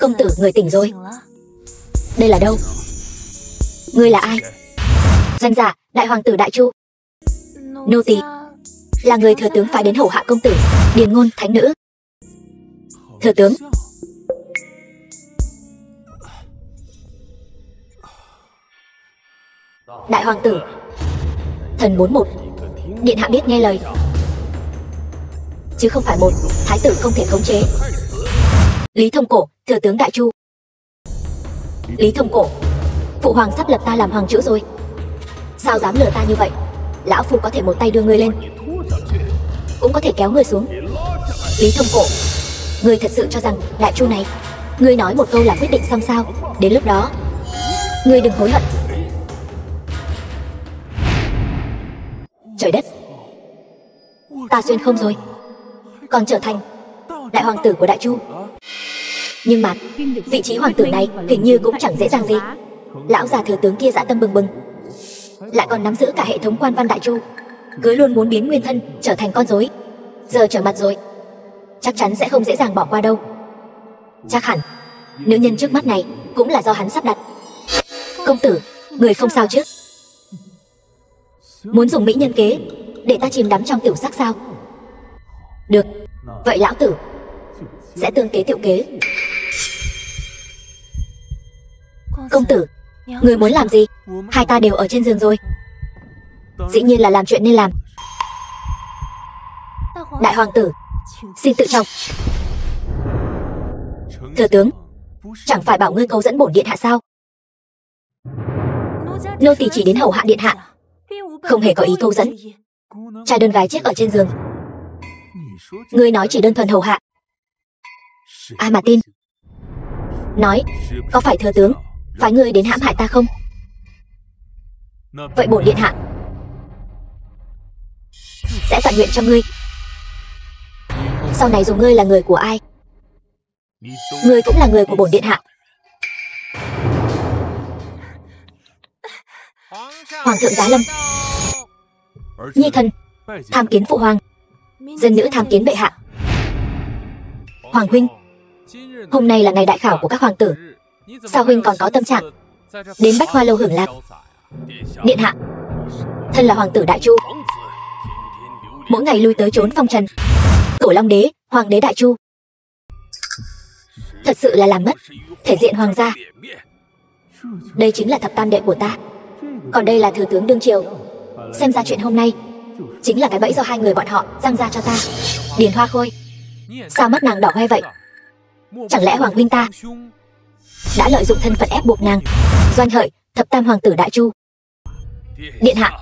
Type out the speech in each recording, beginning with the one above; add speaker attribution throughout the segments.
Speaker 1: Công tử, người tỉnh rồi. Đây là đâu? Ngươi là ai? Danh giả Đại hoàng tử Đại Chu. Nô tỳ là người thừa tướng phải đến hầu hạ công tử. Điền ngôn thánh nữ. Thừa tướng. Đại hoàng tử. Thần muốn một điện hạ biết nghe lời, chứ không phải một thái tử không thể khống chế. Lý Thông Cổ, thừa tướng Đại Chu. Lý Thông Cổ, phụ hoàng sắp lập ta làm hoàng chữ rồi. Sao dám lừa ta như vậy? Lão phu có thể một tay đưa ngươi lên, cũng có thể kéo ngươi xuống. Lý Thông Cổ, ngươi thật sự cho rằng Đại Chu này, ngươi nói một câu là quyết định xong sao? Đến lúc đó ngươi đừng hối hận. Trời đất, ta xuyên không rồi, còn trở thành đại hoàng tử của Đại Chu. Nhưng mà vị trí hoàng tử này hình như cũng chẳng dễ dàng gì. Lão già thừa tướng kia dã tâm bừng bừng, lại còn nắm giữ cả hệ thống quan văn Đại Chu, cứ luôn muốn biến nguyên thân trở thành con rối. Giờ trở mặt rồi, chắc chắn sẽ không dễ dàng bỏ qua đâu. Chắc hẳn nữ nhân trước mắt này cũng là do hắn sắp đặt. Công tử, người không sao chứ? Muốn dùng mỹ nhân kế để ta chìm đắm trong tiểu sắc sao? Được, vậy lão tử sẽ tương kế tiểu kế. Công tử, người muốn làm gì? Hai ta đều ở trên giường rồi. Dĩ nhiên là làm chuyện nên làm. Đại hoàng tử, xin tự trọng. Thừa tướng, chẳng phải bảo ngươi câu dẫn bổn điện hạ sao? Nô tỳ chỉ đến hầu hạ điện hạ, không hề có ý câu dẫn. Trai đơn gái chiếc ở trên giường, ngươi nói chỉ đơn thuần hầu hạ. Ai mà tin? Nói, có phải thừa tướng phái ngươi đến hãm hại ta không? Vậy bổn điện hạ sẽ tận nguyện cho ngươi. Sau này dù ngươi là người của ai, ngươi cũng là người của bổn điện hạ. Hoàng thượng giá lâm. Nhi thần tham kiến phụ hoàng. Dân nữ tham kiến bệ hạ. Hoàng huynh, hôm nay là ngày đại khảo của các hoàng tử, sao huynh còn có tâm trạng đến Bách Hoa lâu hưởng lạc? Điện hạ, thân là hoàng tử Đại Chu, mỗi ngày lui tới trốn phong trần, Tổ Long đế, hoàng đế Đại Chu, thật sự là làm mất thể diện hoàng gia. Đây chính là thập tam đệ của ta, còn đây là thừa tướng đương triều. Xem ra chuyện hôm nay chính là cái bẫy do hai người bọn họ giăng ra cho ta. Điền Hoa Khôi, sao mắt nàng đỏ hoe vậy? Chẳng lẽ hoàng huynh ta đã lợi dụng thân phận ép buộc nàng Doanh Hợi, thập tam hoàng tử Đại Chu? Điện hạ,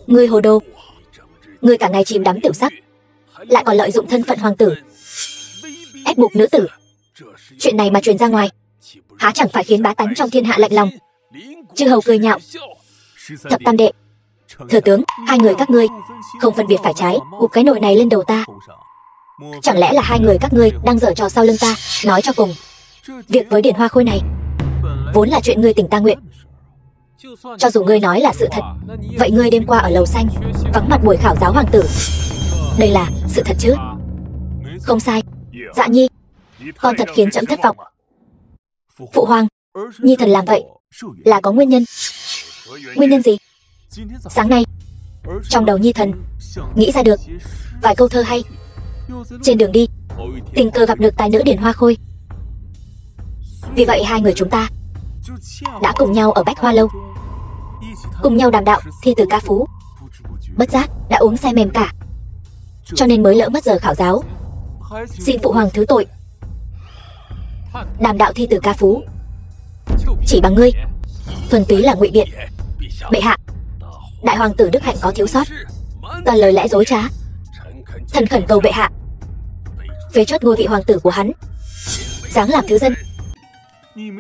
Speaker 1: ngươi hồ đồ. Ngươi cả ngày chìm đắm tiểu sắc, lại còn lợi dụng thân phận hoàng tử ép buộc nữ tử. Chuyện này mà truyền ra ngoài, há chẳng phải khiến bá tánh trong thiên hạ lạnh lòng? Chư hầu cười nhạo. Thập tam đệ, thừa tướng, hai người các ngươi không phân biệt phải trái, ụp cái nồi này lên đầu ta. Chẳng lẽ là hai người các ngươi đang giở trò sau lưng ta? Nói cho cùng, việc với Điền Hoa Khôi này vốn là chuyện ngươi tình ta nguyện. Cho dù ngươi nói là sự thật, vậy ngươi đêm qua ở lầu xanh vắng mặt buổi khảo giáo hoàng tử, đây là sự thật chứ? Không sai. Dạ nhi, con thật khiến trẫm thất vọng. Phụ hoàng, nhi thần làm vậy là có nguyên nhân. Nguyên nhân gì? Sáng nay trong đầu nhi thần nghĩ ra được vài câu thơ hay. Trên đường đi tình cờ gặp được tài nữ Điền Hoa Khôi, vì vậy hai người chúng ta đã cùng nhau ở Bách Hoa lâu, cùng nhau đàm đạo thi từ ca phú. Bất giác đã uống say mềm cả, cho nên mới lỡ mất giờ khảo giáo. Xin phụ hoàng thứ tội. Đàm đạo thi từ ca phú chỉ bằng ngươi thuần túy là ngụy biện. Bệ hạ, đại hoàng tử đức hạnh có thiếu sót, toàn lời lẽ dối trá. Thần khẩn cầu bệ hạ phế chốt ngôi vị hoàng tử của hắn, giáng làm thứ dân.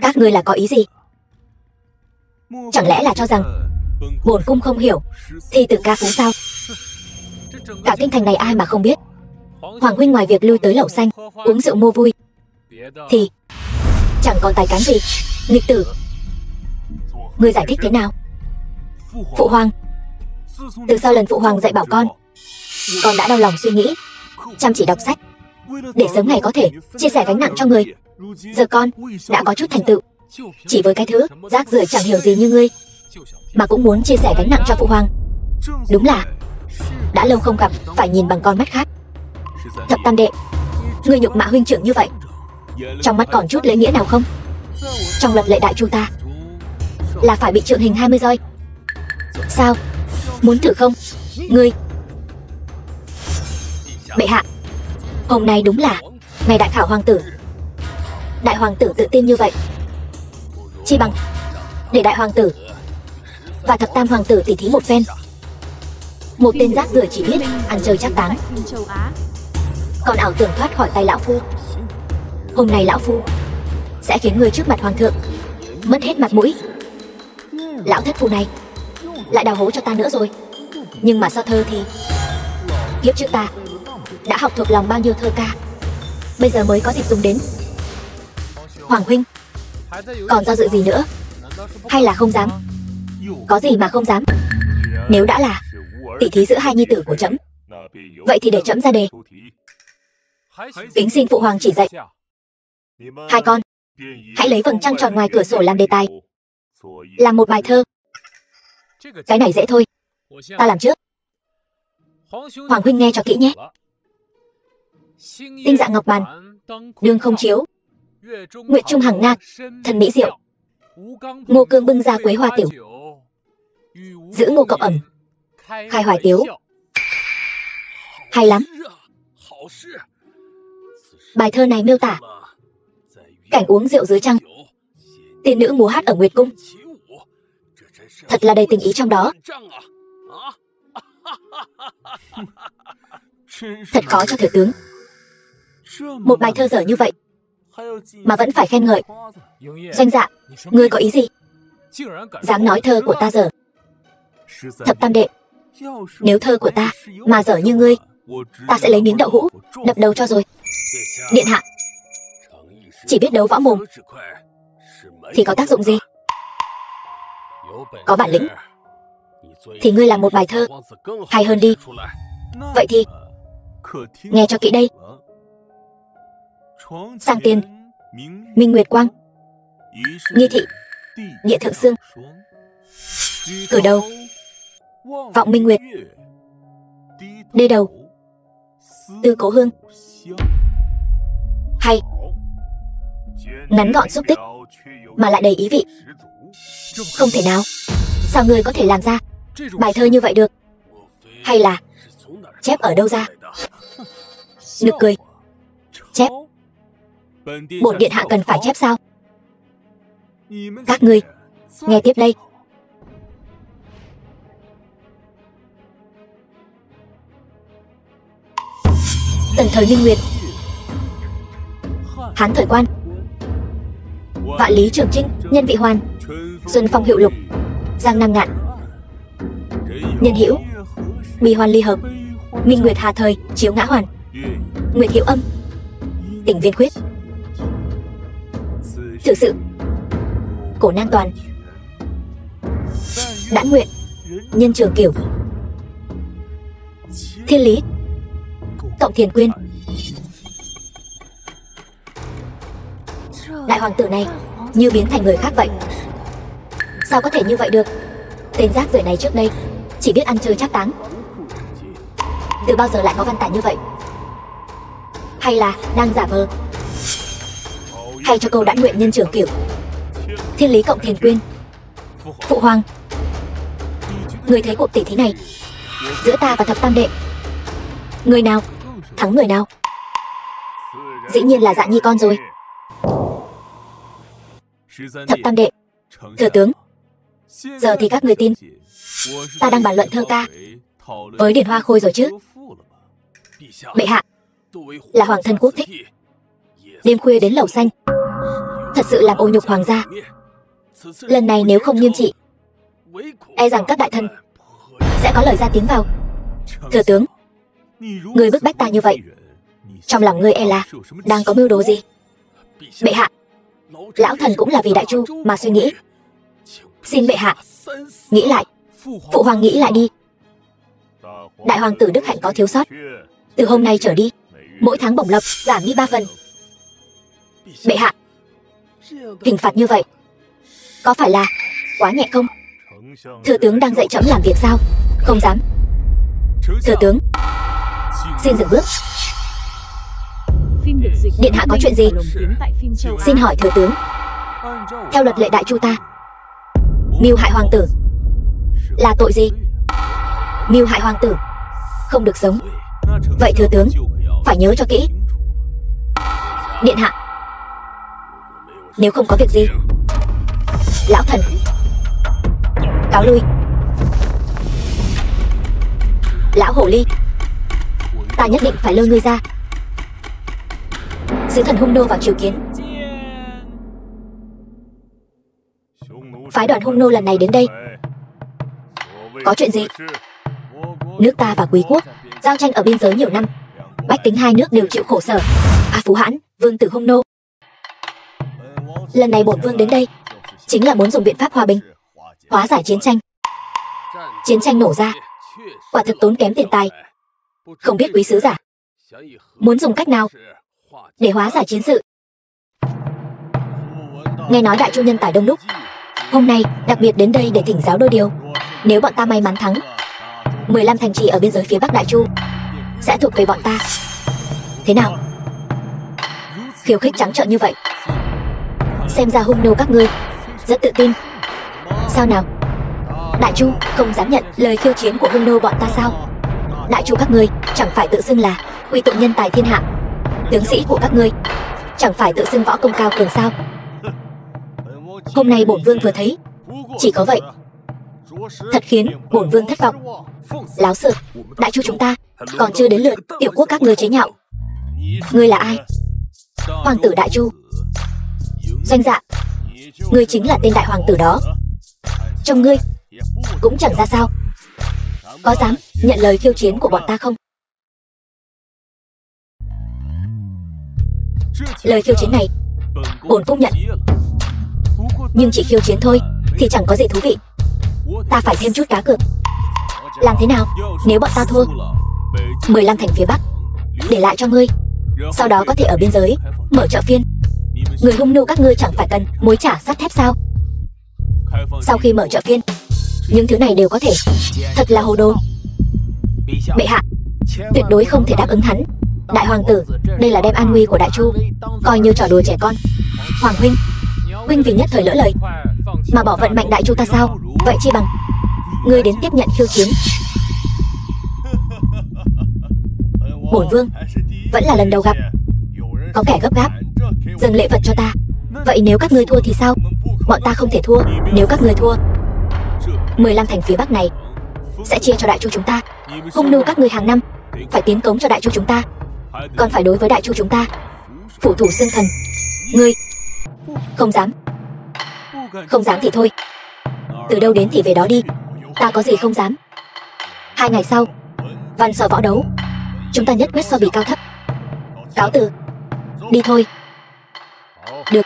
Speaker 1: Các ngươi là có ý gì? Chẳng lẽ là cho rằng bổn cung không hiểu thi từ ca phú sao? Cả kinh thành này ai mà không biết, hoàng huynh ngoài việc lui tới lẩu xanh uống rượu mua vui thì chẳng còn tài cán gì. Nghịch tử, ngươi giải thích thế nào? Phụ hoàng, từ sau lần phụ hoàng dạy bảo con đã đau lòng suy nghĩ, chăm chỉ đọc sách, để sớm ngày có thể chia sẻ gánh nặng cho người. Giờ con đã có chút thành tựu, chỉ với cái thứ rác rưởi chẳng hiểu gì như ngươi mà cũng muốn chia sẻ gánh nặng cho phụ hoàng. Đúng là đã lâu không gặp, phải nhìn bằng con mắt khác. Thập tam đệ, ngươi nhục mạ huynh trưởng như vậy, trong mắt còn chút lễ nghĩa nào không? Trong luật lệ đại chu ta là phải bị trượng hình 20 roi. Sao, muốn thử không? Ngươi... Bệ hạ, hôm nay đúng là ngày đại khảo hoàng tử. Đại hoàng tử tự tin như vậy, chi bằng để đại hoàng tử và thập tam hoàng tử tỉ thí một phen. Một tên rác rưởi chỉ biết ăn chơi trác táng, còn ảo tưởng thoát khỏi tay lão phu. Hôm nay lão phu sẽ khiến người trước mặt hoàng thượng mất hết mặt mũi. Lão thất phu này lại đào hố cho ta nữa rồi. Nhưng mà so thơ thì kiếp trước ta đã học thuộc lòng bao nhiêu thơ ca, bây giờ mới có dịp dùng đến. Hoàng huynh còn do dự gì nữa? Hay là không dám? Có gì mà không dám? Nếu đã là tỷ thí giữa hai nhi tử của trẫm, vậy thì để trẫm ra đề. Kính xin phụ hoàng chỉ dạy. Hai con hãy lấy vầng trăng tròn ngoài cửa sổ làm đề tài, làm một bài thơ. Cái này dễ thôi, ta làm trước. Hoàng huynh nghe cho kỹ nhé. Tinh dạng ngọc bàn, đương không chiếu, nguyệt trung hằng nạc, thần mỹ diệu. Ngô cương bưng ra quế hoa tiểu, giữ ngô cậu ẩm, khai hoài tiếu. Hay lắm. Bài thơ này miêu tả cảnh uống rượu dưới trăng, tiên nữ múa hát ở nguyệt cung, thật là đầy tình ý trong đó. Thật khó cho thừa tướng. Một bài thơ dở như vậy mà vẫn phải khen ngợi. Doanh dạ, ngươi có ý gì? Dám nói thơ của ta dở? Thập tam đệ, nếu thơ của ta mà dở như ngươi, ta sẽ lấy miếng đậu hũ đập đầu cho rồi. Điện hạ, chỉ biết đấu võ mồm thì có tác dụng gì? Có bản lĩnh thì ngươi làm một bài thơ hay hơn đi. Vậy thì nghe cho kỹ đây. Sang tiên, minh nguyệt quang, nghi thị, địa thượng sương. Cử đầu, vọng minh nguyệt, đê đầu, tư cố hương. Hay, ngắn gọn xúc tích mà lại đầy ý vị. Không thể nào. Sao ngươi có thể làm ra bài thơ như vậy được? Hay là chép ở đâu ra? Nực cười. Chép? Bổn điện hạ cần phải chép sao? Các ngươi nghe tiếp đây. Tần thời minh nguyệt, Hán thời quan, vạn lý trường chinh, nhân vị hoàn, xuân phong hiệu lục, giang nam ngạn. Nhân hữu, bi hoan ly hợp, minh nguyệt hà thời, chiếu ngã hoàn, nguyệt hữu âm, tỉnh viên khuyết. Thực sự, cổ nan toàn, đãn nguyện, nhân trường kiểu, thiên lý, cộng thiền quyên. Đại hoàng tử này như biến thành người khác vậy. Sao có thể như vậy được? Tên rác rưởi này trước đây chỉ biết ăn chơi trác táng, từ bao giờ lại có văn tải như vậy? Hay là đang giả vờ? Hay cho câu đãn nguyện nhân trưởng kiểu, thiên lý cộng thiền quyên. Phụ hoàng, người thấy cuộc tỷ thí này giữa ta và thập tam đệ, người nào thắng người nào? Dĩ nhiên là Dạ Nhi con rồi. Thập tam đệ, thừa tướng, giờ thì các người tin ta đang bàn luận thơ ca với Điền Hoa Khôi rồi chứ? Bệ hạ là hoàng thân quốc thích, đêm khuya đến lầu xanh, thật sự làm ô nhục hoàng gia. Lần này nếu không nghiêm trị, e rằng các đại thần sẽ có lời ra tiếng vào. Thừa tướng, người bức bách ta như vậy, trong lòng ngươi e là đang có mưu đồ gì? Bệ hạ, lão thần cũng là vì đại chu mà suy nghĩ. Xin bệ hạ nghĩ lại. Phụ hoàng nghĩ lại đi. Đại hoàng tử đức hạnh có thiếu sót, từ hôm nay trở đi mỗi tháng bổng lộc giảm đi 3 phần. Bệ hạ, hình phạt như vậy có phải là quá nhẹ không? Thừa tướng đang dạy trẫm làm việc sao? Không dám. Thừa tướng, xin dừng bước. Điện hạ có chuyện gì? Xin hỏi thừa tướng, theo luật lệ Đại Chu ta, mưu hại hoàng tử là tội gì? Mưu hại hoàng tử không được sống. Vậy thừa tướng phải nhớ cho kỹ. Điện hạ, nếu không có việc gì, lão thần cáo lui. Lão hồ ly, ta nhất định phải lôi ngươi ra. Sứ thần Hung nô vào triều kiến. Phái đoàn Hung nô lần này đến đây có chuyện gì? Nước ta và Quý quốc giao tranh ở biên giới nhiều năm, bách tính hai nước đều chịu khổ sở. Phú Hãn, vương tử Hung nô, lần này bổn vương đến đây chính là muốn dùng biện pháp hòa bình, hóa giải chiến tranh. Chiến tranh nổ ra, quả thực tốn kém tiền tài. Không biết quý sứ giả muốn dùng cách nào để hóa giải chiến sự? Nghe nói Đại Chu nhân tài đông đúc, hôm nay đặc biệt đến đây để thỉnh giáo đôi điều. Nếu bọn ta may mắn thắng, 15 thành trì ở biên giới phía Bắc Đại Chu sẽ thuộc về bọn ta. Thế nào? Khiêu khích trắng trợn như vậy, xem ra Hung nô các ngươi rất tự tin. Sao nào? Đại Chu không dám nhận lời khiêu chiến của Hung nô bọn ta sao? Đại Chu các ngươi chẳng phải tự xưng là quy tụ nhân tài thiên hạ, tướng sĩ của các ngươi chẳng phải tự xưng võ công cao cường sao? Hôm nay bổn vương vừa thấy chỉ có vậy, thật khiến bổn vương thất vọng. Láo xược, Đại Chu chúng ta còn chưa đến lượt tiểu quốc các ngươi chế nhạo. Ngươi là ai? Hoàng tử Đại Chu. Doanh dạ, ngươi chính là tên đại hoàng tử đó. Trông ngươi cũng chẳng ra sao, có dám nhận lời khiêu chiến của bọn ta không? Lời khiêu chiến này bổn cung nhận, nhưng chỉ khiêu chiến thôi thì chẳng có gì thú vị. Ta phải thêm chút cá cược. Làm thế nào nếu bọn ta thua? 15 thành phía Bắc để lại cho ngươi, sau đó có thể ở biên giới mở chợ phiên. Người Hung nô các ngươi chẳng phải cần mối trả sắt thép sao? Sau khi mở chợ phiên, những thứ này đều có thể. Thật là hồ đồ. Bệ hạ, tuyệt đối không thể đáp ứng hắn. Đại hoàng tử, đây là đem an nguy của Đại Chu coi như trò đùa trẻ con. Hoàng huynh, huynh vì nhất thời lỡ lời mà bỏ vận mệnh Đại Chu ta sao? Vậy chi bằng ngươi đến tiếp nhận khiêu chiến. Bổn vương vẫn là lần đầu gặp có kẻ gấp gáp dâng lễ vật cho ta. Vậy nếu các ngươi thua thì sao? Bọn ta không thể thua. Nếu các ngươi thua, 15 thành phía Bắc này sẽ chia cho Đại Chu chúng ta. Hung nô các ngươi hàng năm phải tiến cống cho Đại Chu chúng ta, còn phải đối với Đại Chu chúng ta phủ thủ xương thần. Ngươi không dám? Không dám thì thôi, từ đâu đến thì về đó đi. Ta có gì không dám. 2 ngày sau, văn sở võ đấu, chúng ta nhất quyết so bì cao thấp. Cáo từ. Đi thôi. Được,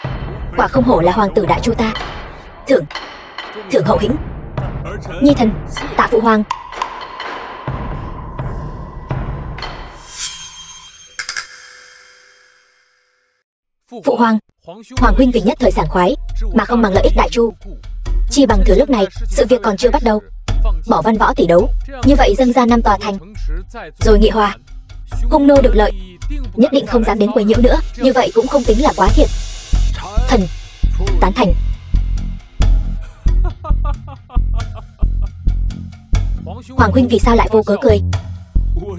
Speaker 1: quả không hổ là hoàng tử Đại Chu ta. Thượng hậu hĩnh. Nhi thần tạ phụ hoàng. Phụ hoàng, hoàng huynh vì nhất thời sảng khoái mà không bằng lợi ích Đại Chu, chi bằng thừa lúc này sự việc còn chưa bắt đầu, bỏ văn võ tỷ đấu, như vậy dâng ra 5 tòa thành rồi nghị hòa. Hung nô được lợi, nhất định không dám đến quấy nhiễu nữa. Như vậy cũng không tính là quá thiệt. Thần tán thành. Hoàng huynh vì sao lại vô cớ cười?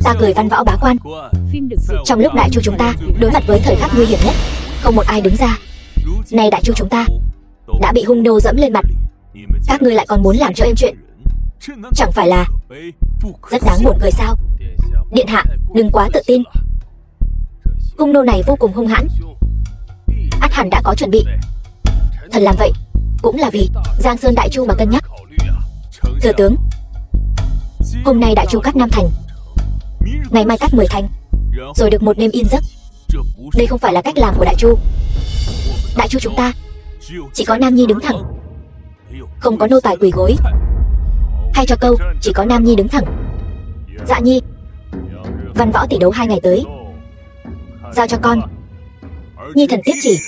Speaker 1: Ta cười văn võ bá quan. Trong lúc Đại Chu chúng ta đối mặt với thời khắc nguy hiểm nhất, không một ai đứng ra. Nay Đại Chu chúng ta đã bị Hung nô dẫm lên mặt, các ngươi lại còn muốn làm cho êm chuyện, chẳng phải là rất đáng buồn cười sao? Điện hạ đừng quá tự tin. Hung nô này vô cùng hung hãn, ắt hẳn đã có chuẩn bị. Thần làm vậy cũng là vì Giang Sơn Đại Chu mà cân nhắc. Thừa tướng, hôm nay Đại Chu cắt 5 thành, ngày mai cắt 10 thành, rồi được một đêm yên giấc. Đây không phải là cách làm của Đại Chu. Đại Chu chúng ta chỉ có nam nhi đứng thẳng, không có nô tài quỳ gối. Hay cho câu chỉ có nam nhi đứng thẳng. Dạ nhi, văn võ tỷ đấu 2 ngày tới, giao cho con. Nhi thần tiếp chỉ.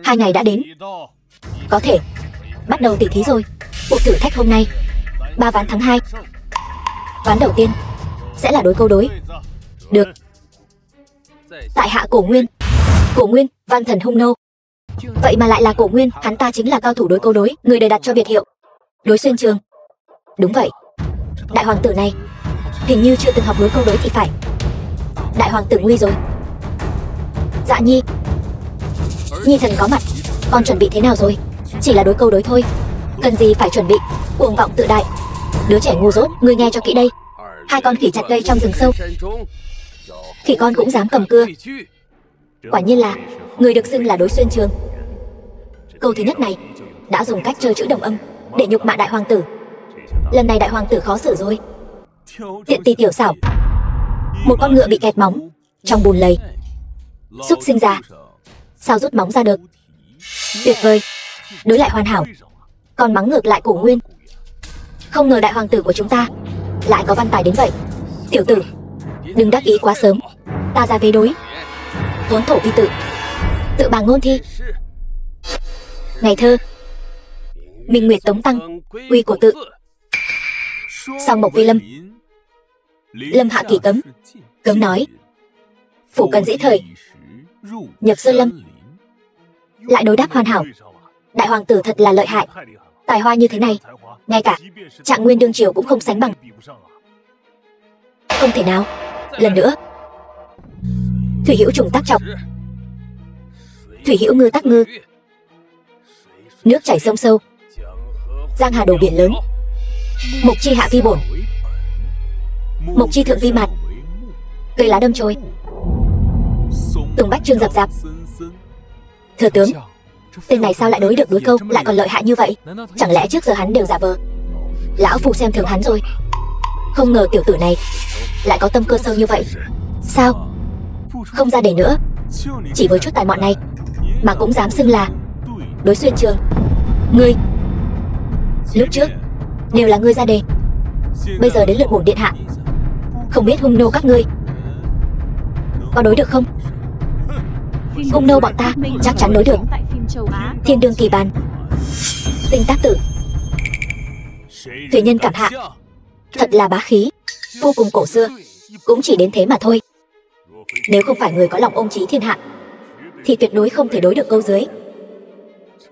Speaker 1: 2 ngày đã đến. Có thể bắt đầu tỉ thí rồi. Cuộc thử thách hôm nay 3 ván thắng 2. Ván đầu tiên sẽ là đối câu đối. Được. Tại hạ Cổ Nguyên. Cổ Nguyên, văn thần hung nô. Vậy mà lại là Cổ Nguyên, hắn ta chính là cao thủ đối câu đối, người đời đặt cho biệt hiệu Đối Xuyên Trường. Đúng vậy. Đại hoàng tử này hình như chưa từng học đối câu đối thì phải. Đại hoàng tử nguy rồi. Dạ Nhi. Nhi thần có mặt. Con chuẩn bị thế nào rồi? Chỉ là đối câu đối thôi, cần gì phải chuẩn bị. Cuồng vọng tự đại. Đứa trẻ ngu dốt, ngươi nghe cho kỹ đây. 2 con khỉ chặt cây trong rừng sâu, khỉ con cũng dám cầm cưa. Quả nhiên là người được xưng là Đối Xuyên Trường. Câu thứ nhất này đã dùng cách chơi chữ đồng âm để nhục mạ đại hoàng tử. Lần này đại hoàng tử khó xử rồi. Tiện tì tiểu xảo. Một con ngựa bị kẹt móng trong bùn lầy. Xúc sinh già, sao rút móng ra được? Tuyệt vời, đối lại hoàn hảo. Còn mắng ngược lại Cổ Nguyên. Không ngờ đại hoàng tử của chúng ta lại có văn tài đến vậy. Tiểu tử, đừng đắc ý quá sớm. Ta ra vế đối. Huống thổ vi tự, tự bằng ngôn thi. Ngày thơ, Minh Nguyệt Tống Tăng, uy cổ tự. Song Mộc Vi Lâm, lâm hạ kỳ cấm. Cấm nói, phủ cần dĩ thời, nhập sơn lâm. Lại đối đáp hoàn hảo. Đại hoàng tử thật là lợi hại. Tài hoa như thế này, ngay cả Trạng Nguyên đương triều cũng không sánh bằng. Không thể nào. Lần nữa. Thủy hữu trùng tác trọng, thủy hữu ngư tác ngư. Nước chảy sông sâu, giang hà đổ biển lớn. Mục chi hạ vi bổn, mục chi thượng vi mặt. Cây lá đâm chồi, tùng bách trương rập rạp. Thừa tướng, tên này sao lại đối được đối câu, lại còn lợi hại như vậy? Chẳng lẽ trước giờ hắn đều giả vờ? Lão phu xem thường hắn rồi. Không ngờ tiểu tử này lại có tâm cơ sâu như vậy. Sao không ra đề nữa? Chỉ với chút tài mọn này mà cũng dám xưng là Đối Xuyên Trường. Ngươi, lúc trước đều là ngươi ra đề, bây giờ đến lượt bổn điện hạ. Không biết hung nô các ngươi có đối được không? Hung nô bọn ta chắc chắn đối được. Thiên đương kỳ bàn, tinh tác tử, thủy nhân cảm hạ. Thật là bá khí, vô cùng cổ xưa. Cũng chỉ đến thế mà thôi. Nếu không phải người có lòng ôm chí thiên hạ thì tuyệt đối không thể đối được câu dưới.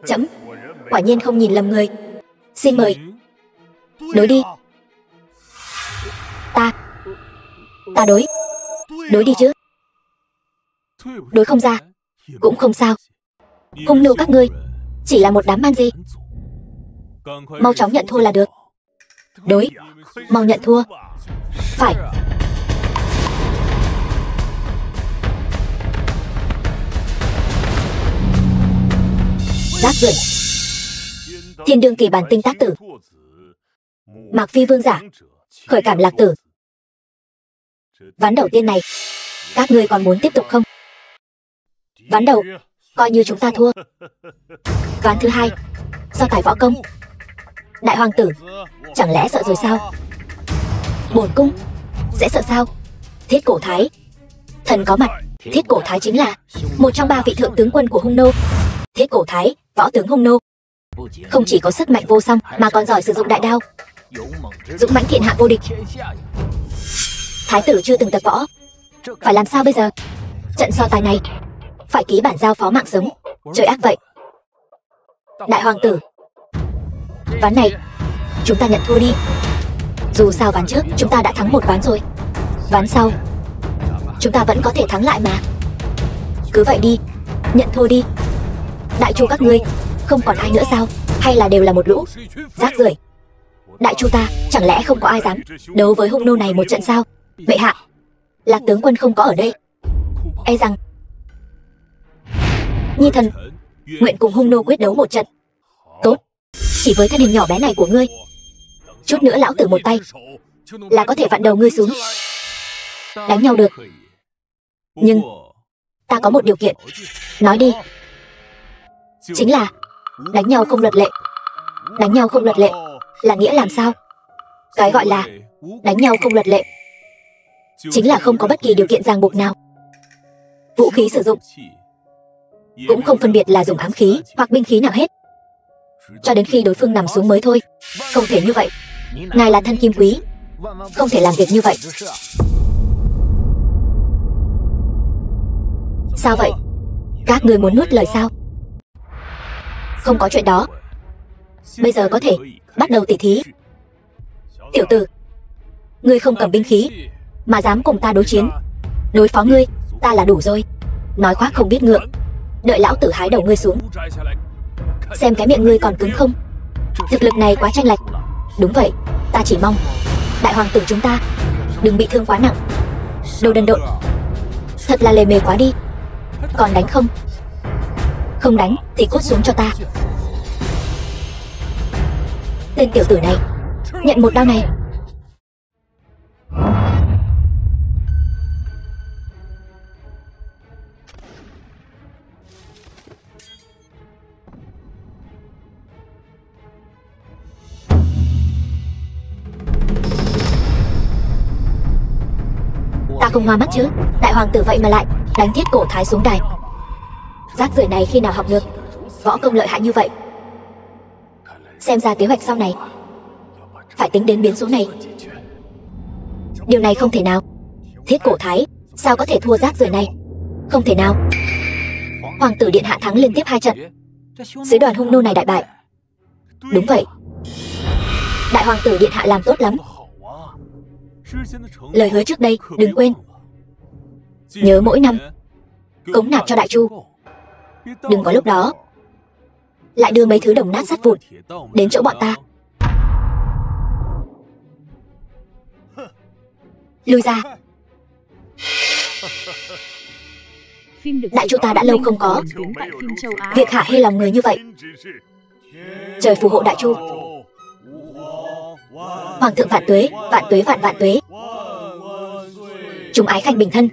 Speaker 1: Chấm quả nhiên không nhìn lầm người. Xin mời. Đối đi. Ta đối. Đối đi chứ. Đối không ra cũng không sao. Hung nô các ngươi chỉ là một đám man di. Mau chóng nhận thua là được. Đối, mau nhận thua. Phải. Rác rưởi. Thiên đương kỳ bản tinh tác tử, Mạc Phi vương giả, khởi cảm lạc tử. Ván đầu tiên này các ngươi còn muốn tiếp tục không? Ván đầu coi như chúng ta thua. Ván thứ hai so tài võ công. Đại hoàng tử chẳng lẽ sợ rồi sao? Bổn cung sẽ sợ sao? Thiết Cổ Thái, thần có mặt. Thiết Cổ Thái chính là một trong 3 vị thượng tướng quân của hung nô. Thiết Cổ Thái, võ tướng hung nô, không chỉ có sức mạnh vô song mà còn giỏi sử dụng đại đao, dũng mãnh thiên hạ vô địch. Thái tử chưa từng tập võ, phải làm sao bây giờ? Trận so tài này phải ký bản giao phó mạng sống. Trời ác vậy. Đại hoàng tử, ván này chúng ta nhận thua đi. Dù sao ván trước chúng ta đã thắng một ván rồi, ván sau chúng ta vẫn có thể thắng lại mà. Cứ vậy đi, nhận thua đi. Đại chu các ngươi không còn ai nữa sao? Hay là đều là một lũ rác rưởi? Đại chu ta chẳng lẽ không có ai dám đấu với hung nô này một trận sao? Bệ hạ, Lạc tướng quân không có ở đây, e rằng Nhi thần nguyện cùng hung nô quyết đấu một trận. Tốt, chỉ với thân hình nhỏ bé này của ngươi, chút nữa lão tử một tay là có thể vặn đầu ngươi xuống. Đánh nhau được, nhưng ta có một điều kiện. Nói đi. Chính là đánh nhau không luật lệ. Đánh nhau không luật lệ là nghĩa làm sao? Cái gọi là đánh nhau không luật lệ chính là không có bất kỳ điều kiện ràng buộc nào. Vũ khí sử dụng cũng không phân biệt là dùng ám khí hoặc binh khí nào hết, cho đến khi đối phương nằm xuống mới thôi. Không thể như vậy. Ngài là thân kim quý, không thể làm việc như vậy. Sao vậy? Các người muốn nuốt lời sao? Không có chuyện đó. Bây giờ có thể bắt đầu tỉ thí. Tiểu tử, ngươi không cầm binh khí mà dám cùng ta đối chiến. Đối phó ngươi, ta là đủ rồi. Nói khoác không biết ngượng. Đợi lão tử hái đầu ngươi xuống, xem cái miệng ngươi còn cứng không. Thực lực này quá chênh lệch. Đúng vậy, ta chỉ mong đại hoàng tử chúng ta đừng bị thương quá nặng. Đồ đần độn, thật là lề mề quá đi. Còn đánh không? Không đánh thì cút xuống cho ta. Tên tiểu tử này, nhận một đao này. Ta không hoa mắt chứ? Đại hoàng tử vậy mà lại đánh Thiết Cổ Thái xuống đài. Rác rưởi này khi nào học được võ công lợi hại như vậy? Xem ra kế hoạch sau này phải tính đến biến số này. Điều này không thể nào. Thiết Cổ Thái sao có thể thua rác rưởi này? Không thể nào. Hoàng tử điện hạ thắng liên tiếp 2 trận, sứ đoàn hung nô này đại bại. Đúng vậy, đại hoàng tử điện hạ làm tốt lắm. Lời hứa trước đây đừng quên. Nhớ mỗi năm cống nạp cho Đại Chu. Đừng có lúc đó lại đưa mấy thứ đồng nát sắt vụn đến chỗ bọn ta. Lui ra. Đại Chu ta đã lâu không có việc hạ hê lòng người như vậy. Trời phù hộ Đại Chu. Hoàng thượng vạn tuế, vạn tuế vạn vạn tuế. Chúng ái khanh bình thân.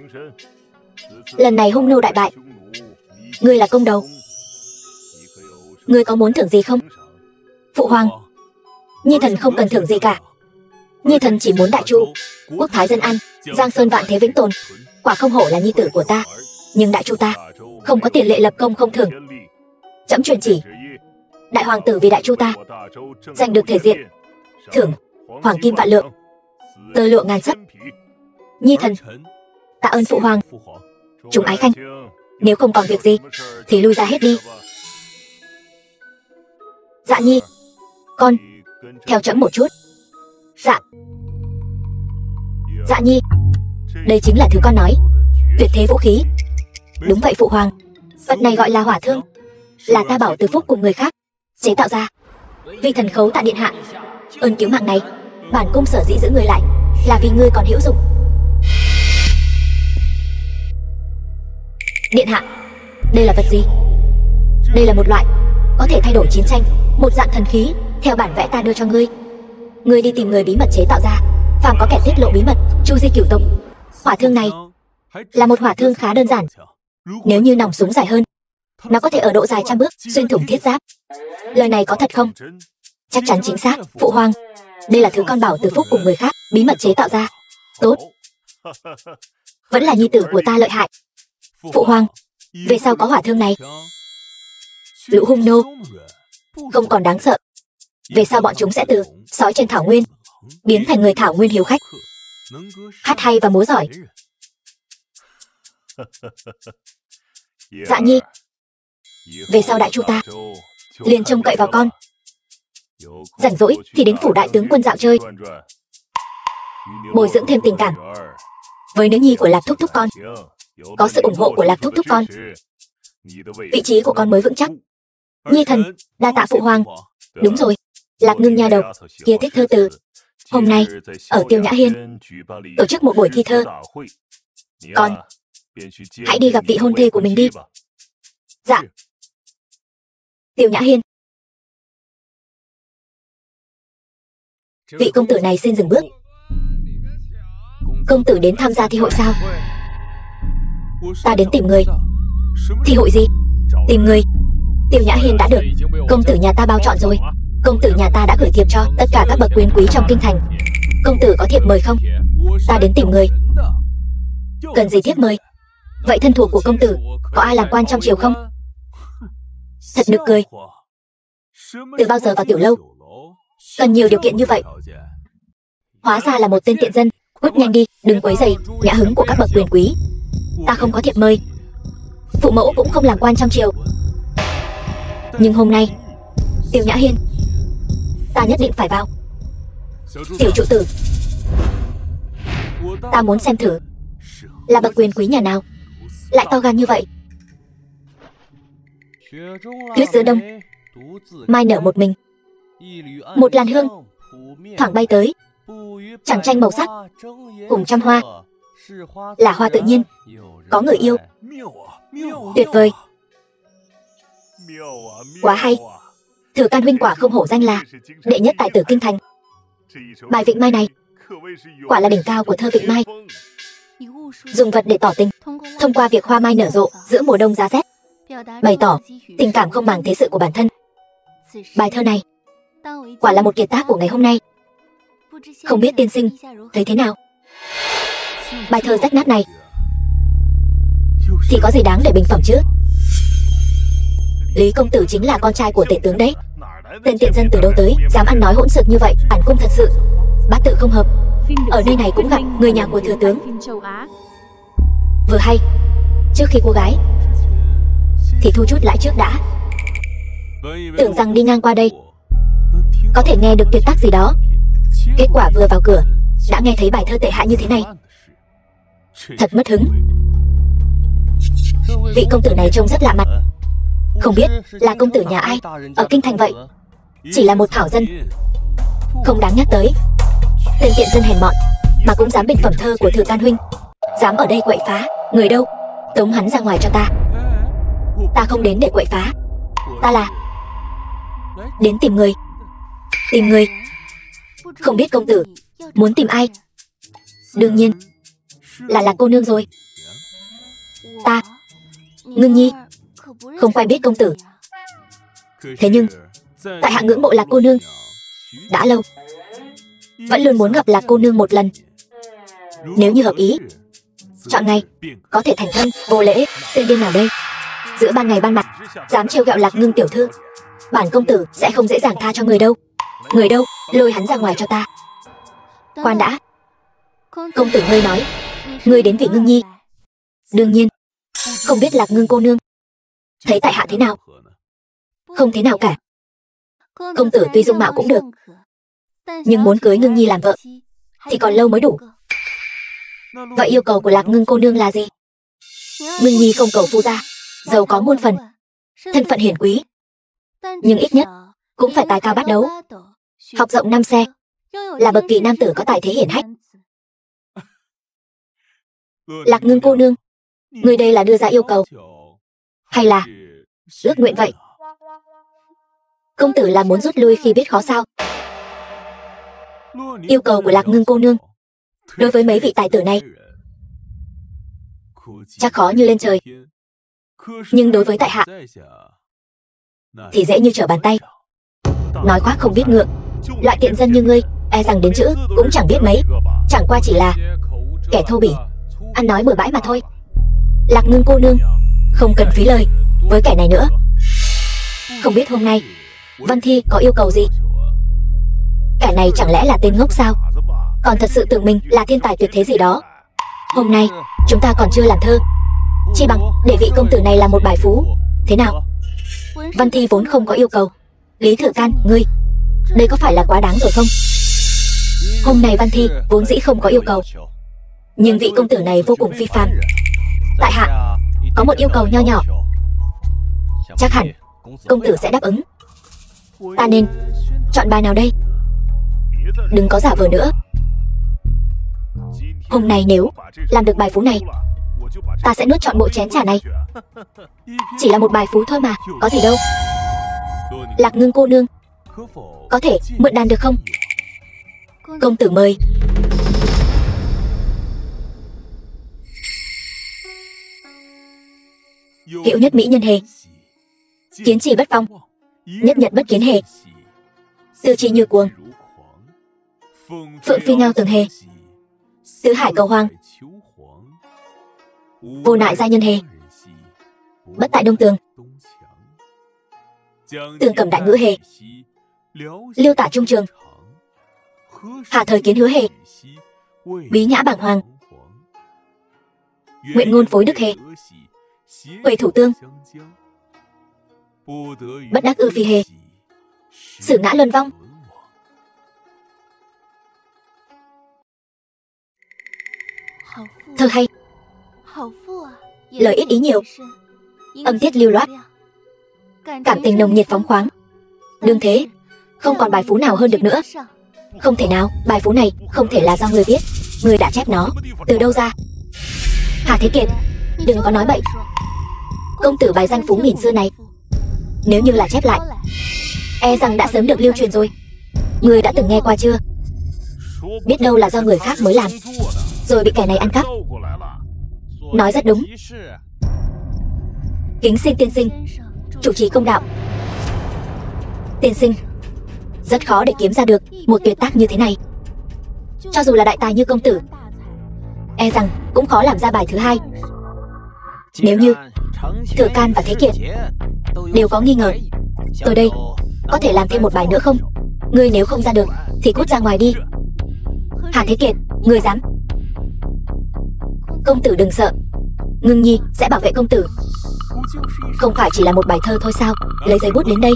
Speaker 1: Lần này hung nô đại bại, ngươi là công đầu. Ngươi có muốn thưởng gì không? Phụ hoàng, Nhi thần không cần thưởng gì cả. Nhi thần chỉ muốn Đại Chu quốc thái dân an, giang sơn vạn thế vĩnh tồn. Quả không hổ là nhi tử của ta. Nhưng Đại Chu ta không có tiền lệ lập công không thưởng. Trẫm truyền chỉ, đại hoàng tử vì Đại Chu ta giành được thể diện, thưởng hoàng kim vạn lượng, tơ lụa ngàn sấp. Nhi thần tạ ơn phụ hoàng. Chúng ái khanh, nếu không còn việc gì thì lui ra hết đi. Dạ Nhi, con theo trẫm một chút. Dạ. Dạ Nhi, đây chính là thứ con nói, tuyệt thế vũ khí. Đúng vậy phụ hoàng, vật này gọi là hỏa thương, là ta bảo từ phúc cùng người khác chế tạo ra. Vì thần khấu tạ điện hạ ơn cứu mạng này, bản cung sở dĩ giữ người lại là vì ngươi còn hữu dụng. Điện hạ, đây là vật gì? Đây là một loại có thể thay đổi chiến tranh, một dạng thần khí, theo bản vẽ ta đưa cho ngươi. Ngươi đi tìm người bí mật chế tạo ra, phàm có kẻ tiết lộ bí mật chu di cửu tộc. Hỏa thương này là một hỏa thương khá đơn giản. Nếu như nòng súng dài hơn, nó có thể ở độ dài 100 bước xuyên thủng thiết giáp. Lời này có thật không? Chắc chắn chính xác, phụ hoàng. Đây là thứ con bảo từ phúc cùng người khác bí mật chế tạo ra. Tốt, vẫn là nhi tử của ta lợi hại. Phụ hoàng, về sau có hỏa thương này, lũ hung nô không còn đáng sợ. Về sau bọn chúng sẽ từ sói trên thảo nguyên biến thành người thảo nguyên hiếu khách, hát hay và múa giỏi. Dạ Nhi, về sau Đại Chu ta liền trông cậy vào con. Rảnh rỗi thì đến phủ đại tướng quân dạo chơi, bồi dưỡng thêm tình cảm với nữ nhi của Lạc thúc thúc con. Có sự ủng hộ của Lạc thúc thúc con, vị trí của con mới vững chắc. Nhi thần đa tạ phụ hoàng. Đúng rồi, Lạc Ngưng nha đầu kia thích thơ từ. Hôm nay ở Tiêu Nhã Hiên tổ chức một buổi thi thơ. Con hãy đi gặp vị hôn thê của mình đi. Dạ. Tiêu Nhã Hiên. Vị công tử này xin dừng bước. Công tử đến tham gia thi hội sao? Ta đến tìm người. Thi hội gì? Tìm người. Tiêu Nhã Hiên đã được công tử nhà ta bao chọn rồi. Công tử nhà ta đã gửi thiệp cho tất cả các bậc quyền quý trong kinh thành. Công tử có thiệp mời không? Ta đến tìm người. Cần gì thiệp mời? Vậy thân thuộc của công tử có ai làm quan trong triều không? Thật nực cười. Từ bao giờ vào tiểu lâu cần nhiều điều kiện như vậy? Hóa ra là một tên tiện dân. Cút nhanh đi, đừng quấy rầy nhã hứng của các bậc quyền quý. Ta không có thiệp mời, phụ mẫu cũng không làm quan trong triều. Nhưng hôm nay Tiêu Nhã Hiên, ta nhất định phải vào. Tiểu trụ tử, ta muốn xem thử là bậc quyền quý nhà nào lại to gan như vậy. Tuyết giữa đông, mai nở một mình. Một làn hương thoảng bay tới, chẳng tranh màu sắc, cùng trăm hoa, là hoa tự nhiên, có người yêu. Tuyệt vời, quá hay. Thừa Can huynh quả không hổ danh là đệ nhất tài tử kinh thành. Bài Vịnh Mai này quả là đỉnh cao của thơ Vịnh Mai. Dùng vật để tỏ tình, thông qua việc hoa mai nở rộ giữa mùa đông giá rét, bày tỏ tình cảm không màng thế sự của bản thân. Bài thơ này quả là một kiệt tác của ngày hôm nay. Không biết tiên sinh thấy thế nào? Bài thơ rách nát này thì có gì đáng để bình phẩm chứ? Lý công tử chính là con trai của tể tướng đấy. Tên tiện dân từ đâu tới dám ăn nói hỗn xược như vậy? Bản cung thật sự bát tự không hợp. Ở nơi này cũng gặp người nhà của thừa tướng. Vừa hay, trước khi cô gái thì thu chút lãi trước đã. Tưởng rằng đi ngang qua đây có thể nghe được tuyệt tác gì đó, kết quả vừa vào cửa đã nghe thấy bài thơ tệ hại như thế này. Thật mất hứng. Vị công tử này trông rất lạ mặt. Không biết là công tử nhà ai ở kinh thành vậy? Chỉ là một thảo dân, không đáng nhắc tới. Tên tiện dân hèn mọn mà cũng dám bình phẩm thơ của Thừa Can huynh. Dám ở đây quậy phá. Người đâu? Tống hắn ra ngoài cho ta. Ta không đến để quậy phá, ta là đến tìm người. Tìm người? Không biết công tử muốn tìm ai? Đương nhiên là cô nương rồi. Ta, Ngưng Nhi, không quen biết công tử. Thế nhưng tại hạ ngưỡng mộ Lạc cô nương đã lâu, vẫn luôn muốn gặp Lạc cô nương một lần. Nếu như hợp ý, chọn ngày có thể thành thân. Vô lễ, tên điên nào đây? Giữa ban ngày ban mặt dám trêu ghẹo Lạc Ngưng tiểu thư, bản công tử sẽ không dễ dàng tha cho người đâu. Người đâu? Lôi hắn ra ngoài cho ta. Khoan đã, công tử ngươi nói ngươi đến vì Ngưng Nhi. Đương nhiên, không biết Lạc Ngưng cô nương thấy tại hạ thế nào? Không thế nào cả. Công tử tuy dung mạo cũng được, nhưng muốn cưới Ngưng Nhi làm vợ thì còn lâu mới đủ. Vậy yêu cầu của Lạc Ngưng cô nương là gì? Ngưng Nhi không cầu phu gia, giàu có muôn phần, thân phận hiển quý, nhưng ít nhất cũng phải tài cao bát đấu, học rộng năm xe, là bậc kỳ nam tử có tài thế hiển hách. Lạc Ngưng cô nương, người đây là đưa ra yêu cầu hay là ước nguyện vậy? Công tử là muốn rút lui khi biết khó sao? Yêu cầu của Lạc Ngưng cô nương đối với mấy vị tài tử này chắc khó như lên trời, nhưng đối với tại hạ thì dễ như trở bàn tay. Nói khoác không biết ngượng, loại tiện dân như ngươi e rằng đến chữ cũng chẳng biết mấy, chẳng qua chỉ là kẻ thô bỉ, ăn nói bừa bãi mà thôi. Lạc Ngưng cô nương không cần phí lời với kẻ này nữa. Không biết hôm nay Văn Thi có yêu cầu gì? Kẻ này chẳng lẽ là tên ngốc sao? Còn thật sự tưởng mình là thiên tài tuyệt thế gì đó. Hôm nay chúng ta còn chưa làm thơ, chi bằng để vị công tử này làm một bài phú, thế nào? Văn Thi vốn không có yêu cầu. Lý Thừa Can, ngươi, đây có phải là quá đáng rồi không? Hôm nay Văn Thi vốn dĩ không có yêu cầu, nhưng vị công tử này vô cùng phi phàm. Tại hạ có một yêu cầu nho nhỏ, chắc hẳn công tử sẽ đáp ứng. Ta nên chọn bài nào đây? Đừng có giả vờ nữa. Hôm nay nếu làm được bài phú này, ta sẽ nuốt trọn bộ chén trà này. Chỉ là một bài phú thôi mà, có gì đâu. Lạc Ngưng cô nương, có thể mượn đàn được không? Công tử mời. Kiệu nhất mỹ nhân hề, kiến trì bất phong, nhất nhật bất kiến hề, tư chi như cuồng, phượng phi ngao tường hề, tứ hải cầu hoang, Vô nại gia nhân hề. Bất tại đông tường. Tường cầm đại ngữ hề. Liêu tả trung trường. Hạ thời kiến hứa hề. Bí nhã bảng hoàng. Nguyện ngôn phối đức hề. Huệ thủ tương. Bất đắc ư phi hề. Sử ngã luân vong. Thơ hay. Lời ít ý nhiều. Âm tiết lưu loát. Cảm tình nồng nhiệt phóng khoáng. Đương thế, không còn bài phú nào hơn được nữa. Không thể nào, bài phú này không thể là do người viết. Người đã chép nó, từ đâu ra? Hà Thế Kiệt, đừng có nói bậy. Công tử bài danh phú nghìn xưa này, nếu như là chép lại, e rằng đã sớm được lưu truyền rồi. Người đã từng nghe qua chưa? Biết đâu là do người khác mới làm, rồi bị kẻ này ăn cắp. Nói rất đúng. Kính xin tiên sinh chủ trì công đạo. Tiên sinh, rất khó để kiếm ra được một tuyệt tác như thế này. Cho dù là đại tài như công tử, e rằng cũng khó làm ra bài thứ hai. Nếu như Thừa Can và Thế Kiệt đều có nghi ngờ, tôi đây có thể làm thêm một bài nữa không? Ngươi nếu không ra được thì cút ra ngoài đi. Hà Thế Kiệt, ngươi dám? Công tử đừng sợ, Ngưng Nhi sẽ bảo vệ công tử. Không phải chỉ là một bài thơ thôi sao? Lấy giấy bút đến đây.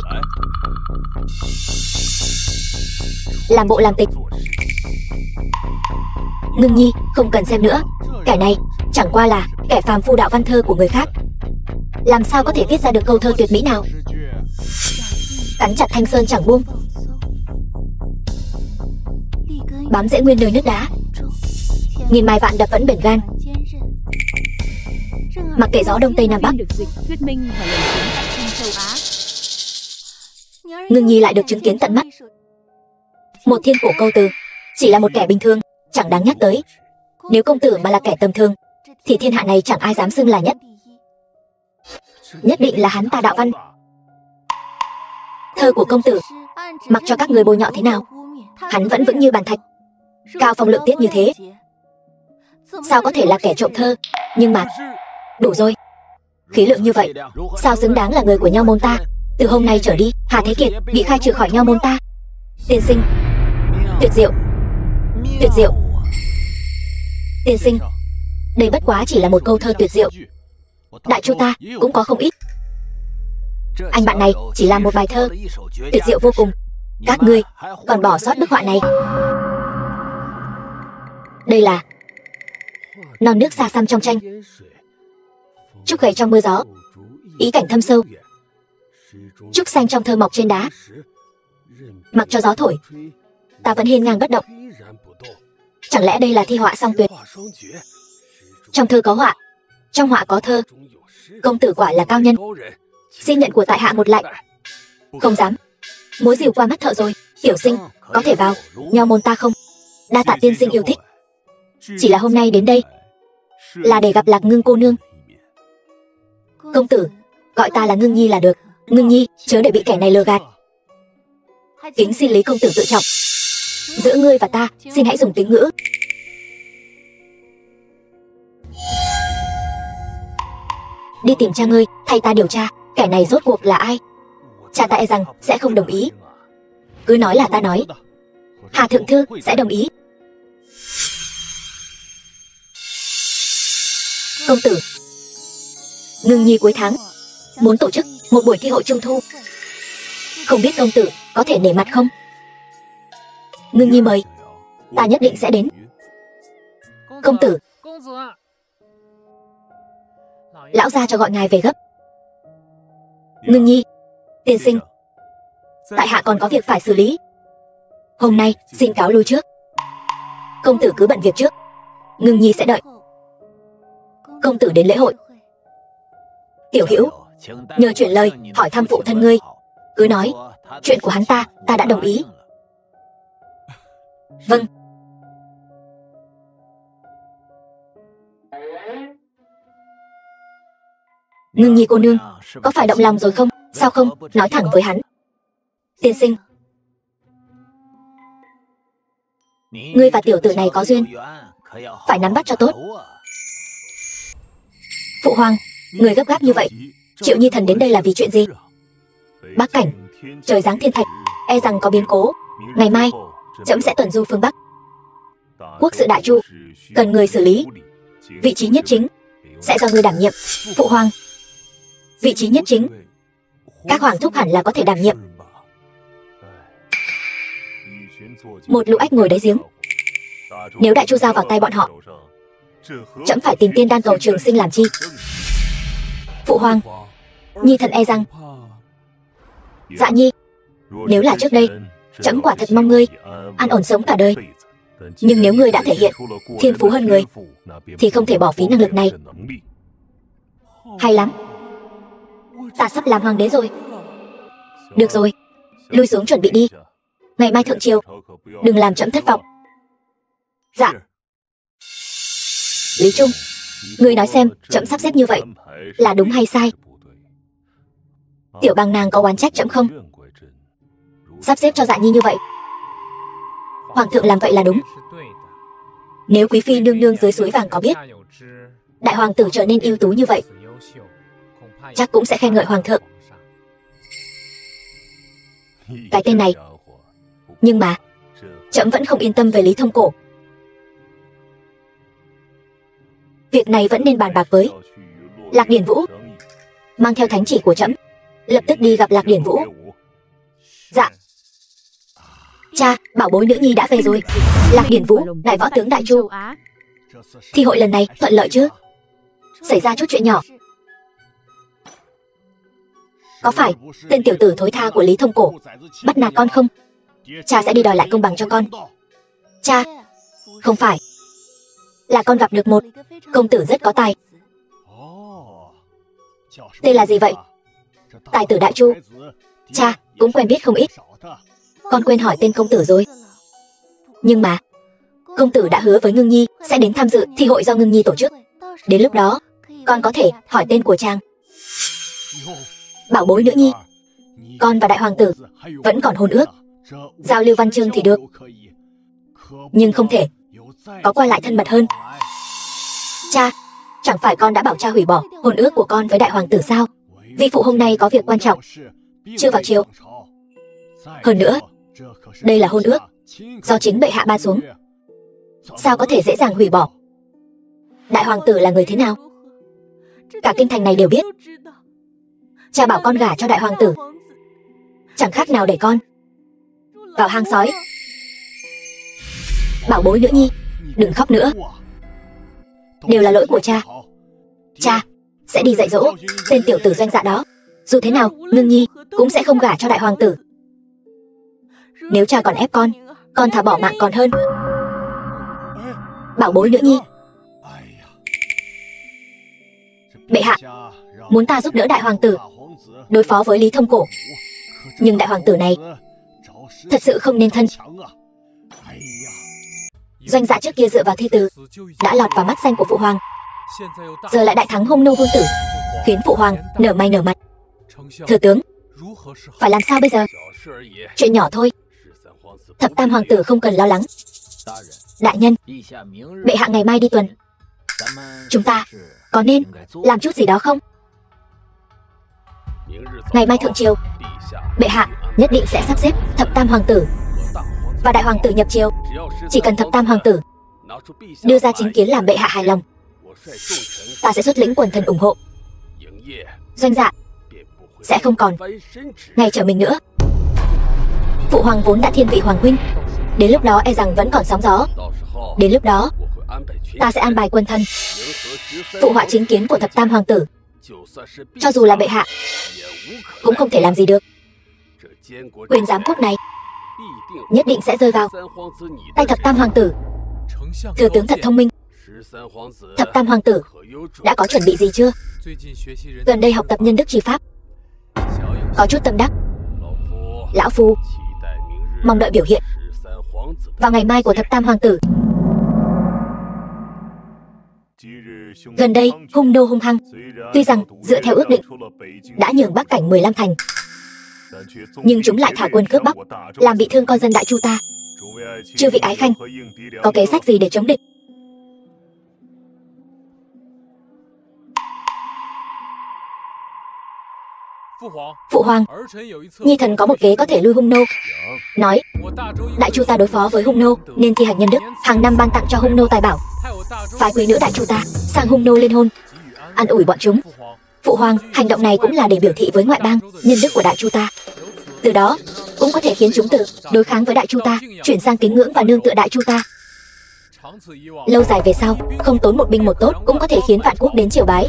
Speaker 1: Làm bộ làm tịch. Ngưng Nhi không cần xem nữa. Kẻ này chẳng qua là kẻ phàm phu đạo văn thơ của người khác, làm sao có thể viết ra được câu thơ tuyệt mỹ nào? Cắn chặt thanh sơn chẳng buông, bám rễ nguyên nơi nước đá. Nghìn mai vạn đập vẫn bền gan. Mặc kệ gió đông tây nam bắc, Ngưng Nhi lại được chứng kiến tận mắt. Một thiên cổ câu từ chỉ là một kẻ bình thường chẳng đáng nhắc tới. Nếu công tử mà là kẻ tầm thường thì thiên hạ này chẳng ai dám xưng là nhất. Nhất định là hắn ta đạo văn. Thơ của công tử, mặc cho các người bôi nhọ thế nào, hắn vẫn vững như bàn thạch, cao phong lượng tiết như thế. Sao có thể là kẻ trộm thơ? Nhưng mà đủ rồi. Khí lượng như vậy, sao xứng đáng là người của Nho môn ta? Từ hôm nay trở đi, Hà Thế Kiệt bị khai trừ khỏi Nho môn ta. Tiên sinh, tuyệt diệu, tuyệt diệu. Tiên sinh, đây bất quá chỉ là một câu thơ tuyệt diệu. Đại chu ta cũng có không ít. Anh bạn này chỉ là một bài thơ tuyệt diệu vô cùng. Các ngươi còn bỏ sót bức họa này. Đây là non nước xa xăm trong tranh, trúc gầy trong mưa gió, ý cảnh thâm sâu. Trúc xanh trong thơ mọc trên đá, mặc cho gió thổi, ta vẫn hiên ngang bất động. Chẳng lẽ đây là thi họa song tuyệt? Trong thơ có họa, trong họa có thơ. Công tử quả là cao nhân, xin nhận của tại hạ một lạy. Không dám. Múa rìu qua mắt thợ rồi. Tiểu sinh có thể vào Nho môn ta không? Đa tạ tiên sinh yêu thích. Chỉ là hôm nay đến đây là để gặp Lạc Ngưng cô nương. Công tử gọi ta là Ngưng Nhi là được. Ngưng Nhi, chớ để bị kẻ này lừa gạt. Kính xin Lý công tử tự trọng. Giữa ngươi và ta, xin hãy dùng tính ngữ. Đi tìm cha ngươi, thay ta điều tra kẻ này rốt cuộc là ai. Cha ta e rằng sẽ không đồng ý. Cứ nói là ta nói, Hà thượng thư sẽ đồng ý. Công tử, Ngưng Nhi cuối tháng muốn tổ chức một buổi thi hội trung thu, không biết công tử có thể nể mặt không? Ngưng Nhi mời, ta nhất định sẽ đến. Công tử, lão gia cho gọi ngài về gấp. Ngưng Nhi, tiên sinh, tại hạ còn có việc phải xử lý. Hôm nay xin cáo lui trước. Công tử cứ bận việc trước, Ngưng Nhi sẽ đợi. Công tử đến lễ hội. Tiểu hữu, nhờ chuyển lời hỏi thăm phụ thân ngươi. Cứ nói chuyện của hắn ta đã đồng ý. Vâng. Ngưng Nhi cô nương có phải động lòng rồi không? Sao không nói thẳng với hắn? Tiên sinh, ngươi và tiểu tử này có duyên, phải nắm bắt cho tốt. Phụ hoàng, người gấp gáp như vậy, Triệu Nhi thần đến đây là vì chuyện gì? Bắc cảnh, trời giáng thiên thạch, e rằng có biến cố. Ngày mai, trẫm sẽ tuần du phương Bắc. Quốc sự đại chu, cần người xử lý. Vị trí nhất chính sẽ do người đảm nhiệm. Phụ hoàng, vị trí nhất chính, các hoàng thúc hẳn là có thể đảm nhiệm. Một lũ ếch ngồi đáy giếng. Nếu đại chu giao vào tay bọn họ, trẫm phải tìm tiên đan cầu trường sinh làm chi? Phụ hoàng, Nhi thần e rằng. Dạ Nhi, nếu là trước đây, trẫm quả thật mong ngươi an ổn sống cả đời. Nhưng nếu ngươi đã thể hiện thiên phú hơn người, thì không thể bỏ phí năng lực này. Hay lắm, ta sắp làm hoàng đế rồi. Được rồi, lui xuống chuẩn bị đi. Ngày mai thượng triều, đừng làm trẫm thất vọng. Dạ. Lý Trung, ngươi nói xem, trẫm sắp xếp như vậy là đúng hay sai? Tiểu Bàng nàng có oán trách trẫm không? Sắp xếp cho Dạ Nhi như vậy, hoàng thượng làm vậy là đúng. Nếu quý phi nương nương dưới suối vàng có biết đại hoàng tử trở nên ưu tú như vậy, chắc cũng sẽ khen ngợi hoàng thượng. Cái tên này. Nhưng mà trẫm vẫn không yên tâm về Lý Thông Cổ. Việc này vẫn nên bàn bạc với Lạc Điển Vũ. Mang theo thánh chỉ của trẫm, lập tức đi gặp Lạc Điển Vũ. Dạ. Cha, bảo bối nữ nhi đã về rồi. Lạc Điển Vũ, đại võ tướng đại chu. Thi hội lần này thuận lợi chứ? Xảy ra chút chuyện nhỏ. Có phải tên tiểu tử thối tha của Lý Thông Cổ bắt nạt con không? Cha sẽ đi đòi lại công bằng cho con. Cha, không phải, là con gặp được một công tử rất có tài. Tên là gì vậy? Tài tử đại chu. Cha cũng quen biết không ít. Con quên hỏi tên công tử rồi. Nhưng mà công tử đã hứa với Ngưng Nhi sẽ đến tham dự thi hội do Ngưng Nhi tổ chức. Đến lúc đó con có thể hỏi tên của chàng. Bảo bối nữ nhi, con và đại hoàng tử vẫn còn hôn ước, giao lưu văn chương thì được, nhưng không thể có qua lại thân mật hơn. Cha, chẳng phải con đã bảo cha hủy bỏ hôn ước của con với đại hoàng tử sao? Vi phụ hôm nay có việc quan trọng, chưa vào chiều. Hơn nữa, đây là hôn ước do chính bệ hạ ban xuống, sao có thể dễ dàng hủy bỏ? Đại hoàng tử là người thế nào, cả kinh thành này đều biết. Cha bảo con gả cho đại hoàng tử, chẳng khác nào để con vào hang sói. Bảo bối nữ nhi, đừng khóc nữa, đều là lỗi của cha. Cha sẽ đi dạy dỗ tên tiểu tử doanh dạ đó. Dù thế nào, Ngưng Nhi cũng sẽ không gả cho đại hoàng tử. Nếu cha còn ép con thà bỏ mạng còn hơn. Bảo bối nữ nhi, bệ hạ muốn ta giúp đỡ đại hoàng tử đối phó với Lý Thông Cổ, nhưng đại hoàng tử này thật sự không nên thân. Doanh dạ trước kia dựa vào thi từ đã lọt vào mắt xanh của phụ hoàng, giờ lại đại thắng hung nô vương tử, khiến phụ hoàng nở mày nở mặt. Thừa tướng, phải làm sao bây giờ? Chuyện nhỏ thôi, thập tam hoàng tử không cần lo lắng. Đại nhân, bệ hạ ngày mai đi tuần, chúng ta có nên làm chút gì đó không? Ngày mai thượng triều, bệ hạ nhất định sẽ sắp xếp thập tam hoàng tử và đại hoàng tử nhập triều. Chỉ cần thập tam hoàng tử đưa ra chính kiến làm bệ hạ hài lòng, ta sẽ xuất lĩnh quần thần ủng hộ. Doanh dạ sẽ không còn ngày trở mình nữa. Phụ hoàng vốn đã thiên vị hoàng huynh, đến lúc đó e rằng vẫn còn sóng gió. Đến lúc đó ta sẽ an bài quân thân phụ họa chính kiến của thập tam hoàng tử. Cho dù là bệ hạ cũng không thể làm gì được. Quyền giám quốc này nhất định sẽ rơi vào tay thập tam hoàng tử. Thừa tướng thật thông minh. Thập tam hoàng tử đã có chuẩn bị gì chưa? Gần đây học tập nhân đức chi pháp, có chút tâm đắc. Lão phu mong đợi biểu hiện vào ngày mai của thập tam hoàng tử. Gần đây hung nô hung hăng, tuy rằng dựa theo ước định đã nhường Bắc cảnh 15 thành, nhưng chúng lại thả quân cướp Bắc, làm bị thương con dân đại chu ta. Chư vị ái khanh có kế sách gì để chống địch? Phụ hoàng, nhi thần có một kế có thể lui hung nô. Nói, đại chu ta đối phó với hung nô nên thi hành nhân đức, hàng năm ban tặng cho hung nô tài bảo, phái quý nữ đại chu ta sang hung nô liên hôn, an ủi bọn chúng. Phụ hoàng, hành động này cũng là để biểu thị với ngoại bang nhân đức của đại chu ta. Từ đó cũng có thể khiến chúng tự đối kháng với đại chu ta, chuyển sang kính ngưỡng và nương tựa đại chu ta. Lâu dài về sau, không tốn một binh một tốt cũng có thể khiến vạn quốc đến triều bái.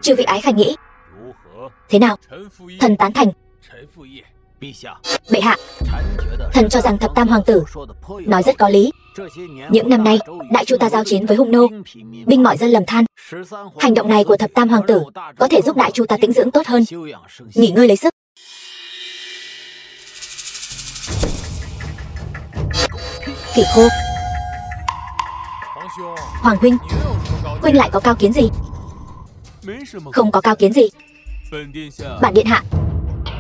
Speaker 1: Chư vị ái khanh nghĩ thế nào? Thần tán thành. Bệ hạ, thần cho rằng thập tam hoàng tử nói rất có lý. Những năm nay, đại chu ta giao chiến với hung nô, binh mọi dân lầm than. Hành động này của thập tam hoàng tử có thể giúp đại chu ta tĩnh dưỡng tốt hơn, nghỉ ngơi lấy sức. Kỷ khô. Hoàng huynh, huynh lại có cao kiến gì? Không có cao kiến gì. Bản điện hạ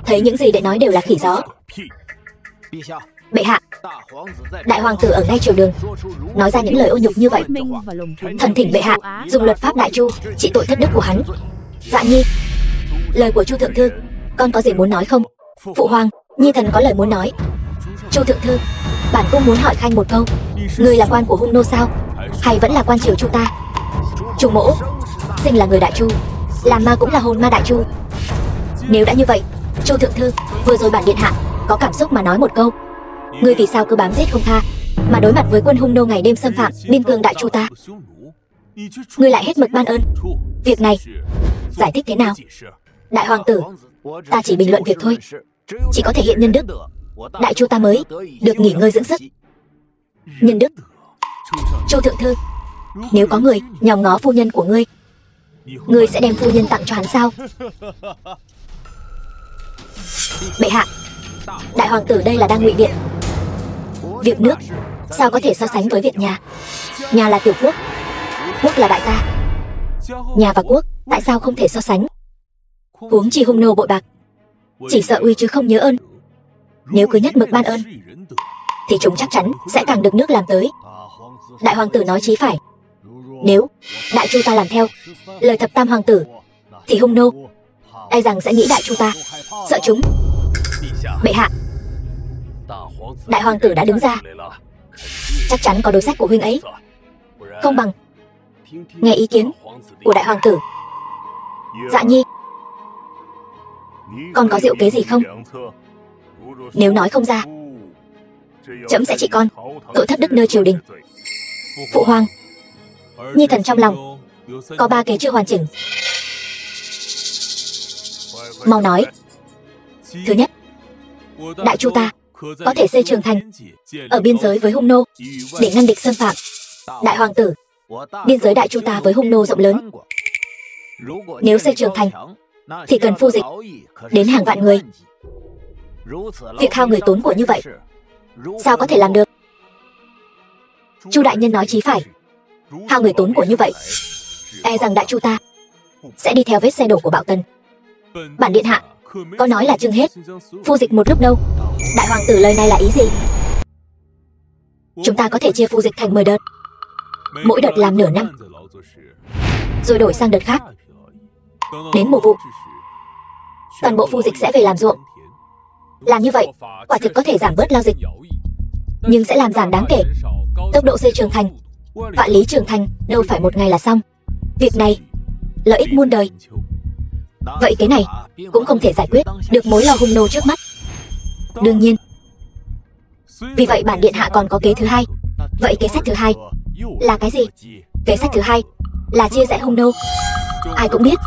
Speaker 1: thấy những gì đệ nói đều là khỉ gió. Bệ hạ, đại hoàng tử ở ngay triều đường nói ra những lời ô nhục như vậy. Thần thỉnh bệ hạ dùng luật pháp đại chu trị tội thất đức của hắn. Dạ nhi. Lời của Chu thượng thư, con có gì muốn nói không? Phụ hoàng, nhi thần có lời muốn nói. Chu thượng thư, bản cung muốn hỏi khanh một câu. Người là quan của hung nô sao, hay vẫn là quan triều chu ta? Chu mỗ sinh là người đại chu, làm ma cũng là hồn ma đại chu. Nếu đã như vậy, Chu thượng thư, vừa rồi bản điện hạ có cảm xúc mà nói một câu. Ngươi vì sao cứ bám giết không tha, mà đối mặt với quân hung nô ngày đêm xâm phạm biên cương đại chu ta, ngươi lại hết mực ban ơn? Việc này giải thích thế nào? Đại hoàng tử, ta chỉ bình luận việc thôi, chỉ có thể hiện nhân đức, đại chu ta mới được nghỉ ngơi dưỡng sức. Nhân đức? Chu thượng thư, nếu có người nhòm ngó phu nhân của ngươi, ngươi sẽ đem phu nhân tặng cho hắn sao? Bệ hạ, đại hoàng tử đây là đang ngụy biện. Việc nước sao có thể so sánh với việc nhà? Nhà là tiểu quốc, quốc là đại gia. Nhà và quốc tại sao không thể so sánh? Huống chi hung nô bội bạc, chỉ sợ uy chứ không nhớ ơn. Nếu cứ nhất mực ban ơn thì chúng chắc chắn sẽ càng được nước làm tới. Đại hoàng tử nói chí phải. Nếu đại chu ta làm theo lời thập tam hoàng tử thì hung nô e rằng sẽ nghĩ đại chu ta sợ chúng. Bệ hạ, đại hoàng tử đã đứng ra, chắc chắn có đối sách của huynh ấy. Không bằng nghe ý kiến của đại hoàng tử. Dạ nhi, con có diệu kế gì không? Nếu nói không ra, trẫm sẽ trị con tội thất đức nơi triều đình. Phụ hoàng, nhi thần trong lòng có 3 kế chưa hoàn chỉnh. Mau nói. Thứ nhất, đại chu ta có thể xây trường thành ở biên giới với hung nô để ngăn địch xâm phạm. Đại hoàng tử, biên giới đại chu ta với hung nô rộng lớn, nếu xây trường thành thì cần phu dịch đến hàng vạn người. Việc hao người tốn của như vậy sao có thể làm được? Chu đại nhân nói chí phải. Hao người tốn của như vậy, e rằng đại chu ta sẽ đi theo vết xe đổ của Bảo Tần. Bản điện hạ có nói là chưng hết phu dịch một lúc đâu. Đại hoàng tử lời này là ý gì? Chúng ta có thể chia phu dịch thành 10 đợt, mỗi đợt làm nửa năm, rồi đổi sang đợt khác. Đến mùa vụ, toàn bộ phu dịch sẽ về làm ruộng. Làm như vậy quả thực có thể giảm bớt lao dịch, nhưng sẽ làm giảm đáng kể tốc độ xây trường thành. Vạn lý trường thành đâu phải một ngày là xong. Việc này lợi ích muôn đời. Vậy cái này cũng không thể giải quyết được mối lo hung nô trước mắt. Đương nhiên, vì vậy bản điện hạ còn có kế thứ hai. Vậy kế sách thứ hai là cái gì? Kế sách thứ hai là chia rẽ hung nô. Ai cũng biết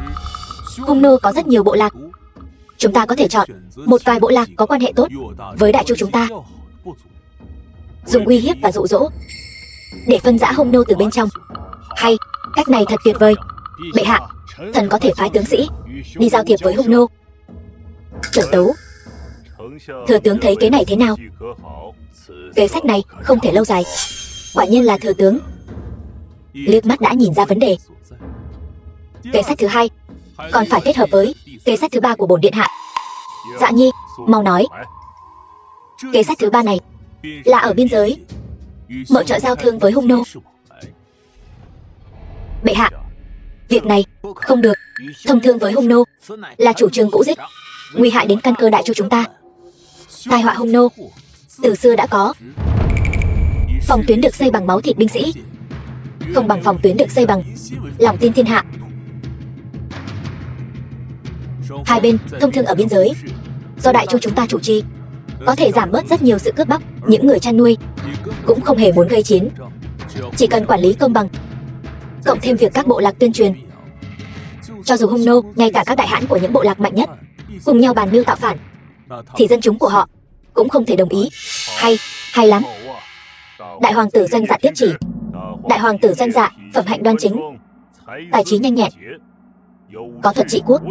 Speaker 1: hung nô có rất nhiều bộ lạc. Chúng ta có thể chọn một vài bộ lạc có quan hệ tốt với đại chu chúng ta, dùng uy hiếp và dụ dỗ để phân rã hung nô từ bên trong. Hay, cách này thật tuyệt vời. Bệ hạ, thần có thể phái tướng sĩ đi giao thiệp với hung nô. Trưởng tấu, thừa tướng thấy kế này thế nào? Kế sách này không thể lâu dài. Quả nhiên là thừa tướng liếc mắt đã nhìn ra vấn đề. Kế sách thứ hai còn phải kết hợp với kế sách thứ 3 của bổn điện hạ. Dạ nhi, mau nói. Kế sách thứ 3 này là ở biên giới mở chợ giao thương với hung nô. Bệ hạ, việc này Không được, thông thương với hung nô là chủ trương cũ dích, nguy hại đến căn cơ đại chu chúng ta. Tai họa hung nô từ xưa đã có. Phòng tuyến được xây bằng máu thịt binh sĩ, không bằng phòng tuyến được xây bằng lòng tin thiên hạ. Hai bên thông thương ở biên giới do đại chu chúng ta chủ trì, có thể giảm bớt rất nhiều sự cướp bóc. Những người chăn nuôi cũng không hề muốn gây chiến, chỉ cần quản lý công bằng, cộng thêm việc các bộ lạc tuyên truyền. Cho dù hung nô, ngay cả các đại hãn của những bộ lạc mạnh nhất cùng nhau bàn mưu tạo phản, thì dân chúng của họ cũng không thể đồng ý. Hay lắm. Đại hoàng tử Doanh Dạ tiếp chỉ. Đại hoàng tử Doanh Dạ phẩm hạnh đoan chính, tài trí nhanh nhẹn, có thuật trị quốc.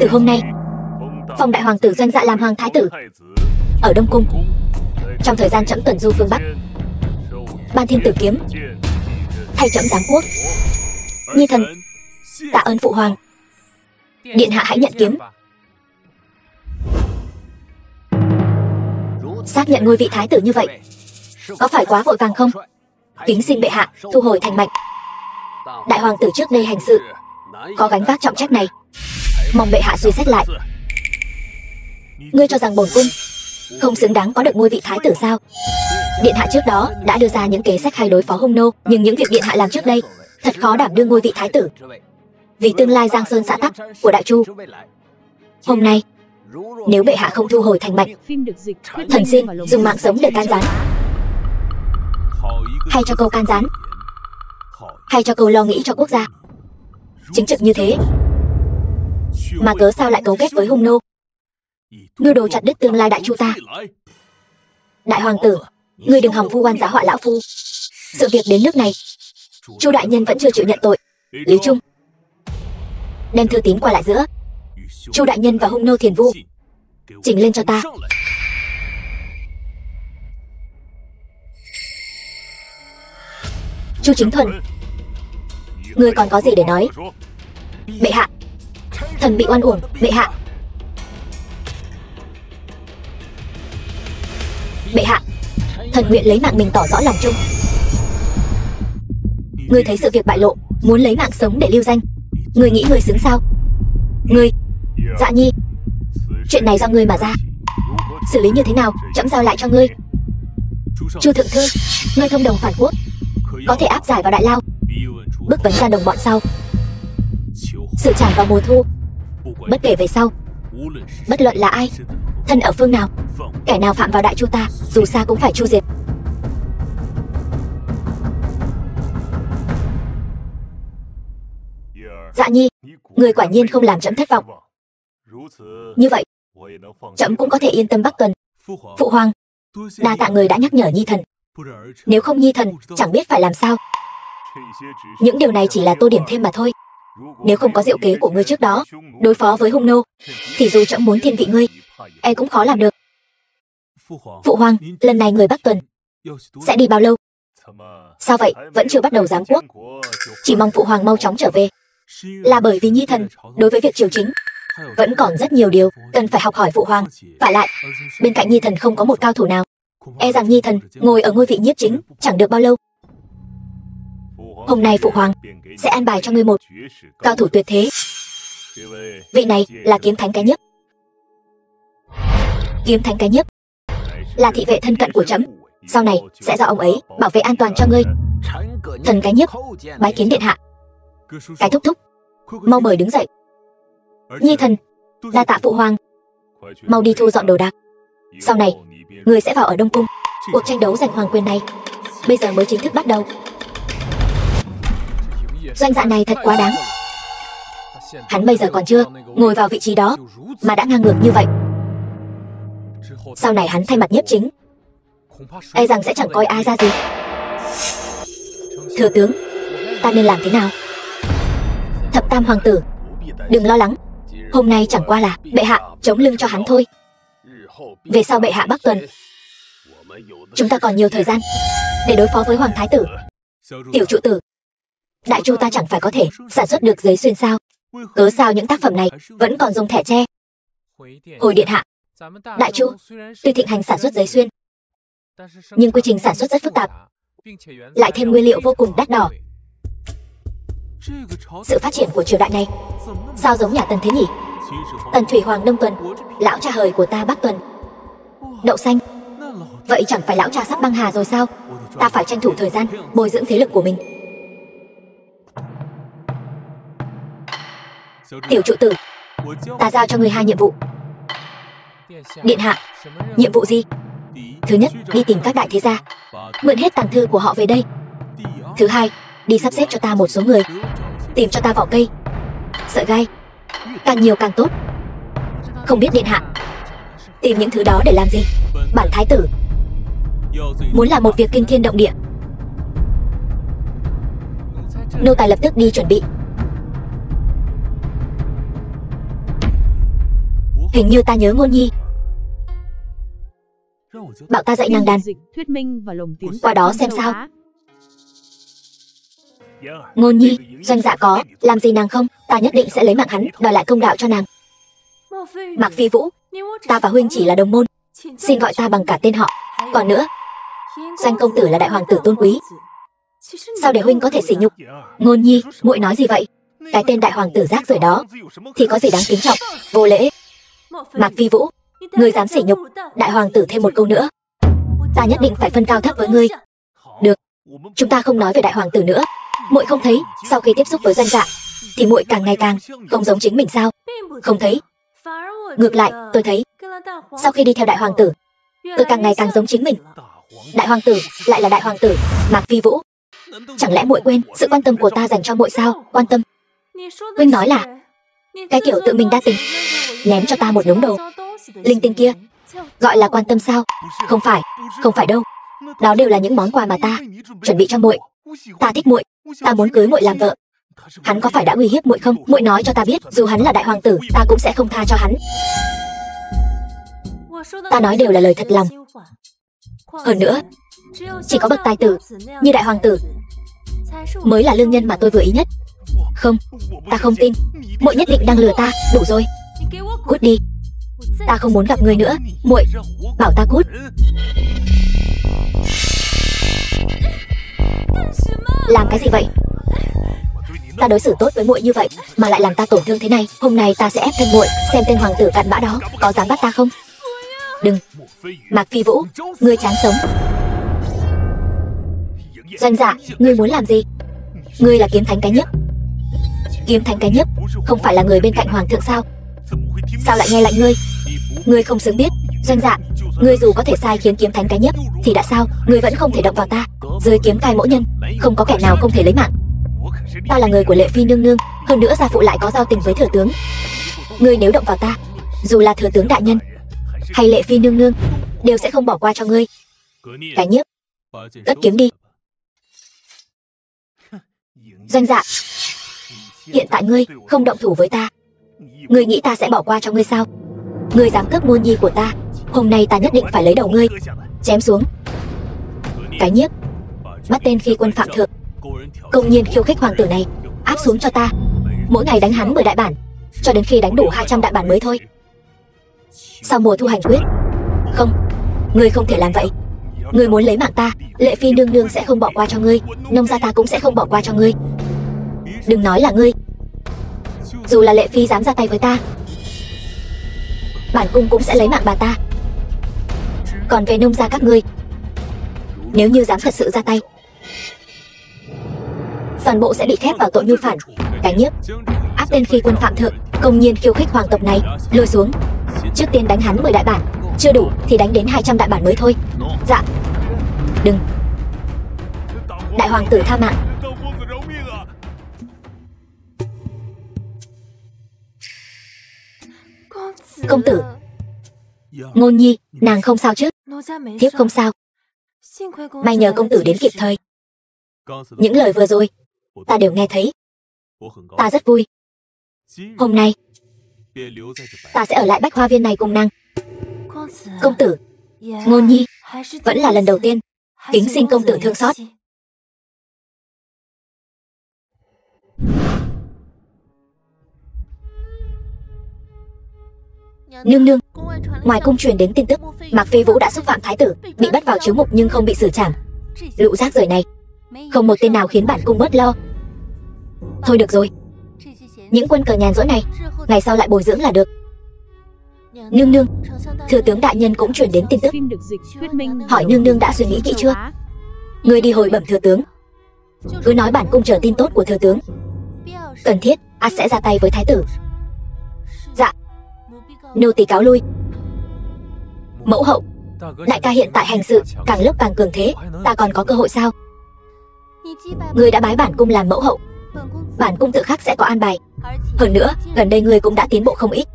Speaker 1: Từ hôm nay phong đại hoàng tử Doanh Dạ làm hoàng thái tử ở Đông Cung. Trong thời gian trẫm tuần du phương Bắc, ban thiên tử kiếm thay trẫm giáng quốc. Nhi thần tạ ơn phụ hoàng. Điện hạ hãy nhận kiếm. Xác nhận ngôi vị thái tử như vậy có phải quá vội vàng không? Kính xin bệ hạ thu hồi thành mạch. Đại hoàng tử trước đây hành sự có gánh vác trọng trách này, mong bệ hạ suy xét lại. Ngươi cho rằng bổn cung không xứng đáng có được ngôi vị thái tử sao? Điện hạ trước đó đã đưa ra những kế sách hay đối phó hung nô, nhưng những việc điện hạ làm trước đây thật khó đảm đương ngôi vị thái tử. Vì tương lai giang sơn xã tắc của đại chu, hôm nay nếu bệ hạ không thu hồi thành mạch, thần xin dùng mạng sống để can gián. Hay cho câu can gián, hay cho câu lo nghĩ cho quốc gia. Chính trực như thế mà cớ sao lại cấu kết với hung nô, mưu đồ chặt đứt tương lai đại chu ta? Đại hoàng tử, ngươi đừng hòng vu oan giá họa lão phu. Sự việc đến nước này, Chu đại nhân vẫn chưa chịu nhận tội. Lý Trung, đem thư tín qua lại giữa Chu đại nhân và hung nô Thiền Vu, chỉnh lên cho ta. Chu Chính Thuần, ngươi còn có gì để nói? Bệ hạ, thần bị oan uổng. Bệ hạ, bệ hạ, thần nguyện lấy mạng mình tỏ rõ lòng trung. Ngươi thấy sự việc bại lộ, muốn lấy mạng sống để lưu danh, ngươi nghĩ ngươi xứng sao? Ngươi, Dạ Nhi, chuyện này do ngươi mà ra, xử lý như thế nào trẫm giao lại cho ngươi. Chu thượng thư, ngươi thông đồng phản quốc, có thể áp giải vào đại lao, bức vấn ra đồng bọn sau. Sự tràn vào mùa thu, bất kể về sau, bất luận là ai, thân ở phương nào, kẻ nào phạm vào đại chu ta, dù xa cũng phải chu diệt. Dạ Nhi, người quả nhiên không làm trẫm thất vọng. Như vậy, trẫm cũng có thể yên tâm bắc tuần. Phụ hoàng, đa tạ người đã nhắc nhở Nhi thần. Nếu không Nhi thần chẳng biết phải làm sao. Những điều này chỉ là tô điểm thêm mà thôi. Nếu không có diệu kế của ngươi trước đó đối phó với hung nô, thì dù trẫm muốn thiên vị ngươi, e cũng khó làm được. Phụ hoàng, lần này người bắc tuần sẽ đi bao lâu? Sao vậy, vẫn chưa bắt đầu giáng quốc? Chỉ mong phụ hoàng mau chóng trở về, là bởi vì Nhi thần đối với việc triều chính vẫn còn rất nhiều điều cần phải học hỏi phụ hoàng. Vả lại, bên cạnh Nhi thần không có một cao thủ nào, e rằng Nhi thần ngồi ở ngôi vị nhiếp chính chẳng được bao lâu. Hôm nay phụ hoàng sẽ an bài cho ngươi một cao thủ tuyệt thế. Vị này là Kiếm Thánh Cái Nhiếp. Kiếm Thánh Cái Nhiếp là thị vệ thân cận của trẫm, sau này sẽ do ông ấy bảo vệ an toàn cho ngươi. Thần Cái Nhiếp bái kiến điện hạ. Cái thúc thúc, mau mời đứng dậy. Nhi thần đa tạ phụ hoàng. Mau đi thu dọn đồ đạc, sau này ngươi sẽ vào ở Đông Cung. Cuộc tranh đấu giành hoàng quyền này bây giờ mới chính thức bắt đầu. Doanh Dạ này thật quá đáng. Hắn bây giờ còn chưa ngồi vào vị trí đó mà đã ngang ngược như vậy. Sau này hắn thay mặt nhiếp chính, e rằng sẽ chẳng coi ai ra gì. Thừa tướng, ta nên làm thế nào? Thập tam hoàng tử, đừng lo lắng, hôm nay chẳng qua là bệ hạ chống lưng cho hắn thôi. Về sau bệ hạ bắc tuần, chúng ta còn nhiều thời gian để đối phó với hoàng thái tử. Tiểu trụ tử, đại chu ta chẳng phải có thể sản xuất được giấy xuyên sao? Cớ sao những tác phẩm này vẫn còn dùng thẻ tre? Hồi điện hạ, đại chu tuy thịnh hành sản xuất giấy xuyên, nhưng quy trình sản xuất rất phức tạp, lại thêm nguyên liệu vô cùng đắt đỏ. Sự phát triển của triều đại này sao giống nhà Tần thế nhỉ? Tần Thủy Hoàng Đông Tuần, lão cha hời của ta Bắc Tuần. Đậu xanh. Vậy chẳng phải lão cha sắp băng hà rồi sao? Ta phải tranh thủ thời gian bồi dưỡng thế lực của mình. Tiểu trụ tử, ta giao cho ngươi 2 nhiệm vụ. Điện hạ, nhiệm vụ gì? Thứ nhất, đi tìm các đại thế gia, mượn hết tàng thư của họ về đây. Thứ hai, đi sắp xếp cho ta một số người, tìm cho ta vỏ cây, sợi gai, càng nhiều càng tốt. Không biết điện hạ tìm những thứ đó để làm gì? Bản thái tử muốn làm một việc kinh thiên động địa. Nô tài lập tức đi chuẩn bị. Hình như ta nhớ Ngôn Nhi bảo ta dạy nàng đàn, qua đó xem sao. Ngôn Nhi, Doanh Dạ có làm gì nàng không? Ta nhất định sẽ lấy mạng hắn đòi lại công đạo cho nàng. Mạc Phi Vũ, ta và huynh chỉ là đồng môn, xin gọi ta bằng cả tên họ. Còn nữa, Doanh công tử là đại hoàng tử tôn quý, sao để huynh có thể sỉ nhục? Ngôn Nhi, muội nói gì vậy? Cái tên đại hoàng tử rác rưởi đó thì có gì đáng kính trọng? Vô lễ. Mạc Phi Vũ, ngươi dám sỉ nhục đại hoàng tử thêm một câu nữa, ta nhất định phải phân cao thấp với ngươi. Được, chúng ta không nói về đại hoàng tử nữa. Muội không thấy sau khi tiếp xúc với Doanh Dạ thì muội càng ngày càng không giống chính mình sao? Không thấy. Ngược lại, tôi thấy sau khi đi theo đại hoàng tử, tôi càng ngày càng giống chính mình. Đại hoàng tử lại là đại hoàng tử. Mạc Phi Vũ, chẳng lẽ muội quên sự quan tâm của ta dành cho muội sao? Quan tâm? Huynh nói là cái kiểu tự mình đa tình, ném cho ta một đống đồ linh tinh kia gọi là quan tâm sao? Không phải, không phải đâu. Đó đều là những món quà mà ta chuẩn bị cho muội. Ta thích muội, ta muốn cưới muội làm vợ. Hắn có phải đã uy hiếp muội không? Muội nói cho ta biết, dù hắn là đại hoàng tử, ta cũng sẽ không tha cho hắn. Ta nói đều là lời thật lòng. Hơn nữa, chỉ có bậc tài tử như đại hoàng tử mới là lương nhân mà tôi vừa ý nhất. Không, ta không tin. Muội nhất định đang lừa ta. Đủ rồi, cút đi. Ta không muốn gặp người nữa. Muội bảo ta cút. Làm cái gì vậy? Ta đối xử tốt với muội như vậy mà lại làm ta tổn thương thế này. Hôm nay ta sẽ ép thân muội xem tên hoàng tử cặn bã đó có dám bắt ta không. Đừng. Mạc Phi Vũ, ngươi chán sống. Doanh Dạ, ngươi muốn làm gì? Ngươi là kiếm thánh cái nhấp. Kiếm thánh cái nhấp không phải là người bên cạnh hoàng thượng sao? Sao lại nghe lại ngươi? Ngươi không xứng biết. Doanh Dạ, ngươi dù có thể sai khiến kiếm thánh cái nhấp thì đã sao? Ngươi vẫn không thể động vào ta. Dưới kiếm cai mỗ nhân, không có kẻ nào không thể lấy mạng. Ta là người của Lệ Phi nương nương, hơn nữa gia phụ lại có giao tình với thừa tướng. Ngươi nếu động vào ta, dù là thừa tướng đại nhân hay Lệ Phi nương nương đều sẽ không bỏ qua cho ngươi. Cái nhiếp, cất kiếm đi. Doanh Dạ, hiện tại ngươi không động thủ với ta, ngươi nghĩ ta sẽ bỏ qua cho ngươi sao? Ngươi dám cướp Ngôn Nhi của ta, hôm nay ta nhất định phải lấy đầu ngươi chém xuống. Cái nhiếp, bắt tên khi quân phạm thượng công nhiên khiêu khích hoàng tử này áp xuống cho ta. Mỗi ngày đánh hắn 10 đại bản, cho đến khi đánh đủ 200 đại bản mới thôi. Sau mùa thu hành quyết. Không, ngươi không thể làm vậy. Ngươi muốn lấy mạng ta, Lệ Phi nương nương sẽ không bỏ qua cho ngươi, Nông gia ta cũng sẽ không bỏ qua cho ngươi. Đừng nói là ngươi, dù là Lệ Phi dám ra tay với ta, bản cung cũng sẽ lấy mạng bà ta. Còn về Nông gia các ngươi, nếu như dám thật sự ra tay, toàn bộ sẽ bị khép vào tội mưu phản. Cái nhiếp, áp tên khi quân phạm thượng công nhiên khiêu khích hoàng tộc này, lôi xuống. Trước tiên đánh hắn 10 đại bản, chưa đủ thì đánh đến 200 đại bản mới thôi. Dạ. Đừng. Đại hoàng tử tha mạng. Công tử. Ngôn Nhi, nàng không sao chứ? Thiếp không sao. May nhờ công tử đến kịp thời. Những lời vừa rồi ta đều nghe thấy. Ta rất vui. Hôm nay ta sẽ ở lại Bách Hoa Viên này cùng nàng. Công tử, Ngôn Nhi vẫn là lần đầu tiên, kính xin công tử thương xót. Nương nương, ngoài cung truyền đến tin tức Mạc Phi Vũ đã xúc phạm thái tử, bị bắt vào chiếu mục nhưng không bị xử trảm. Lũ rác rưởi này không một tên nào khiến bản cung bớt lo. Thôi được rồi, những quân cờ nhàn rỗi này ngày sau lại bồi dưỡng là được. Nương nương, thừa tướng đại nhân cũng chuyển đến tin tức. Hỏi nương nương đã suy nghĩ kỹ chưa? Ngươi đi hồi bẩm thừa tướng, cứ nói bản cung chờ tin tốt của thừa tướng. Cần thiết ắt sẽ ra tay với thái tử. Dạ, nô tỳ cáo lui. Mẫu hậu, đại ca hiện tại hành sự càng lúc càng cường thế, ta còn có cơ hội sao? Ngươi đã bái bản cung làm mẫu hậu, bản cung tự khắc sẽ có an bài. Hơn nữa, gần đây ngươi cũng đã tiến bộ không ít.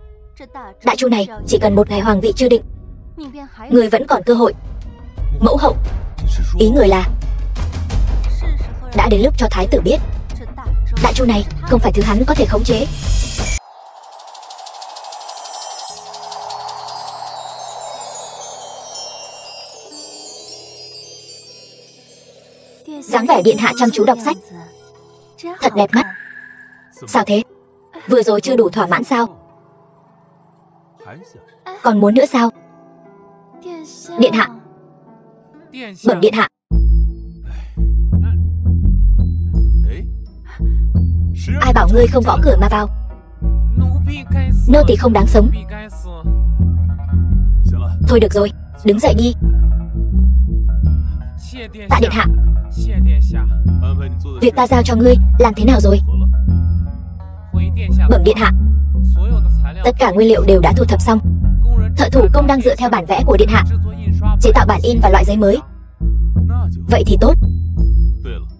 Speaker 1: Đại chu này chỉ cần một ngày hoàng vị chưa định, ngươi vẫn còn cơ hội. Mẫu hậu, ý người là đã đến lúc cho thái tử biết đại chu này không phải thứ hắn có thể khống chế. Dáng vẻ điện hạ chăm chú đọc sách, thật đẹp mắt. Sao thế? Vừa rồi chưa đủ thỏa mãn sao? Còn muốn nữa sao? Điện hạ. Bẩm điện hạ. Ai bảo ngươi không gõ cửa mà vào? Nô tỳ không đáng sống. Thôi được rồi, đứng dậy đi. Tạ điện hạ, việc ta giao cho ngươi làm thế nào rồi? Bẩm điện hạ, tất cả nguyên liệu đều đã thu thập xong. Thợ thủ công đang dựa theo bản vẽ của điện hạ chế tạo bản in và loại giấy mới. Vậy thì tốt.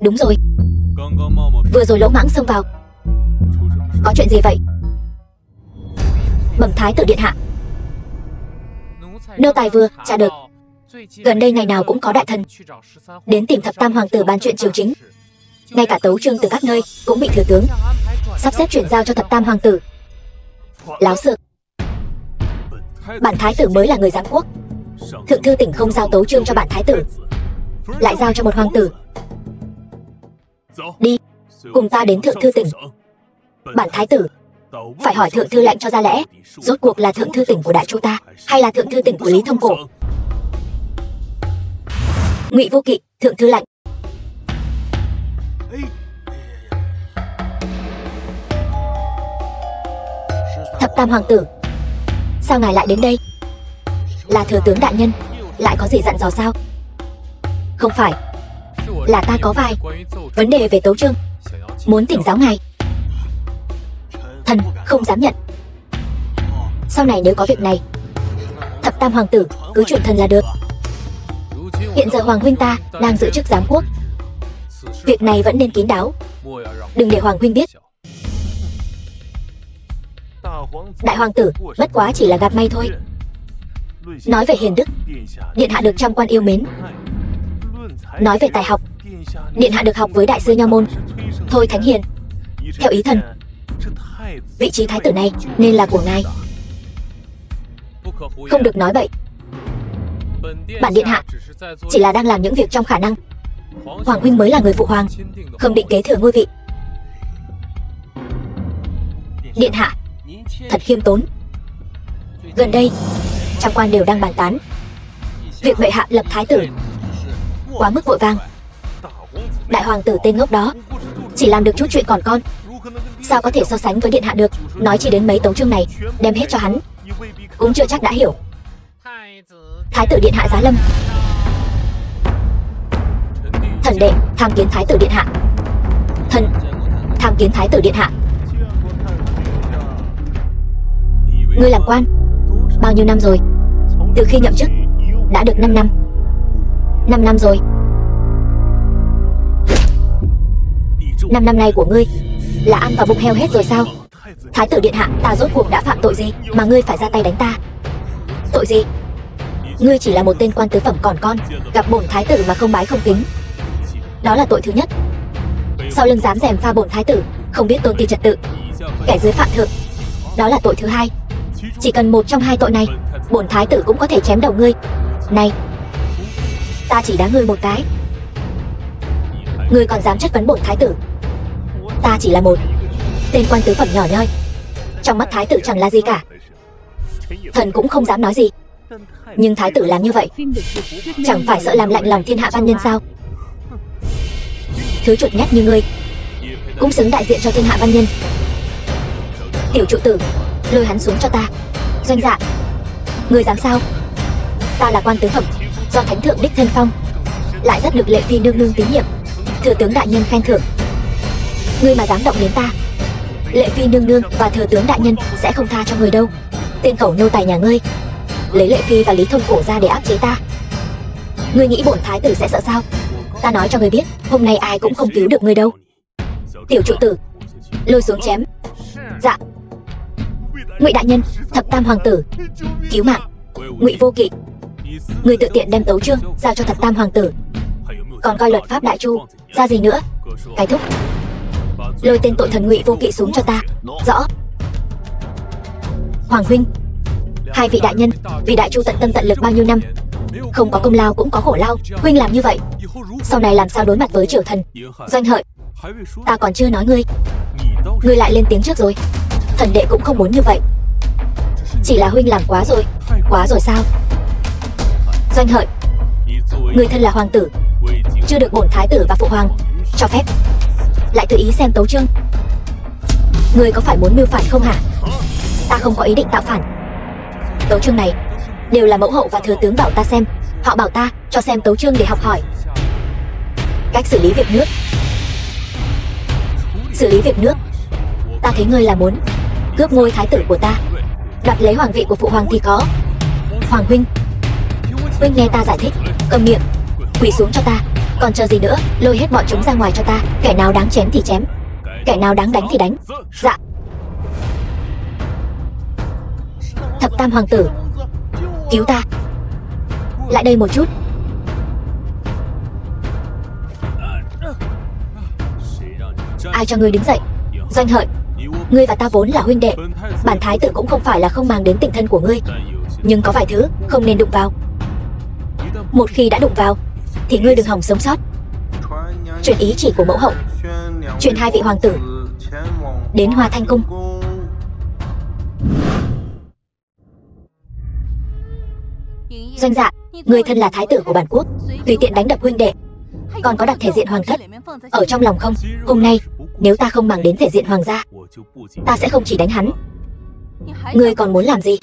Speaker 1: Đúng rồi, vừa rồi lỗ mãng xông vào. Có chuyện gì vậy? Bẩm thái tử điện hạ, nô tài vừa tra được, gần đây ngày nào cũng có đại thần đến tìm thập tam hoàng tử bàn chuyện triều chính. Ngay cả tấu chương từ các nơi cũng bị thừa tướng sắp xếp chuyển giao cho thập tam hoàng tử. Láo xược, bản thái tử mới là người giám quốc, thượng thư tỉnh không giao tấu chương cho bản thái tử, lại giao cho một hoàng tử. Đi, cùng ta đến thượng thư tỉnh. Bản thái tử phải hỏi thượng thư lệnh cho ra lẽ, rốt cuộc là thượng thư tỉnh của đại chu ta hay là thượng thư tỉnh của Lý Thông Cổ? Ngụy Vô Kỵ, thượng thư lệnh. Thập tam hoàng tử, sao ngài lại đến đây? Là thừa tướng đại nhân lại có gì dặn dò sao? Không phải, là ta có vài vấn đề về tấu chương muốn thỉnh giáo ngài. Thần không dám nhận. Sau này nếu có việc này, thập tam hoàng tử cứ chuyện thần là được. Hiện giờ hoàng huynh ta đang giữ chức giám quốc, việc này vẫn nên kín đáo, đừng để hoàng huynh biết. Đại hoàng tử bất quá chỉ là gặp may thôi. Nói về hiền đức, điện hạ được trăm quan yêu mến. Nói về tài học, điện hạ được học với đại sư Nho môn Thôi Thánh Hiền. Theo ý thần, vị trí thái tử này nên là của ngài. Không được nói bậy. Bản điện hạ chỉ là đang làm những việc trong khả năng. Hoàng huynh mới là người phụ hoàng, không định kế thừa ngôi vị. Điện hạ thật khiêm tốn. Gần đây trăm quan đều đang bàn tán việc bệ hạ lập thái tử quá mức vội vàng. Đại hoàng tử tên ngốc đó chỉ làm được chút chuyện còn con, sao có thể so sánh với điện hạ được? Nói chỉ đến mấy tấu chương này đem hết cho hắn cũng chưa chắc đã hiểu. Thái tử điện hạ giá lâm. Thần đệ tham kiến thái tử điện hạ. Thần tham kiến thái tử điện hạ. Ngươi làm quan bao nhiêu năm rồi? Từ khi nhậm chức đã được 5 năm. 5 năm rồi. 5 năm nay của ngươi là ăn vào bụng heo hết rồi sao? Thái tử điện hạ, ta rốt cuộc đã phạm tội gì mà ngươi phải ra tay đánh ta? Tội gì? Ngươi chỉ là một tên quan tứ phẩm còn con, gặp bổn thái tử mà không bái không kính, đó là tội thứ nhất. Sau lưng dám gièm pha bổn thái tử, không biết tôn ti trật tự, kẻ dưới phạm thượng, đó là tội thứ hai. Chỉ cần một trong hai tội này, bổn thái tử cũng có thể chém đầu ngươi. Này, ta chỉ đá ngươi một cái, ngươi còn dám chất vấn bổn thái tử? Ta chỉ là một tên quan tứ phẩm nhỏ nhoi, trong mắt thái tử chẳng là gì cả. Thần cũng không dám nói gì, nhưng thái tử làm như vậy chẳng phải sợ làm lạnh lòng thiên hạ văn nhân sao? Thứ chuột nhắt như ngươi cũng xứng đại diện cho thiên hạ văn nhân. Tiểu trụ tử, lôi hắn xuống cho ta. Doanh Dạ, người dám sao? Ta là quan tứ phẩm, do thánh thượng đích thân phong, lại rất được Lệ Phi nương nương tín nhiệm, thừa tướng đại nhân khen thưởng. Ngươi mà dám động đến ta, Lệ Phi nương nương và thừa tướng đại nhân sẽ không tha cho người đâu. Tên cẩu nô tài nhà ngươi lấy Lệ Phi và Lý Thông Cổ ra để áp chế ta. Ngươi nghĩ bổn thái tử sẽ sợ sao? Ta nói cho ngươi biết, hôm nay ai cũng không cứu được ngươi đâu. Tiểu trụ tử, lôi xuống chém. Dạ. Ngụy đại nhân, thập tam hoàng tử, cứu mạng. Ngụy Vô Kỵ, ngươi tự tiện đem tấu chương giao cho thập tam hoàng tử, còn coi luật pháp đại chu ra gì nữa? Cái thúc, lôi tên tội thần Ngụy Vô Kỵ xuống cho ta. Rõ. Hoàng huynh, hai vị đại nhân vì đại chu tận tâm tận lực bao nhiêu năm, không có công lao cũng có khổ lao. Huynh làm như vậy, sau này làm sao đối mặt với triều thần? Doanh Hợi, ta còn chưa nói ngươi, ngươi lại lên tiếng trước rồi. Thần đệ cũng không muốn như vậy, chỉ là huynh làm quá rồi. Quá rồi sao? Doanh Hợi, ngươi thân là hoàng tử, chưa được bổn thái tử và phụ hoàng cho phép, lại tự ý xem tấu chương. Ngươi có phải muốn mưu phản không hả? Ta không có ý định tạo phản. Tấu chương này đều là mẫu hậu và thừa tướng bảo ta xem. Họ bảo ta cho xem tấu chương để học hỏi cách xử lý việc nước. Xử lý việc nước? Ta thấy ngươi là muốn cướp ngôi thái tử của ta, đoạt lấy hoàng vị của phụ hoàng thì có. Hoàng huynh, huynh nghe ta giải thích. Cầm miệng, quỳ xuống cho ta. Còn chờ gì nữa, lôi hết bọn chúng ra ngoài cho ta. Kẻ nào đáng chém thì chém, kẻ nào đáng đánh thì đánh. Dạ. Thập tam hoàng tử, cứu ta. Lại đây một chút. Ai cho ngươi đứng dậy? Doanh Hợi, ngươi và ta vốn là huynh đệ, bản thái tử cũng không phải là không màng đến tình thân của ngươi, nhưng có vài thứ không nên đụng vào. Một khi đã đụng vào thì ngươi đừng hòng sống sót. Truyền ý chỉ của mẫu hậu, truyền hai vị hoàng tử đến Hoa Thanh cung. Doanh Dạ, ngươi thân là thái tử của bản quốc, tùy tiện đánh đập huynh đệ, còn có đặt thể diện hoàng thất ở trong lòng không? Hôm nay nếu ta không màng đến thể diện hoàng gia, ta sẽ không chỉ đánh hắn. Ngươi còn muốn làm gì?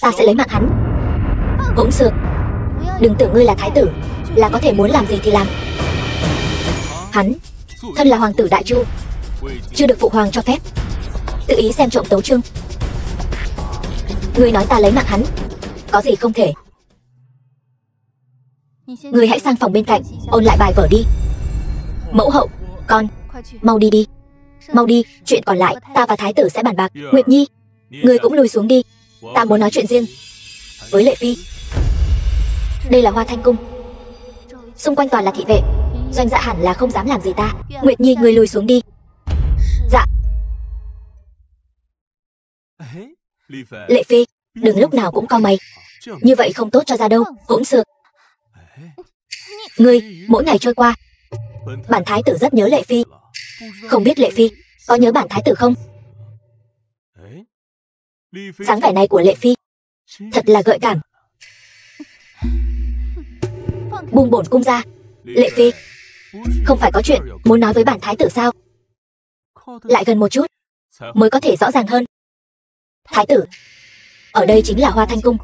Speaker 1: Ta sẽ lấy mạng hắn. Hỗn xược, đừng tưởng ngươi là thái tử là có thể muốn làm gì thì làm. Hắn thân là hoàng tử đại chu, chưa được phụ hoàng cho phép, tự ý xem trộm tấu chương. Ngươi nói ta lấy mạng hắn, có gì không thể? Ngươi hãy sang phòng bên cạnh ôn lại bài vở đi. Mẫu hậu, con mau đi đi, mau đi. Chuyện còn lại ta và thái tử sẽ bàn bạc. Nguyệt Nhi, ngươi cũng lùi xuống đi, ta muốn nói chuyện riêng với Lệ Phi. Đây là Hoa Thanh cung, xung quanh toàn là thị vệ, Doanh Dạ hẳn là không dám làm gì ta. Nguyệt Nhi, ngươi lùi xuống đi. Dạ. Lệ Phi, đừng lúc nào cũng cau mày, như vậy không tốt cho ra đâu. Hỗn xược, ngươi mỗi ngày trôi qua, bản thái tử rất nhớ Lệ Phi. Không biết Lệ Phi có nhớ bản thái tử không? Dáng vẻ này của Lệ Phi thật là gợi cảm. Buông bổn cung ra. Lệ Phi, không phải có chuyện muốn nói với bản thái tử sao? Lại gần một chút mới có thể rõ ràng hơn. Thái tử, ở đây chính là Hoa Thanh cung,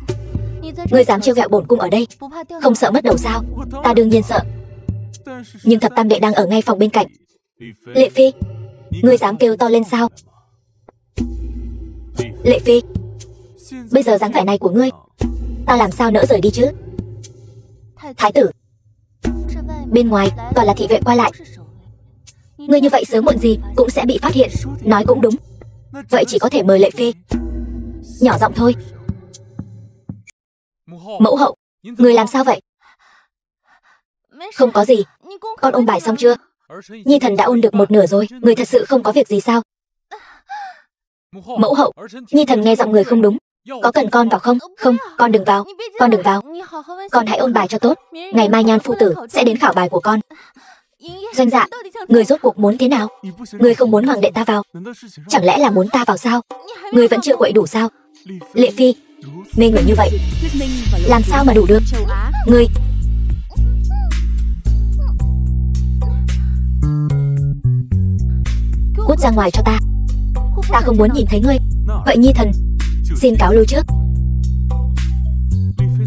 Speaker 1: ngươi dám trêu ghẹo bổn cung ở đây, không sợ mất đầu sao? Ta đương nhiên sợ, nhưng thập tam đệ đang ở ngay phòng bên cạnh. Lệ Phi, ngươi dám kêu to lên sao? Lệ Phi, bây giờ dáng vẻ này của ngươi, ta làm sao nỡ rời đi chứ? Thái tử, bên ngoài toàn là thị vệ qua lại, ngươi như vậy sớm muộn gì cũng sẽ bị phát hiện. Nói cũng đúng, vậy chỉ có thể mời Lệ Phi. Nhỏ giọng thôi. Mẫu hậu, người làm sao vậy? Không có gì. Con ôn bài xong chưa? Nhi thần đã ôn được một nửa rồi. Người thật sự không có việc gì sao? Mẫu hậu, Nhi thần nghe giọng người không đúng, có cần con vào không? Không, con đừng vào. Con đừng vào. Con hãy ôn bài cho tốt, ngày mai Nhan phu tử sẽ đến khảo bài của con. Doanh Dạ, người rốt cuộc muốn thế nào? Người không muốn hoàng đệ ta vào, chẳng lẽ là muốn ta vào sao? Người vẫn chưa quậy đủ sao? Lệ Phi, mê người như vậy làm sao mà đủ được? Ngươi Cút ra ngoài cho ta. Ta không muốn nhìn thấy ngươi. Vậy Nhi thần xin cáo lui trước.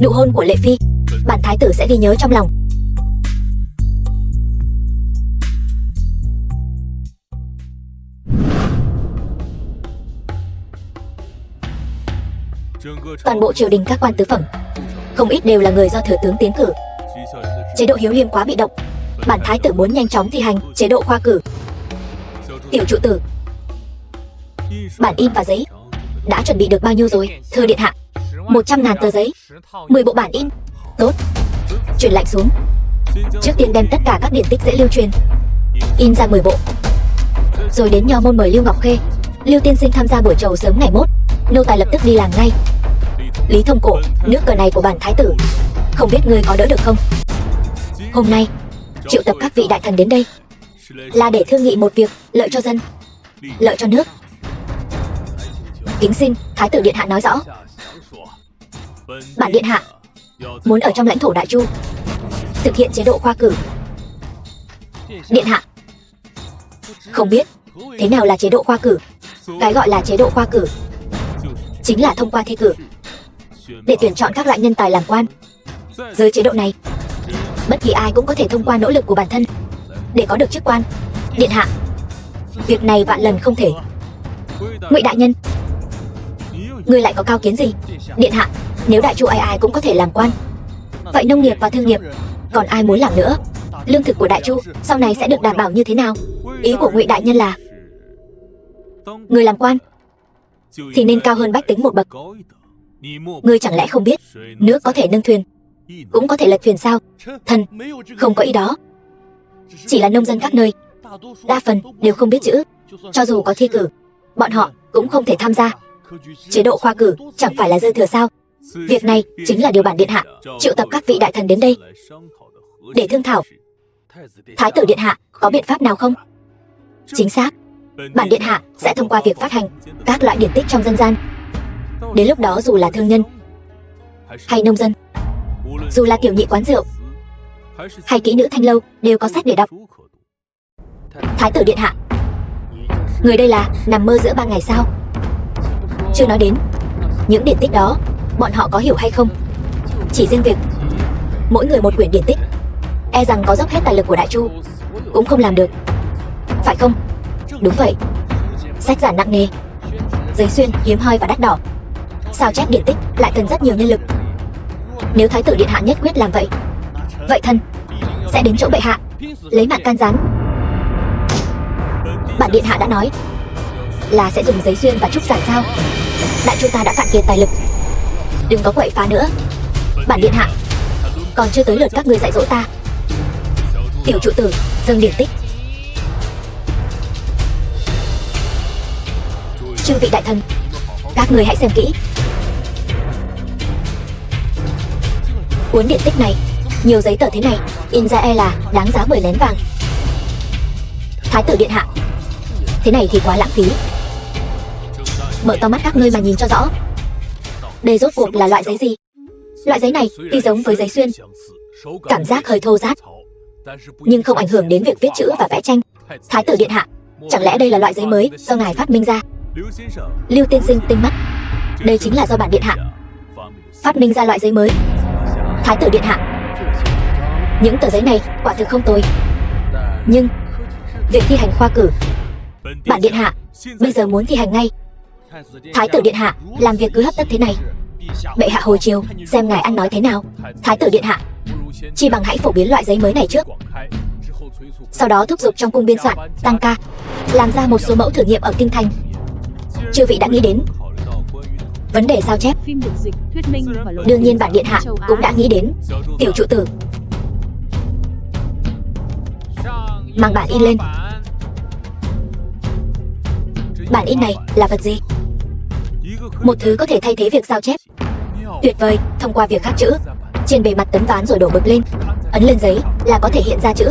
Speaker 1: Nụ hôn của Lệ Phi, bản thái tử sẽ ghi nhớ trong lòng. Toàn bộ triều đình các quan tứ phẩm, không ít đều là người do thừa tướng tiến cử. Chế độ Hiếu Liêm quá bị động. Bản thái tử muốn nhanh chóng thi hành chế độ khoa cử. Tiểu trụ tử, bản in và giấy đã chuẩn bị được bao nhiêu rồi? Thưa điện hạ, 100.000 tờ giấy, 10 bộ bản in. Tốt, truyền lệnh xuống. Trước tiên đem tất cả các điển tích dễ lưu truyền in ra 10 bộ, rồi đến Nho môn mời Lưu Ngọc Khê, Lưu tiên sinh tham gia buổi trầu sớm ngày mốt. Nô tài lập tức đi làm ngay. Lý Thông Cổ, nước cờ này của bản thái tử, không biết ngươi có đỡ được không? Hôm nay triệu tập các vị đại thần đến đây là để thương nghị một việc lợi cho dân, lợi cho nước. Kính xin thái tử điện hạ nói rõ. Bản điện hạ muốn ở trong lãnh thổ Đại Chu thực hiện chế độ khoa cử. Điện hạ không biết thế nào là chế độ khoa cử. Cái gọi là chế độ khoa cử chính là thông qua thi cử để tuyển chọn các loại nhân tài làm quan. Dưới chế độ này, bất kỳ ai cũng có thể thông qua nỗ lực của bản thân để có được chức quan. Điện hạ, việc này vạn lần không thể. Ngụy đại nhân, ngươi lại có cao kiến gì? Điện hạ, nếu Đại Chu ai ai cũng có thể làm quan, vậy nông nghiệp và thương nghiệp còn ai muốn làm nữa? Lương thực của Đại Chu sau này sẽ được đảm bảo như thế nào? Ý của Ngụy đại nhân là người làm quan thì nên cao hơn bách tính một bậc. Ngươi chẳng lẽ không biết nước có thể nâng thuyền, cũng có thể lật thuyền sao? Thần không có ý đó. Chỉ là nông dân các nơi đa phần đều không biết chữ, cho dù có thi cử, bọn họ cũng không thể tham gia. Chế độ khoa cử chẳng phải là dư thừa sao? Việc này chính là điều bản điện hạ triệu tập các vị đại thần đến đây để thương thảo. Thái tử điện hạ có biện pháp nào không? Chính xác, bản điện hạ sẽ thông qua việc phát hành các loại điển tích trong dân gian. Đến lúc đó dù là thương nhân hay nông dân, dù là tiểu nhị quán rượu hay kỹ nữ thanh lâu đều có sách để đọc. Thái tử điện hạ, người đây là nằm mơ giữa ban ngày sao? Chưa nói đến những điển tích đó bọn họ có hiểu hay không. Chỉ riêng việc mỗi người một quyển điển tích, e rằng có dốc hết tài lực của Đại Chu cũng không làm được, phải không? Đúng vậy, sách giả nặng nề, giấy xuyên hiếm hoi và đắt đỏ, sao chép điển tích lại cần rất nhiều nhân lực. Nếu thái tử điện hạ nhất quyết làm vậy, vậy thần sẽ đến chỗ bệ hạ lấy mạng can gián. Bản điện hạ đã nói là sẽ dùng giấy xuyên và trúc giản sao? Đại Chu ta đã cạn kiệt tài lực, đừng có quậy phá nữa. Bản điện hạ, còn chưa tới lượt các ngươi dạy dỗ ta. Tiểu trụ tử dâng điển tích. Chư vị đại thần, các người hãy xem kỹ. Cuốn điển tích này, nhiều giấy tờ thế này, in ra e là đáng giá 10 nén vàng. Thái tử điện hạ, thế này thì quá lãng phí. Mở to mắt các ngươi mà nhìn cho rõ. Đây rốt cuộc là loại giấy gì? Loại giấy này tuy giống với giấy xuyên, cảm giác hơi thô ráp, nhưng không ảnh hưởng đến việc viết chữ và vẽ tranh. Thái tử điện hạ, chẳng lẽ đây là loại giấy mới do ngài phát minh ra? Lưu tiên sinh tinh mắt, đây chính là do bản điện hạ phát minh ra loại giấy mới. Thái tử điện hạ, những tờ giấy này quả thực không tồi, nhưng việc thi hành khoa cử, bản điện hạ bây giờ muốn thi hành ngay. Thái tử điện hạ làm việc cứ hấp tấp thế này, bệ hạ hồi chiều xem ngài ăn nói thế nào. Thái tử điện hạ, chi bằng hãy phổ biến loại giấy mới này trước, sau đó thúc giục trong cung biên soạn tăng ca, làm ra một số mẫu thử nghiệm ở kinh thành. Chư vị đã nghĩ đến vấn đề sao chép? Đương nhiên bản điện hạ cũng đã nghĩ đến. Tiểu trụ tử, mang bản in lên. Bản in này là vật gì? Một thứ có thể thay thế việc sao chép. Tuyệt vời, thông qua việc khắc chữ trên bề mặt tấm ván rồi đổ mực lên, ấn lên giấy là có thể hiện ra chữ.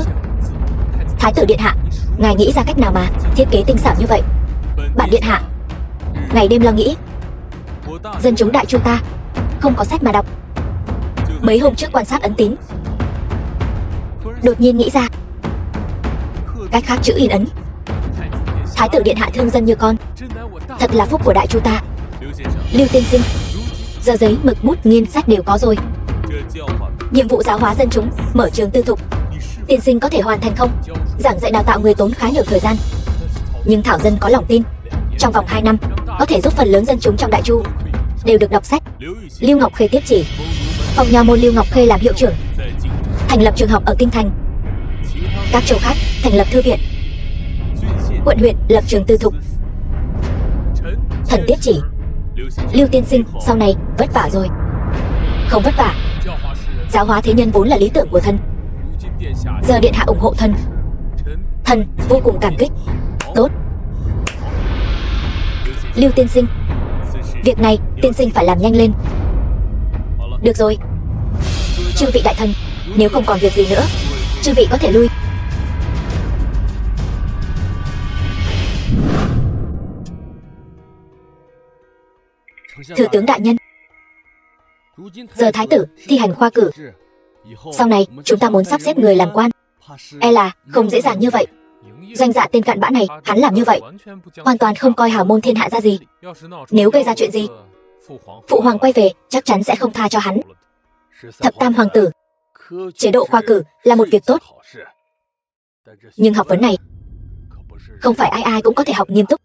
Speaker 1: Thái tử điện hạ, ngài nghĩ ra cách nào mà thiết kế tinh xảo như vậy? Bản điện hạ ngày đêm lo nghĩ, dân chúng Đại Chu ta không có sách mà đọc. Mấy hôm trước quan sát ấn tín, đột nhiên nghĩ ra cách khắc chữ in ấn. Thái tử điện hạ thương dân như con, thật là phúc của đại chu ta. Lưu tiên sinh, giờ giấy mực bút nghiên sách đều có rồi. Nhiệm vụ giáo hóa dân chúng, mở trường tư thục, tiên sinh có thể hoàn thành không? Giảng dạy đào tạo người tốn khá nhiều thời gian, nhưng thảo dân có lòng tin trong vòng 2 năm có thể giúp phần lớn dân chúng trong đại chu đều được đọc sách. Lưu Ngọc Khê tiếp chỉ, phong nha môn Lưu Ngọc Khê làm hiệu trưởng, thành lập trường học ở kinh thành. Các châu khác thành lập thư viện, quận huyện lập trường tư thục. Thần tiếp chỉ, Lưu tiên sinh sau này vất vả rồi. Không vất vả, giáo hóa thế nhân vốn là lý tưởng của thần. Giờ điện hạ ủng hộ thần vô cùng cảm kích. Tốt. Lưu tiên sinh, việc này tiên sinh phải làm nhanh lên. Được rồi. Chư vị đại thần, nếu không còn việc gì nữa, chư vị có thể lui. Thừa tướng đại nhân, giờ thái tử thi hành khoa cử, sau này chúng ta muốn sắp xếp người làm quan, e là không dễ dàng như vậy. Danh dạ tên cặn bã này, hắn làm như vậy hoàn toàn không coi hào môn thiên hạ ra gì. Nếu gây ra chuyện gì, phụ hoàng quay về chắc chắn sẽ không tha cho hắn. Thập tam hoàng tử, chế độ khoa cử là một việc tốt, nhưng học vấn này không phải ai ai cũng có thể học nghiêm túc.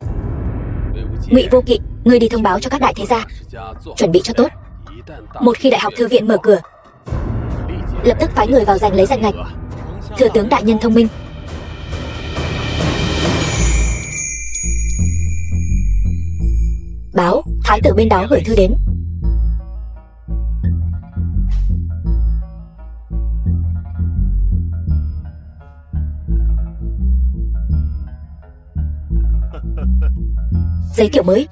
Speaker 1: Ngụy Vô Kỵ, ngươi đi thông báo cho các đại thế gia chuẩn bị cho tốt. Một khi đại học thư viện mở cửa, lập tức phái người vào giành lấy danh ngạch. Thừa tướng đại nhân thông minh. Báo, thái tử bên đó gửi thư đến. Giấy kiểu mới,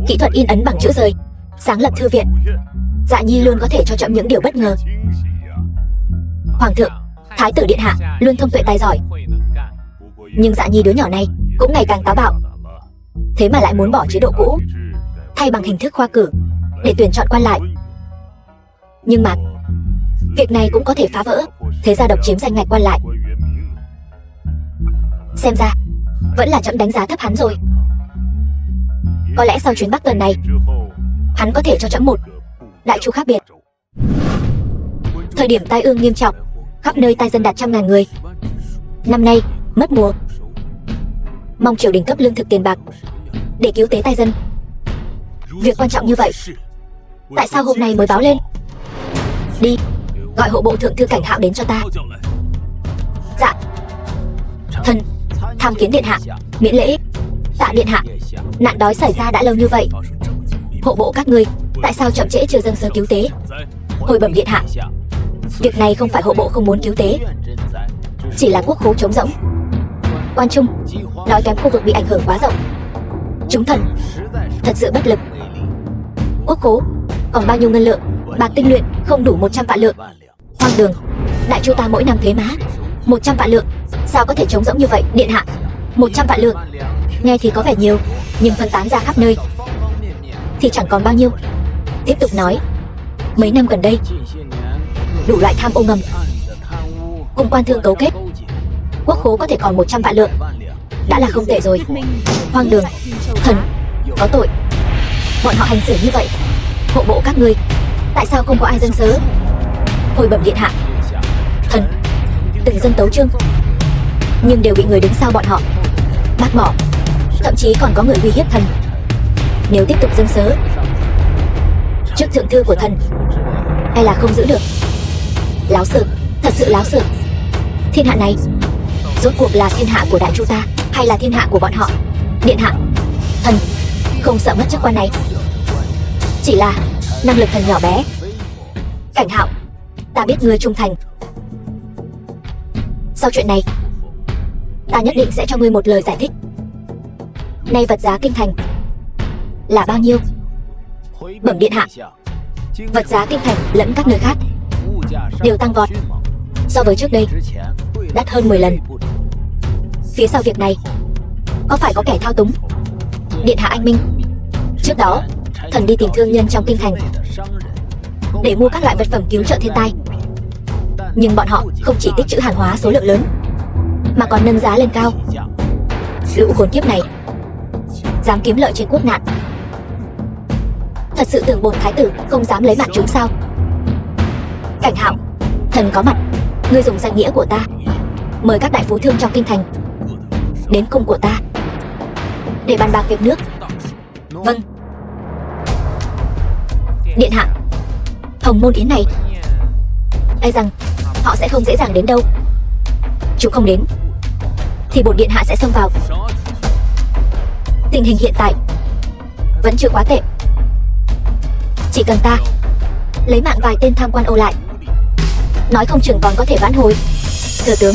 Speaker 1: kỹ thuật in ấn bằng chữ rời, sáng lập thư viện. Dạ nhi luôn có thể cho trẫm những điều bất ngờ. Hoàng thượng, thái tử điện hạ luôn thông tuệ tài giỏi, nhưng dạ nhi đứa nhỏ này cũng ngày càng táo bạo. Thế mà lại muốn bỏ chế độ cũ, thay bằng hình thức khoa cử để tuyển chọn quan lại. Nhưng mà việc này cũng có thể phá vỡ thế gia độc chiếm danh ngạch quan lại. Xem ra vẫn là trẫm đánh giá thấp hắn rồi. Có lẽ sau chuyến Bắc tuần này, hắn có thể cho trẫm một đại chu khác biệt. Thời điểm tai ương nghiêm trọng, khắp nơi tai dân đạt 100.000 người. Năm nay mất mùa, mong triều đình cấp lương thực tiền bạc để cứu tế tai dân. Việc quan trọng như vậy, tại sao hôm nay mới báo lên? Đi, gọi hộ bộ thượng thư Cảnh Hạo đến cho ta. Dạ. Thần tham kiến điện hạ. Miễn lễ. Tạ điện hạ, nạn đói xảy ra đã lâu như vậy, hộ bộ các ngươi tại sao chậm trễ chưa dâng sơ cứu tế? Hồi bẩm điện hạ, việc này không phải hộ bộ không muốn cứu tế, chỉ là quốc khố trống rỗng. Quan trung đói kém khu vực bị ảnh hưởng quá rộng, chúng thần thật sự bất lực. Quốc khố còn bao nhiêu ngân lượng, bạc tinh luyện không đủ 100 vạn lượng. Hoang đường, đại chu ta mỗi năm thuế má 100 vạn lượng, sao có thể trống rỗng như vậy? Điện hạ, 100 vạn lượng nghe thì có vẻ nhiều, nhưng phân tán ra khắp nơi thì chẳng còn bao nhiêu. Tiếp tục nói, mấy năm gần đây đủ loại tham ô ngầm cùng quan thương cấu kết, quốc khố có thể còn 100 vạn lượng đã là không tệ rồi. Hoang đường, thần có tội, bọn họ hành xử như vậy. Hộ bộ các ngươi tại sao không có ai dâng sớ? Hồi bẩm điện hạ, thần từng dâng tấu chương, nhưng đều bị người đứng sau bọn họ bác bỏ, thậm chí còn có người uy hiếp thần. Nếu tiếp tục dâng sớ, chức thượng thư của thần e là không giữ được. Láo xược, thật sự láo xược. Thiên hạ này rốt cuộc là thiên hạ của đại chu ta hay là thiên hạ của bọn họ? Điện hạ, thần không sợ mất chức quan này, chỉ là năng lực thần nhỏ bé. Cảnh Hạo, ta biết ngươi trung thành. Sau chuyện này, ta nhất định sẽ cho ngươi một lời giải thích. Nay vật giá kinh thành là bao nhiêu? Bẩm điện hạ, vật giá kinh thành lẫn các nơi khác đều tăng vọt, so với trước đây đắt hơn 10 lần. Phía sau việc này có phải có kẻ thao túng? Điện hạ anh minh, trước đó thần đi tìm thương nhân trong kinh thành để mua các loại vật phẩm cứu trợ thiên tai, nhưng bọn họ không chỉ tích trữ hàng hóa số lượng lớn mà còn nâng giá lên cao. Lũ khốn kiếp này dám kiếm lợi trên quốc nạn, thật sự tưởng bổn thái tử không dám lấy mạng chúng sao? Cảnh Hạo, thần có mặt. Ngươi dùng danh nghĩa của ta mời các đại phú thương trong kinh thành đến cung của ta để bàn bạc việc nước. Vâng. Điện hạ, Hồng Môn Yến này e rằng họ sẽ không dễ dàng đến đâu. Chúng không đến thì bổn điện hạ sẽ xông vào. Tình hình hiện tại vẫn chưa quá tệ. Chỉ cần ta lấy mạng vài tên tham quan Âu lại, nói không chừng còn có thể vãn hồi. Thừa tướng,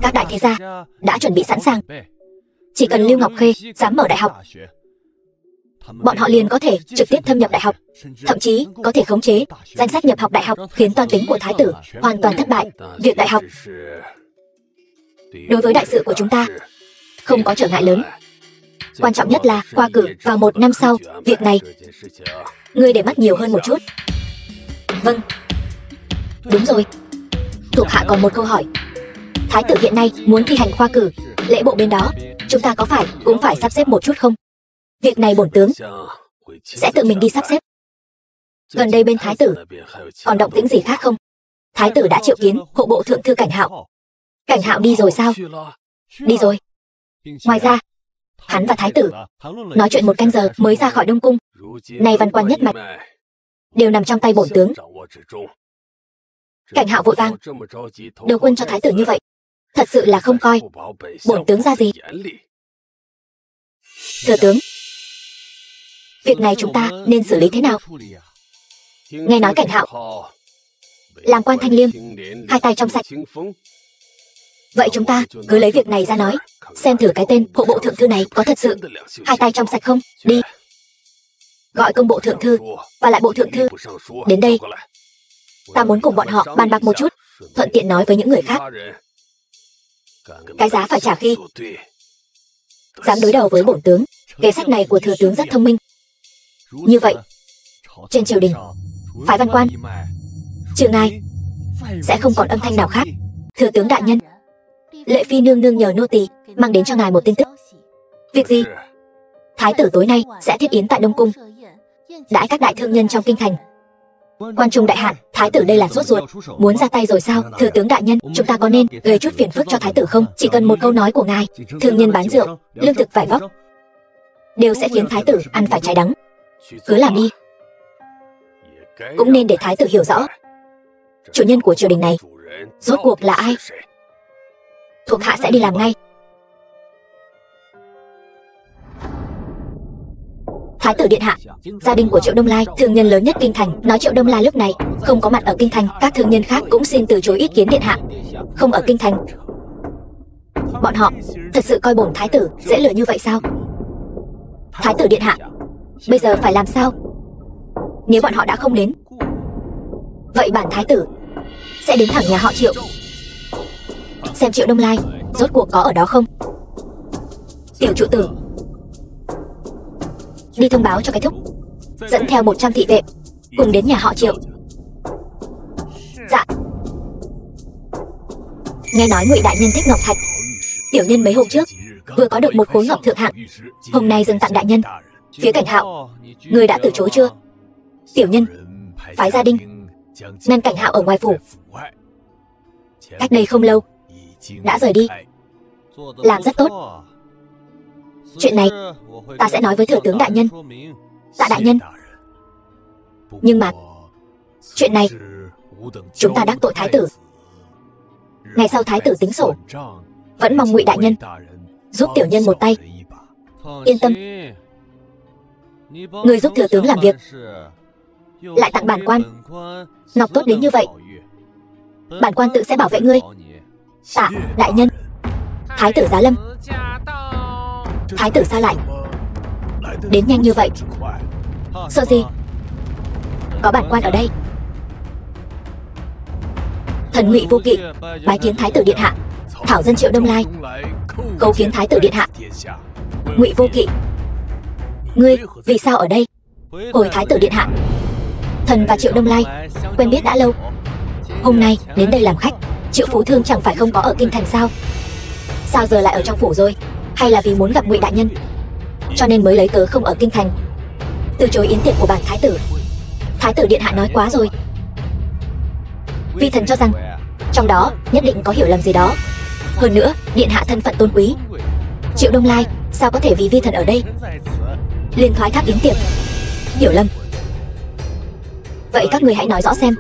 Speaker 1: các đại thế gia đã chuẩn bị sẵn sàng. Chỉ cần Lưu Ngọc Khê dám mở đại học, bọn họ liền có thể trực tiếp thâm nhập đại học, thậm chí có thể khống chế danh sách nhập học đại học, khiến toan tính của thái tử hoàn toàn thất bại. Việc đại học đối với đại sự của chúng ta không có trở ngại lớn. Quan trọng nhất là qua cử vào 1 năm sau. Việc này ngươi để mắt nhiều hơn một chút. Vâng. Đúng rồi, thuộc hạ còn một câu hỏi. Thái tử hiện nay muốn thi hành khoa cử, lễ bộ bên đó chúng ta có phải cũng phải sắp xếp một chút không? Việc này bổn tướng sẽ tự mình đi sắp xếp. Gần đây bên thái tử còn động tĩnh gì khác không? Thái tử đã triệu kiến hộ bộ thượng thư Cảnh Hạo. Cảnh Hạo đi rồi sao? Đi rồi. Ngoài ra, hắn và thái tử nói chuyện 1 canh giờ mới ra khỏi Đông Cung. Nay văn quan nhất mạch đều nằm trong tay bổn tướng. Cảnh Hạo vội vàng đầu quân cho thái tử như vậy, thật sự là không coi bổn tướng ra gì. Thừa tướng, việc này chúng ta nên xử lý thế nào? Nghe nói Cảnh Hạo làm quan thanh liêm, 2 tay trong sạch. Vậy chúng ta cứ lấy việc này ra nói, xem thử cái tên hộ bộ thượng thư này có thật sự 2 tay trong sạch không. Đi, gọi công bộ thượng thư và lại bộ thượng thư đến đây. Ta muốn cùng bọn họ bàn bạc một chút, thuận tiện nói với những người khác. Cái giá phải trả khi dám đối đầu với bổn tướng. Kế sách này của thừa tướng rất thông minh. Như vậy, trên triều đình, phái văn quan, trừ ngài, sẽ không còn âm thanh nào khác. Thừa tướng đại nhân, Lệ Phi nương nương nhờ nô tỳ mang đến cho ngài một tin tức. Việc gì? Thái tử tối nay sẽ thiết yến tại Đông Cung, đãi các đại thương nhân trong kinh thành. Quan trung đại hạn, thái tử đây là sốt ruột, muốn ra tay rồi sao? Thừa tướng đại nhân, chúng ta có nên gây chút phiền phức cho thái tử không? Chỉ cần một câu nói của ngài, thương nhân bán rượu, lương thực vải vóc đều sẽ khiến thái tử ăn phải trái đắng. Cứ làm đi. Cũng nên để thái tử hiểu rõ chủ nhân của triều đình này rốt cuộc là ai. Thuộc hạ sẽ đi làm ngay. Thái tử điện hạ, gia đình của Triệu Đông Lai, thương nhân lớn nhất kinh thành, nói Triệu Đông Lai lúc này không có mặt ở kinh thành. Các thương nhân khác cũng xin từ chối ý kiến điện hạ, không ở kinh thành. Bọn họ thật sự coi bổn thái tử dễ lừa như vậy sao? Thái tử điện hạ, bây giờ phải làm sao? Nếu bọn họ đã không đến, vậy bản thái tử sẽ đến thẳng nhà họ Triệu, xem Triệu Đông Lai rốt cuộc có ở đó không. Tiểu trụ tử, đi thông báo cho cái thúc, dẫn theo 100 thị vệ cùng đến nhà họ Triệu. Dạ. Nghe nói Ngụy đại nhân thích ngọc thạch, tiểu nhân mấy hôm trước vừa có được một khối ngọc thượng hạng, hôm nay dâng tặng đại nhân. Phía Cảnh Hạo, người đã từ chối chưa? Tiểu nhân phái gia đình ngăn Cảnh Hạo ở ngoài phủ, cách đây không lâu đã rời đi. Làm rất tốt. Chuyện này ta sẽ nói với thừa tướng đại nhân. Tạ đại nhân. Nhưng mà chuyện này chúng ta đắc tội thái tử. Ngày sau thái tử tính sổ, vẫn mong Ngụy đại nhân giúp tiểu nhân một tay. Yên tâm, người giúp thừa tướng làm việc, lại tặng bản quan ngọc tốt đến như vậy, bản quan tự sẽ bảo vệ ngươi. Tạ đại nhân. Thái tử giá lâm. Thái tử sao lại đến nhanh như vậy? Sợ gì? Có bản quan ở đây. Thần Ngụy Vô Kỵ bái kiến thái tử điện hạ, thảo dân Triệu Đông Lai cầu kiến thái tử điện hạ. Ngụy Vô Kỵ, ngươi vì sao ở đây? Hồi thái tử điện hạ, thần và Triệu Đông Lai quen biết đã lâu, hôm nay đến đây làm khách. Triệu phú thương chẳng phải không có ở kinh thành sao? Sao giờ lại ở trong phủ rồi? Hay là vì muốn gặp Ngụy đại nhân cho nên mới lấy cớ không ở kinh thành, từ chối yến tiệc của bản thái tử? Thái tử điện hạ nói quá rồi. Vi thần cho rằng trong đó nhất định có hiểu lầm gì đó. Hơn nữa, điện hạ thân phận tôn quý, Triệu Đông Lai sao có thể vì vi thần ở đây liền thoái thác yến tiệc? Hiểu lầm? Vậy các người hãy nói rõ xem,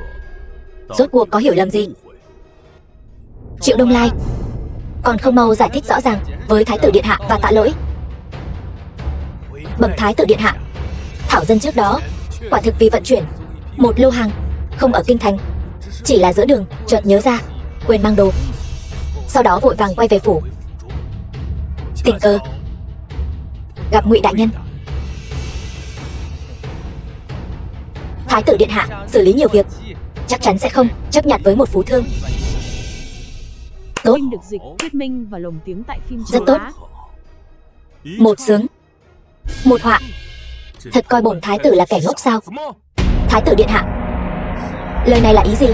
Speaker 1: rốt cuộc có hiểu lầm gì? Triệu Đông Lai còn không mau giải thích rõ ràng với thái tử điện hạ và tạ lỗi. Bẩm thái tử điện hạ, Thảo dân trước đó quả thực vì vận chuyển một lô hàng không ở kinh thành, chỉ là giữa đường chợt nhớ ra quên mang đồ, sau đó vội vàng quay về phủ, tình cờ gặp Ngụy đại nhân. Thái tử điện hạ xử lý nhiều việc, chắc chắn sẽ không chấp nhận với một phú thương. Tốt,
Speaker 2: được dịch thuyết minh và lồng tiếng tại phim
Speaker 1: rất tốt. Một sướng, một họa. Thật coi bổn thái tử là kẻ ngốc sao? Thái tử điện hạ, lời này là ý gì?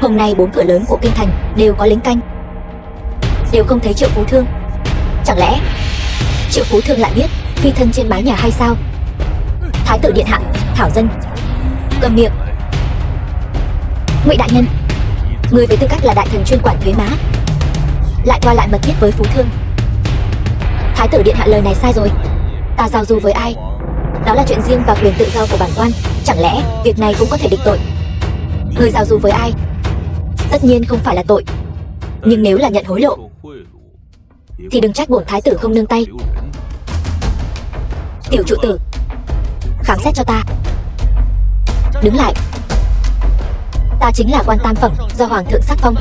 Speaker 1: Hôm nay 4 cửa lớn của kinh thành đều có lính canh, đều không thấy Triệu phú thương. Chẳng lẽ Triệu phú thương lại biết phi thân trên mái nhà hay sao? Thái tử điện hạ, Thảo dân cầm miệng. Ngụy đại nhân, người với tư cách là đại thần chuyên quản thuế má lại qua lại mật thiết với phú thương. Thái tử điện hạ, lời này sai rồi. Ta giao du với ai đó là chuyện riêng và quyền tự do của bản quan, chẳng lẽ việc này cũng có thể định tội? Người giao du với ai tất nhiên không phải là tội, nhưng nếu là nhận hối lộ thì đừng trách bổn thái tử không nương tay. Tiểu trụ tử, khám xét cho ta. Đứng lại. Ta chính là quan tam phẩm do hoàng thượng sắc phong,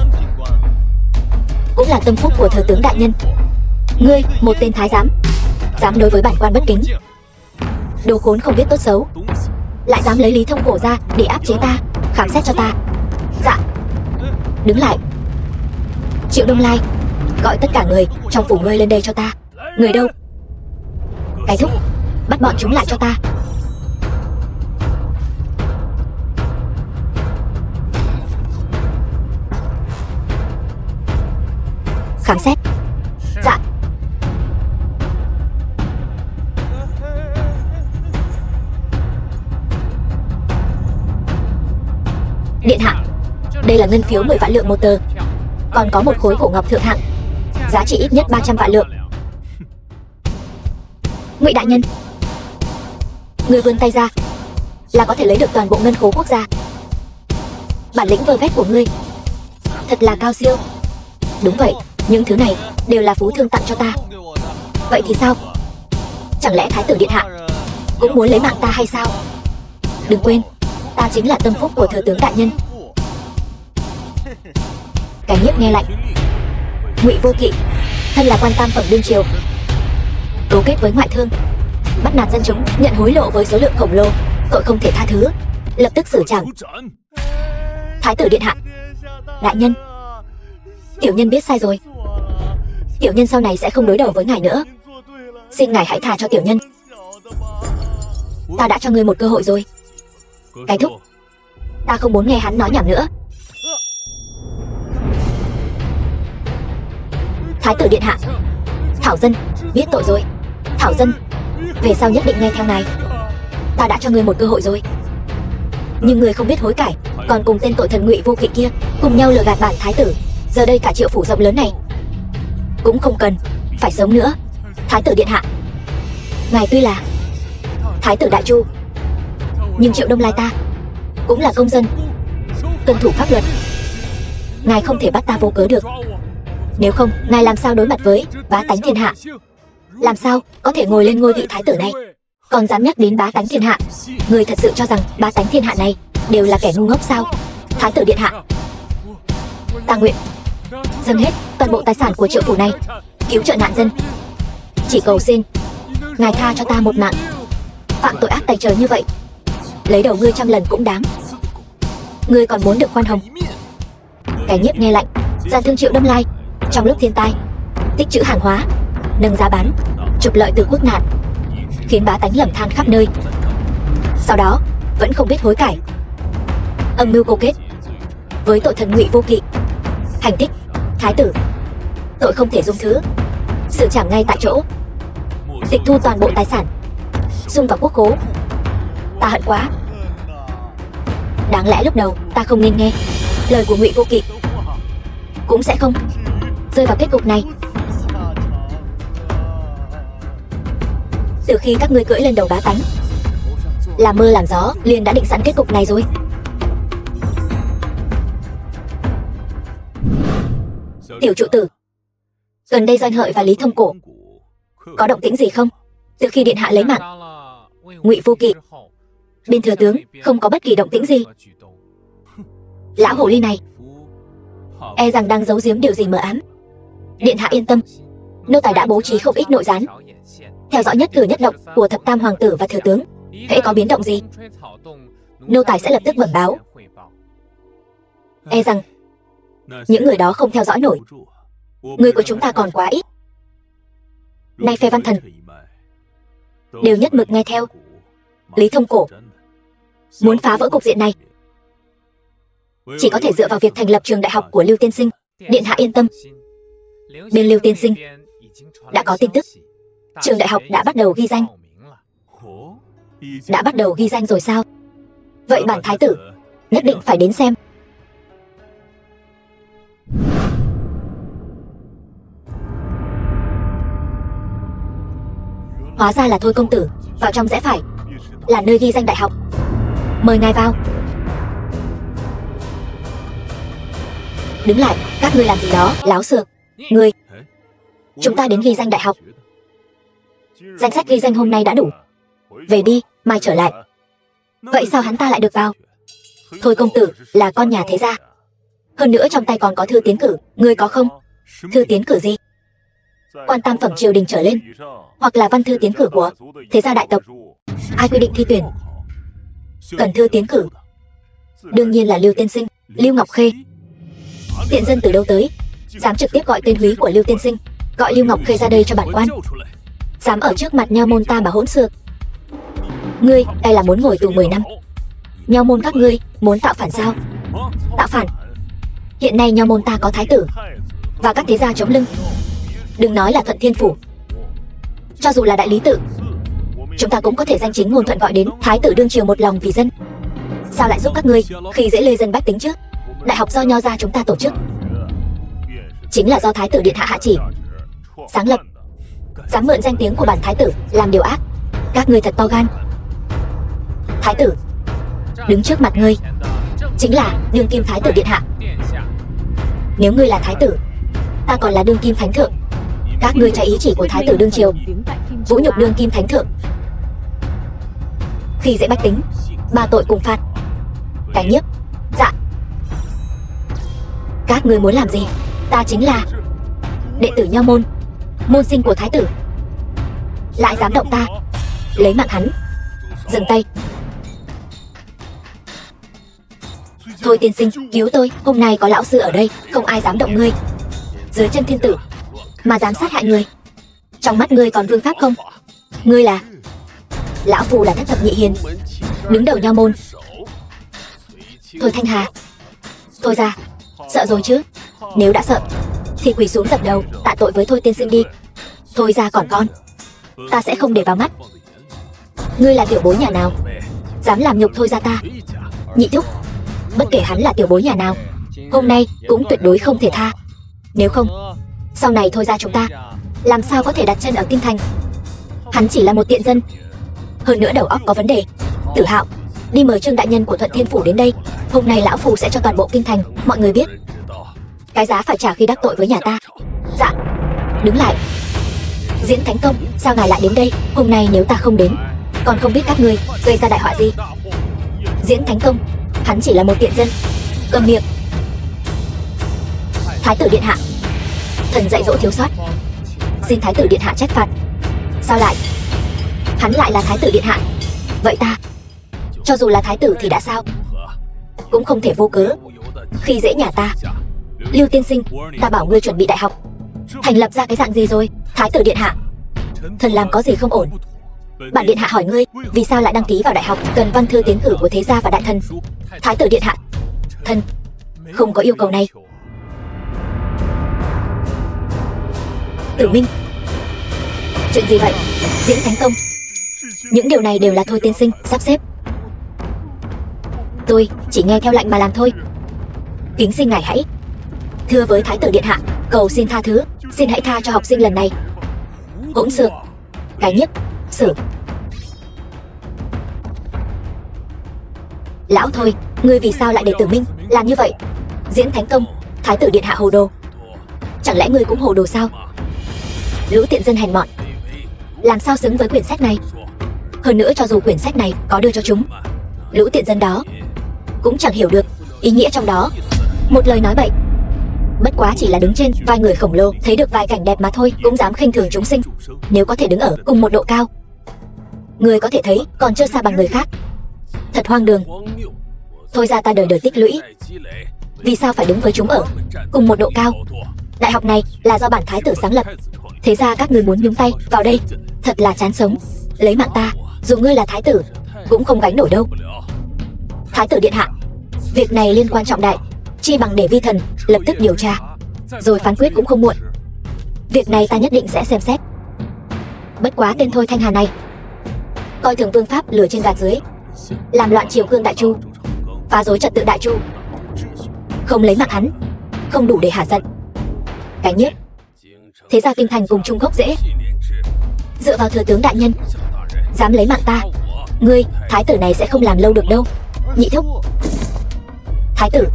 Speaker 1: cũng là tâm phúc của thừa tướng đại nhân. Ngươi một tên thái giám, dám đối với bản quan bất kính, đồ khốn không biết tốt xấu, lại dám lấy Lý Thông Cổ ra để áp chế ta. Khám xét cho ta. Dạ. Đứng lại. Triệu Đông Lai, gọi tất cả người trong phủ ngươi lên đây cho ta. Người đâu? Cái thúc, bắt bọn chúng lại cho ta. Khám xét. Dạ. Điện hạ, đây là ngân phiếu 10 vạn lượng một tờ, còn có một khối cổ ngọc thượng hạng, giá trị ít nhất 300 vạn lượng. Ngụy đại nhân, người vươn tay ra là có thể lấy được toàn bộ ngân khố quốc gia. Bản lĩnh vơ vét của ngươi thật là cao siêu. Đúng vậy, những thứ này đều là phú thương tặng cho ta. Vậy thì sao? Chẳng lẽ thái tử điện hạ cũng muốn lấy mạng ta hay sao? Đừng quên, ta chính là tâm phúc của thừa tướng đại nhân. Cái Nhiếp nghe lạnh. Ngụy Vô Kỵ, thân là quan tam phẩm đương triều, cấu kết với ngoại thương, bắt nạt dân chúng, nhận hối lộ với số lượng khổng lồ, tội không thể tha thứ, lập tức xử trảm. Thái tử điện hạ, đại nhân, tiểu nhân biết sai rồi. Tiểu nhân sau này sẽ không đối đầu với ngài nữa. Xin ngài hãy tha cho tiểu nhân. Ta đã cho ngươi một cơ hội rồi. Cái thúc, ta không muốn nghe hắn nói nhảm nữa. Thái tử điện hạ, Thảo dân biết tội rồi. Thảo dân về sau nhất định nghe theo ngài. Ta đã cho ngươi một cơ hội rồi, nhưng ngươi không biết hối cải, còn cùng tên tội thần Ngụy Vô Kỵ kia cùng nhau lừa gạt bản thái tử. Giờ đây cả Triệu phủ rộng lớn này cũng không cần phải sống nữa. Thái tử điện hạ, ngài tuy là thái tử đại chu, nhưng Triệu Đông Lai ta cũng là công dân, tuân thủ pháp luật. Ngài không thể bắt ta vô cớ được. Nếu không, ngài làm sao đối mặt với bá tánh thiên hạ? Làm sao có thể ngồi lên ngôi vị thái tử này, còn dám nhắc đến bá tánh thiên hạ? Người thật sự cho rằng bá tánh thiên hạ này đều là kẻ ngu ngốc sao? Thái tử điện hạ, ta nguyện dâng hết toàn bộ tài sản của Triệu phủ này cứu trợ nạn dân. Chỉ cầu xin ngài tha cho ta một mạng. Phạm tội ác tày trời như vậy, lấy đầu ngươi 100 lần cũng đáng. Ngươi còn muốn được khoan hồng? Cái Nhiếp nghe lạnh. Gian thương Triệu Đông Lai trong lúc thiên tai tích trữ hàng hóa, nâng giá bán, trục lợi từ quốc nạn, khiến bá tánh lầm than khắp nơi. Sau đó vẫn không biết hối cải, âm mưu câu kết với tội thần Ngụy Vô Kỵ, hành thích thái tử, tội không thể dung thứ. xử trảm ngay tại chỗ, tịch thu toàn bộ tài sản, xung vào quốc khố. Ta hận quá. Đáng lẽ lúc đầu ta không nên nghe lời của Ngụy Vô Kỵ, cũng sẽ không rơi vào kết cục này. Từ khi các ngươi cưỡi lên đầu bá tánh, làm mơ làm gió, liền đã định sẵn kết cục này rồi. Tiểu trụ tử, gần đây Doanh Hợi và Lý Thông Cổ có động tĩnh gì không? Từ khi điện hạ lấy mạng Ngụy Vô Kỵ, bên thừa tướng không có bất kỳ động tĩnh gì. Lão hồ ly này e rằng đang giấu giếm điều gì mờ ám. Điện hạ yên tâm, nô tài đã bố trí không ít nội gián, theo dõi nhất cử nhất động của thập tam hoàng tử và thừa tướng. Hễ có biến động gì, nô tài sẽ lập tức bẩm báo. E rằng những người đó không theo dõi nổi. Người của chúng ta còn quá ít. Nay phe Văn Thần đều nhất mực nghe theo Lý Thông Cổ. Muốn phá vỡ cục diện này, chỉ có thể dựa vào việc thành lập trường đại học của Lưu tiên sinh. Điện hạ yên tâm, bên Lưu tiên sinh đã có tin tức, trường đại học đã bắt đầu ghi danh. Đã bắt đầu ghi danh rồi sao? Vậy bản thái tử nhất định phải đến xem. Hóa ra là Thôi công tử. Vào trong rẽ phải là nơi ghi danh đại học. Mời ngài vào. Đứng lại, các ngươi làm gì đó, láo xược. Ngươi, chúng ta đến ghi danh đại học. Danh sách ghi danh hôm nay đã đủ. Về đi, mai trở lại. Vậy sao hắn ta lại được vào? Thôi công tử là con nhà thế gia, hơn nữa trong tay còn có thư tiến cử. Ngươi có không? Thư tiến cử gì? Quan tam phẩm triều đình trở lên, hoặc là văn thư tiến cử của thế gia đại tộc. Ai quy định thi tuyển cần thư tiến cử? Đương nhiên là Lưu tiên sinh, Lưu Ngọc Khê. Tiện dân từ đâu tới, dám trực tiếp gọi tên húy của Lưu tiên sinh, gọi Lưu Ngọc Khê ra đây cho bản quan. Dám ở trước mặt Nho môn ta mà hỗn xược. Ngươi đây là muốn ngồi tù 10 năm. Nho môn các ngươi muốn tạo phản sao? Tạo phản? Hiện nay Nho môn ta có thái tử và các thế gia chống lưng. Đừng nói là Thuận Thiên Phủ, cho dù là Đại Lý Tự, chúng ta cũng có thể danh chính ngôn thuận gọi đến thái tử đương triều một lòng vì dân. Sao lại giúp các ngươi khi dễ lê dân bách tính chứ? Đại học do Nho gia chúng ta tổ chức, chính là do thái tử điện hạ hạ chỉ sáng lập. Dám mượn danh tiếng của bản thái tử làm điều ác, các ngươi thật to gan. Thái tử đứng trước mặt ngươi chính là đương kim thái tử điện hạ. Nếu ngươi là thái tử, ta còn là đương kim thánh thượng. Các ngươi trái ý chỉ của thái tử đương triều, vũ nhục đương kim thánh thượng, khi dễ bách tính, ba tội cùng phạt. Cái nhiếp. Dạ. Các ngươi muốn làm gì? Ta chính là đệ tử Nho môn, môn sinh của thái tử, lại dám động ta, lấy mạng hắn. Dừng tay. Thôi tiên sinh, cứu tôi, hôm nay có lão sư ở đây, không ai dám động ngươi. Dưới chân thiên tử mà dám sát hại người, trong mắt ngươi còn vương pháp không? Ngươi là... Lão phù là thất thập nhị hiền, đứng đầu Nho môn. Thôi Thanh Hà, thôi ra. Sợ rồi chứ? Nếu đã sợ thì quỳ xuống dập đầu tạ tội với Thôi tiên sinh đi. Thôi ra còn con, ta sẽ không để vào mắt. Ngươi là tiểu bối nhà nào, dám làm nhục Thôi ra ta? Nhị thúc, bất kể hắn là tiểu bối nhà nào, hôm nay cũng tuyệt đối không thể tha. Nếu không, sau này Thôi ra chúng ta làm sao có thể đặt chân ở kinh thành? Hắn chỉ là một tiện dân, hơn nữa đầu óc có vấn đề. Tử Hạo, đi mời Trương đại nhân của Thuận Thiên Phủ đến đây. Hôm nay lão phù sẽ cho toàn bộ kinh thành mọi người biết cái giá phải trả khi đắc tội với nhà ta. Dạ. Đứng lại. Diễn Thánh Công, sao ngài lại đến đây? Hôm nay nếu ta không đến, còn không biết các ngươi gây ra đại họa gì. Diễn Thánh Công, hắn chỉ là một tiện dân. Cầm miệng. Thái tử điện hạ, thần dạy dỗ thiếu sót, xin thái tử điện hạ trách phạt. Sao lại? Hắn lại là thái tử điện hạ. Vậy ta, cho dù là thái tử thì đã sao? Cũng không thể vô cớ khi dễ nhà ta. Lưu tiên sinh, ta bảo ngươi chuẩn bị đại học, thành lập ra cái dạng gì rồi? Thái tử điện hạ, thần làm có gì không ổn? Bản điện hạ hỏi ngươi, vì sao lại đăng ký vào đại học? Cần văn thư tiến cử của thế gia và đại thần. Thái tử điện hạ, thần không có yêu cầu này. Tử Minh, Chuyện gì vậy? Diễn Thánh Công. Những điều này đều là Thôi tiên sinh sắp xếp. Tôi chỉ nghe theo lệnh mà làm thôi. Kính xin ngài hãy thưa với Thái tử điện hạ, cầu xin tha thứ, xin hãy tha cho học sinh lần này. Hỗn xược, cái nhiếp, xử. Lão Thôi, ngươi vì sao lại để Tử Minh làm như vậy? Diễn Thánh Công, Thái tử điện hạ hồ đồ. Chẳng lẽ ngươi cũng hồ đồ sao? Lũ tiện dân hèn mọn, làm sao xứng với quyển sách này? Hơn nữa cho dù quyển sách này có đưa cho chúng, lũ tiện dân đó cũng chẳng hiểu được ý nghĩa trong đó. Một lời nói bậy, bất quá chỉ là đứng trên vai người khổng lồ, thấy được vài cảnh đẹp mà thôi, cũng dám khinh thường chúng sinh. Nếu có thể đứng ở cùng một độ cao, người có thể thấy còn chưa xa bằng người khác. Thật hoang đường. Thôi ra ta đời đời tích lũy, vì sao phải đứng với chúng ở cùng một độ cao? Đại học này là do bản thái tử sáng lập, thế ra các ngươi muốn nhúng tay vào đây, thật là chán sống. Lấy mạng ta, dù ngươi là thái tử cũng không gánh nổi đâu. Thái tử điện hạ, việc này liên quan trọng đại, chi bằng để vi thần lập tức điều tra, rồi phán quyết cũng không muộn. Việc này ta nhất định sẽ xem xét. Bất quá tên Thôi Thanh Hà này coi thường vương pháp, lừa trên gạt dưới, làm loạn triều cương Đại Chu, phá rối trật tự Đại Chu. Không lấy mạng hắn, không đủ để hả giận. Cái nhiếp, thế ra kinh thành cùng chung gốc rễ, dựa vào thừa tướng đại nhân dám lấy mạng ta, ngươi thái tử này sẽ không làm lâu được đâu. Nhị thúc, thái tử,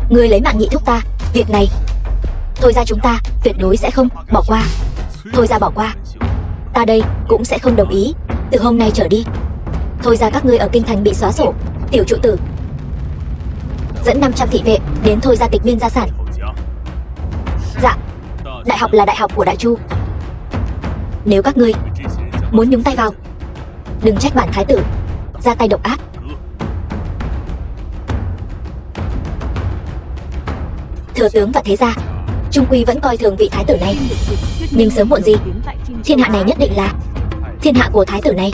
Speaker 1: ngươi lấy mạng nhị thúc ta, việc này Thôi ra chúng ta tuyệt đối sẽ không bỏ qua. Thôi ra bỏ qua, ta đây cũng sẽ không đồng ý. Từ hôm nay trở đi, Thôi ra các ngươi ở kinh thành bị xóa sổ. Tiểu trụ tử dẫn 500 thị vệ đến Thôi ra tịch biên gia sản. Dạ, đại học là đại học của Đại Chu, nếu các ngươi muốn nhúng tay vào, đừng trách bản thái tử ra tay độc ác. Thừa tướng và thế gia trung quy vẫn coi thường vị thái tử này, nhưng sớm muộn gì thiên hạ này nhất định là thiên hạ của thái tử này.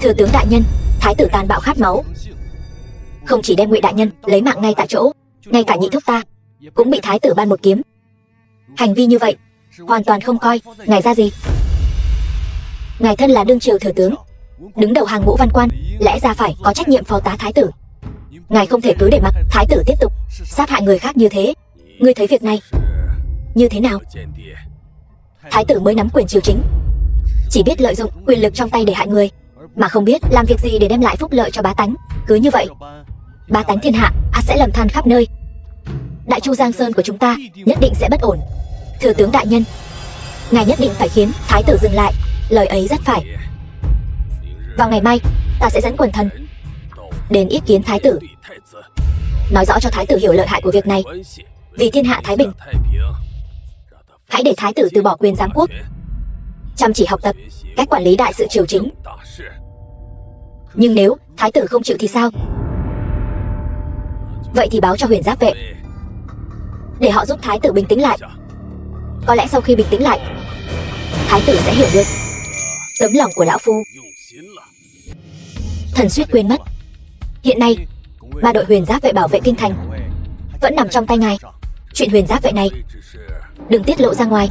Speaker 1: Thừa tướng đại nhân, thái tử tàn bạo khát máu, không chỉ đem Ngụy đại nhân lấy mạng ngay tại chỗ, ngay cả nhị thúc ta cũng bị thái tử ban một kiếm. Hành vi như vậy hoàn toàn không coi ngài ra gì. Ngài thân là đương triều thừa tướng, đứng đầu hàng ngũ văn quan, lẽ ra phải có trách nhiệm phó tá thái tử. Ngài không thể cứ để mặc thái tử tiếp tục sát hại người khác như thế. Ngươi thấy việc này như thế nào? Thái tử mới nắm quyền triều chính, chỉ biết lợi dụng quyền lực trong tay để hại người, mà không biết làm việc gì để đem lại phúc lợi cho bá tánh. Cứ như vậy, bá tánh thiên hạ sẽ lầm than khắp nơi. Đại Chu Giang Sơn của chúng ta nhất định sẽ bất ổn. Thừa tướng đại nhân, ngài nhất định phải khiến thái tử dừng lại. Lời ấy rất phải. Vào ngày mai, ta sẽ dẫn quần thần đến ý kiến thái tử, nói rõ cho thái tử hiểu lợi hại của việc này. Vì thiên hạ thái bình, hãy để thái tử từ bỏ quyền giám quốc, chăm chỉ học tập cách quản lý đại sự triều chính. Nhưng nếu thái tử không chịu thì sao? Vậy thì báo cho Huyền Giáp vệ, để họ giúp thái tử bình tĩnh lại. Có lẽ sau khi bình tĩnh lại, thái tử sẽ hiểu được tấm lòng của lão phu. Thần suýt quên mất, hiện nay 3 đội Huyền Giáp vệ bảo vệ kinh thành vẫn nằm trong tay ngài. Chuyện Huyền Giáp vệ này đừng tiết lộ ra ngoài,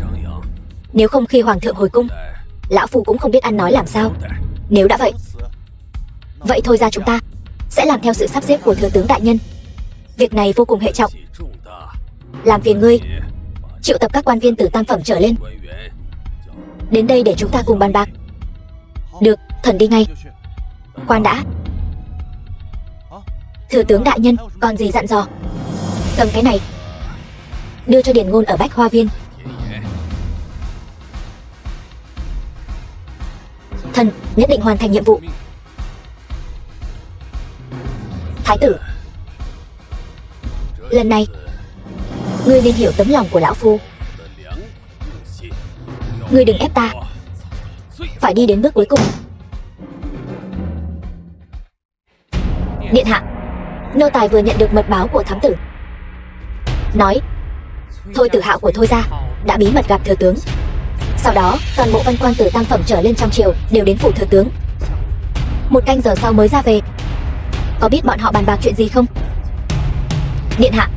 Speaker 1: nếu không khi hoàng thượng hồi cung, lão phu cũng không biết ăn nói làm sao. Nếu đã vậy, vậy thôi ra chúng ta sẽ làm theo sự sắp xếp của thừa tướng đại nhân. Việc này vô cùng hệ trọng, làm phiền ngươi triệu tập các quan viên từ tam phẩm trở lên đến đây để chúng ta cùng bàn bạc. Được, thần đi ngay. Khoan đã, thừa tướng đại nhân còn gì dặn dò? Cầm cái này đưa cho Điền Ngôn ở Bách Hoa Viên. Thần nhất định hoàn thành nhiệm vụ. Thái tử, lần này ngươi nên hiểu tấm lòng của lão phu. Ngươi đừng ép ta phải đi đến bước cuối cùng. Điện hạ, nô tài vừa nhận được mật báo của thám tử, nói Thôi Tử Hạo của Thôi gia đã bí mật gặp thừa tướng. Sau đó toàn bộ văn quan từ tam phẩm trở lên trong triều đều đến phủ thừa tướng. 1 canh giờ sau mới ra về. Có biết bọn họ bàn bạc chuyện gì không? Điện hạ,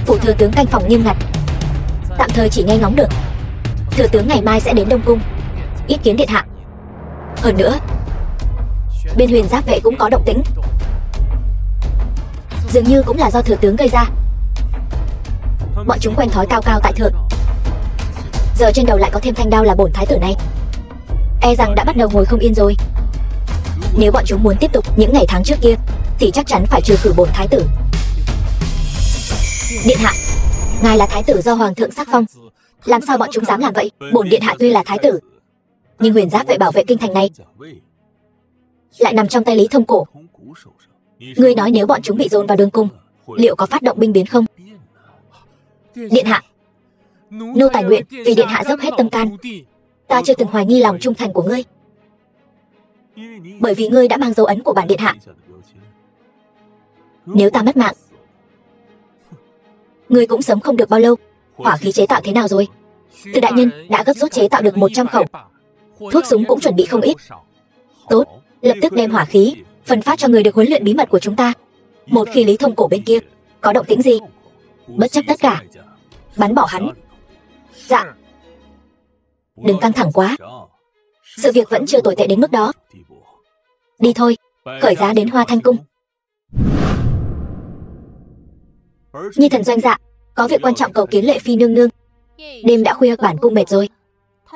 Speaker 1: phủ thừa tướng canh phòng nghiêm ngặt, tạm thời chỉ nghe ngóng được Thừa tướng ngày mai sẽ đến Đông Cung ý kiến điện hạ. Hơn nữa, bên Huyền Giáp vệ cũng có động tĩnh, dường như cũng là do thừa tướng gây ra. Bọn chúng quen thói cao cao tại thượng, giờ trên đầu lại có thêm thanh đao là bổn thái tử này, e rằng đã bắt đầu ngồi không yên rồi. Nếu bọn chúng muốn tiếp tục những ngày tháng trước kia thì chắc chắn phải trừ khử bổn thái tử. Điện hạ, ngài là thái tử do hoàng thượng sắc phong, làm sao bọn chúng dám làm vậy? Bổn điện hạ tuy là thái tử, nhưng Huyền Giáp vệ bảo vệ kinh thành này lại nằm trong tay Lý Thông Cổ. Ngươi nói nếu bọn chúng bị dồn vào đường cung, liệu có phát động binh biến không? Điện hạ, nô tài nguyện vì điện hạ dốc hết tâm can. Ta chưa từng hoài nghi lòng trung thành của ngươi, bởi vì ngươi đã mang dấu ấn của bản điện hạ. Nếu ta mất mạng, ngươi cũng sống không được bao lâu. Hỏa khí chế tạo thế nào rồi? Từ đại nhân đã gấp rút chế tạo được 100 khẩu, thuốc súng cũng chuẩn bị không ít. Tốt, lập tức đem hỏa khí phân phát cho người được huấn luyện bí mật của chúng ta. Một khi Lý Thông Cổ bên kia có động tĩnh gì, bất chấp tất cả, bắn bỏ hắn. Dạ. Đừng căng thẳng quá, sự việc vẫn chưa tồi tệ đến mức đó. Đi thôi, khởi giá đến Hoa Thanh Cung. Nhi thần doanh dạ, có việc quan trọng cầu kiến Lệ Phi nương nương. Đêm đã khuya, bản cung mệt rồi.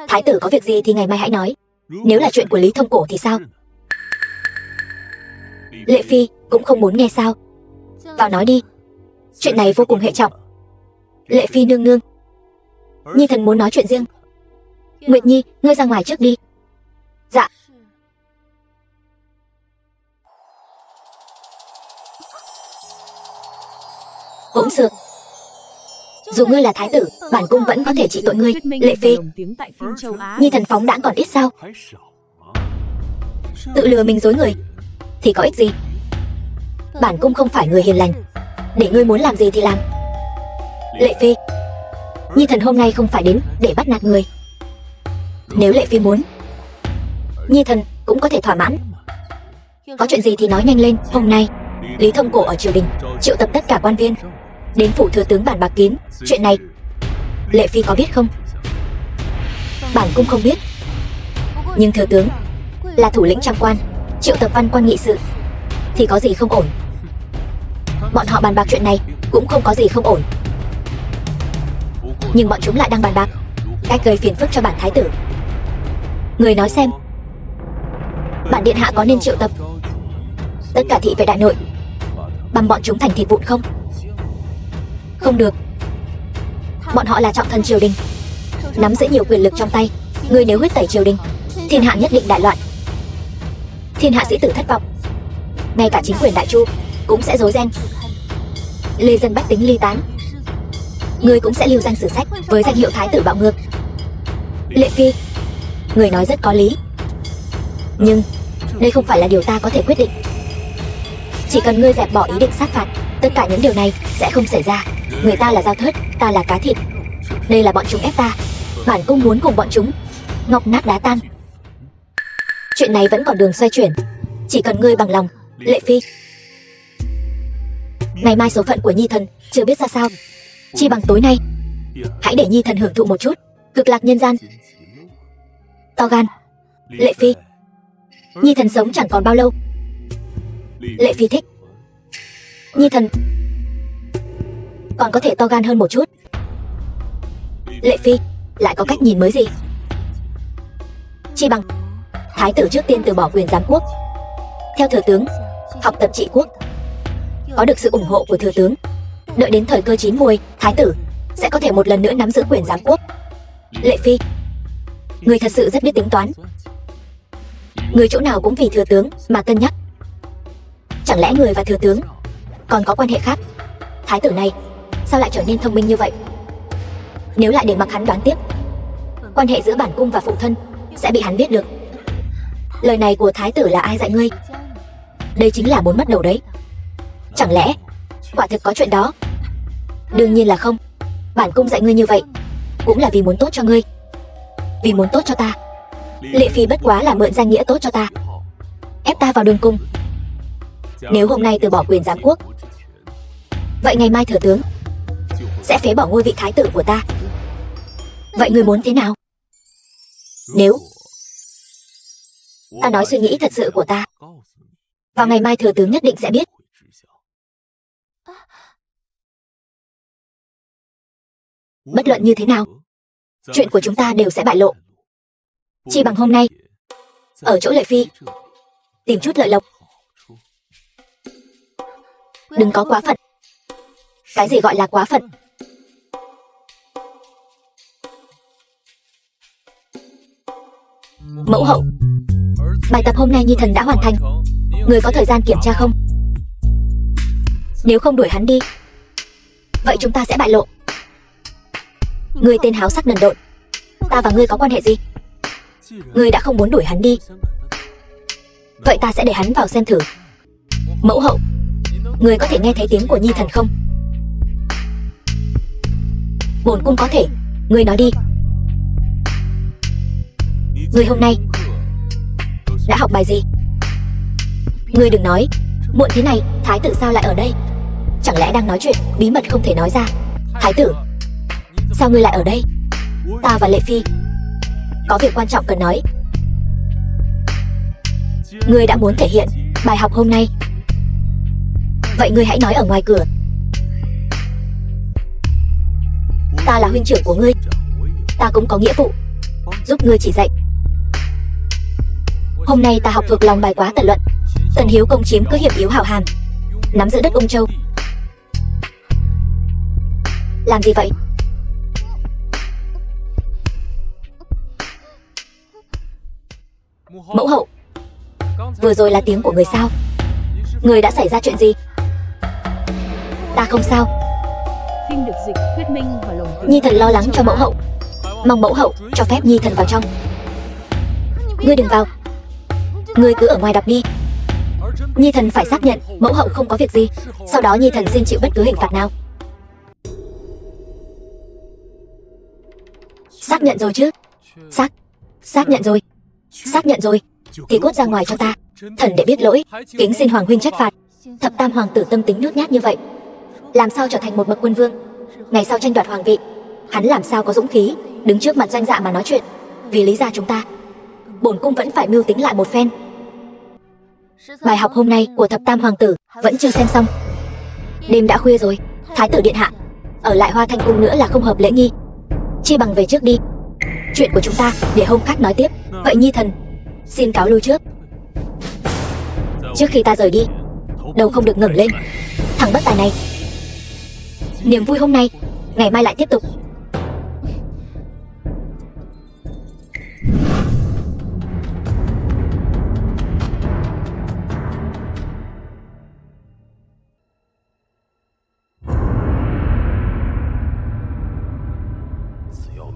Speaker 1: Thái tử có việc gì thì ngày mai hãy nói. Nếu là chuyện của Lý Thông Cổ thì sao? Lệ Phi cũng không muốn nghe sao? Vào nói đi, chuyện này vô cùng hệ trọng. Lệ Phi nương nương, Nhi thần muốn nói chuyện riêng. Nguyệt Nhi, ngươi ra ngoài trước đi. Dạ. Hỗn xược, dù ngươi là thái tử, bản cung vẫn có thể trị tội ngươi. Lệ Phi, Nhi thần phóng đãng còn ít sao? Tự lừa mình dối người thì có ích gì? Bản cung không phải người hiền lành, để ngươi muốn làm gì thì làm. Lệ Phi, Nhi thần hôm nay không phải đến để bắt nạt người. Nếu Lệ Phi muốn, Nhi thần cũng có thể thỏa mãn. Có chuyện gì thì nói nhanh lên. Hôm nay Lý Thông Cổ ở triều đình triệu tập tất cả quan viên đến phủ thừa tướng bản bạc kiến. Chuyện này Lệ Phi có biết không? Bản cung không biết, nhưng thừa tướng là thủ lĩnh trăm quan, triệu tập văn quan nghị sự thì có gì không ổn. Bọn họ bàn bạc chuyện này cũng không có gì không ổn, nhưng bọn chúng lại đang bàn bạc cách gây phiền phức cho bản thái tử. Người nói xem, bản điện hạ có nên triệu tập tất cả thị vệ đại nội băm bọn chúng thành thịt vụn không? Không được. Bọn họ là trọng thần triều đình, nắm giữ nhiều quyền lực trong tay. Ngươi nếu huyết tẩy triều đình, thiên hạ nhất định đại loạn, thiên hạ sĩ tử thất vọng, ngay cả chính quyền đại chu cũng sẽ rối ren, lê dân bách tính ly tán. Ngươi cũng sẽ lưu danh sử sách với danh hiệu thái tử bạo ngược. Lệ Phi, người nói rất có lý, nhưng đây không phải là điều ta có thể quyết định. Chỉ cần ngươi dẹp bỏ ý định sát phạt, tất cả những điều này sẽ không xảy ra. Người ta là dao thớt, ta là cá thịt. Đây là bọn chúng ép ta, bản cung muốn cùng bọn chúng ngọc nát đá tan. Chuyện này vẫn còn đường xoay chuyển, chỉ cần ngươi bằng lòng. Lệ Phi, ngày mai số phận của Nhi thần chưa biết ra sao, chi bằng tối nay hãy để Nhi thần hưởng thụ một chút cực lạc nhân gian. To gan. Lệ Phi, Nhi thần sống chẳng còn bao lâu. Lệ Phi thích. Nhi thần còn có thể to gan hơn một chút. Lệ Phi lại có cách nhìn mới gì? Chi bằng thái tử trước tiên từ bỏ quyền giám quốc, theo thừa tướng học tập trị quốc. Có được sự ủng hộ của thừa tướng, đợi đến thời cơ chín muồi, thái tử sẽ có thể một lần nữa nắm giữ quyền giám quốc. Lệ Phi, người thật sự rất biết tính toán. Người chỗ nào cũng vì thừa tướng mà cân nhắc. Chẳng lẽ người và thừa tướng còn có quan hệ khác? Thái tử này sao lại trở nên thông minh như vậy? Nếu lại để mặc hắn đoán tiếp, quan hệ giữa bản cung và phụ thân sẽ bị hắn biết được. Lời này của thái tử là ai dạy ngươi? Đây chính là muốn mất đầu đấy. Chẳng lẽ quả thực có chuyện đó? Đương nhiên là không. Bản cung dạy ngươi như vậy cũng là vì muốn tốt cho ngươi, vì muốn tốt cho ta. Lệ Phi bất quá là mượn danh nghĩa tốt cho ta, ép ta vào đường cung. Nếu hôm nay từ bỏ quyền giám quốc, vậy ngày mai thừa tướng sẽ phế bỏ ngôi vị thái tử của ta. Vậy ngươi muốn thế nào? Nếu ta nói suy nghĩ thật sự của ta, vào ngày mai thừa tướng nhất định sẽ biết. Bất luận như thế nào, chuyện của chúng ta đều sẽ bại lộ. Chi bằng hôm nay, ở chỗ Lệ Phi, tìm chút lợi lộc. Đừng có quá phận. Cái gì gọi là quá phận? Mẫu hậu, bài tập hôm nay Nhi thần đã hoàn thành. Người có thời gian kiểm tra không? Nếu không đuổi hắn đi, vậy chúng ta sẽ bại lộ. Ngươi tên háo sắc đần độn, ta và ngươi có quan hệ gì? Ngươi đã không muốn đuổi hắn đi, vậy ta sẽ để hắn vào xem thử. Mẫu hậu, ngươi có thể nghe thấy tiếng của Nhi thần không? Bổn cung có thể. Ngươi nói đi. Ngươi hôm nay đã học bài gì? Ngươi đừng nói, muộn thế này, thái tử sao lại ở đây? Chẳng lẽ đang nói chuyện bí mật không thể nói ra? Thái tử, sao ngươi lại ở đây? Ta và Lệ Phi có việc quan trọng cần nói. Ngươi đã muốn thể hiện bài học hôm nay, vậy ngươi hãy nói ở ngoài cửa. Ta là huynh trưởng của ngươi, ta cũng có nghĩa vụ giúp ngươi chỉ dạy. Hôm nay ta học thuộc lòng bài quá tần luận. Tần Hiếu công chiếm cứ hiểm yếu hảo hàm, nắm giữ đất Ung Châu. Làm gì vậy? Mẫu hậu, vừa rồi là tiếng của người sao? Người đã xảy ra chuyện gì? Ta không sao.
Speaker 2: Phim được dịch, thuyết minh và lồng tiếng.
Speaker 1: Nhi thần lo lắng cho mẫu hậu, mong mẫu hậu cho phép Nhi thần vào trong. Ngươi đừng vào, ngươi cứ ở ngoài đọc đi. Nhi thần phải xác nhận mẫu hậu không có việc gì, sau đó Nhi thần xin chịu bất cứ hình phạt nào. Xác nhận rồi chứ? Xác nhận rồi. Xác nhận rồi thì cút ra ngoài cho ta. Thần để biết lỗi, kính xin hoàng huynh trách phạt. Thập tam hoàng tử tâm tính nhút nhát như vậy, làm sao trở thành một bậc quân vương? Ngày sau tranh đoạt hoàng vị, hắn làm sao có dũng khí đứng trước mặt danh dạ mà nói chuyện? Vì lý gia chúng ta, bổn cung vẫn phải mưu tính lại một phen. Bài học hôm nay của thập tam hoàng tử vẫn chưa xem xong. Đêm đã khuya rồi, thái tử điện hạ ở lại Hoa Thanh cung nữa là không hợp lễ nghi. Chi bằng về trước đi, chuyện của chúng ta để hôm khác nói tiếp. Vậy Nhi thần xin cáo lui trước. Trước khi ta rời đi, đầu không được ngẩng lên. Thằng bất tài này, niềm vui hôm nay, ngày mai lại tiếp tục.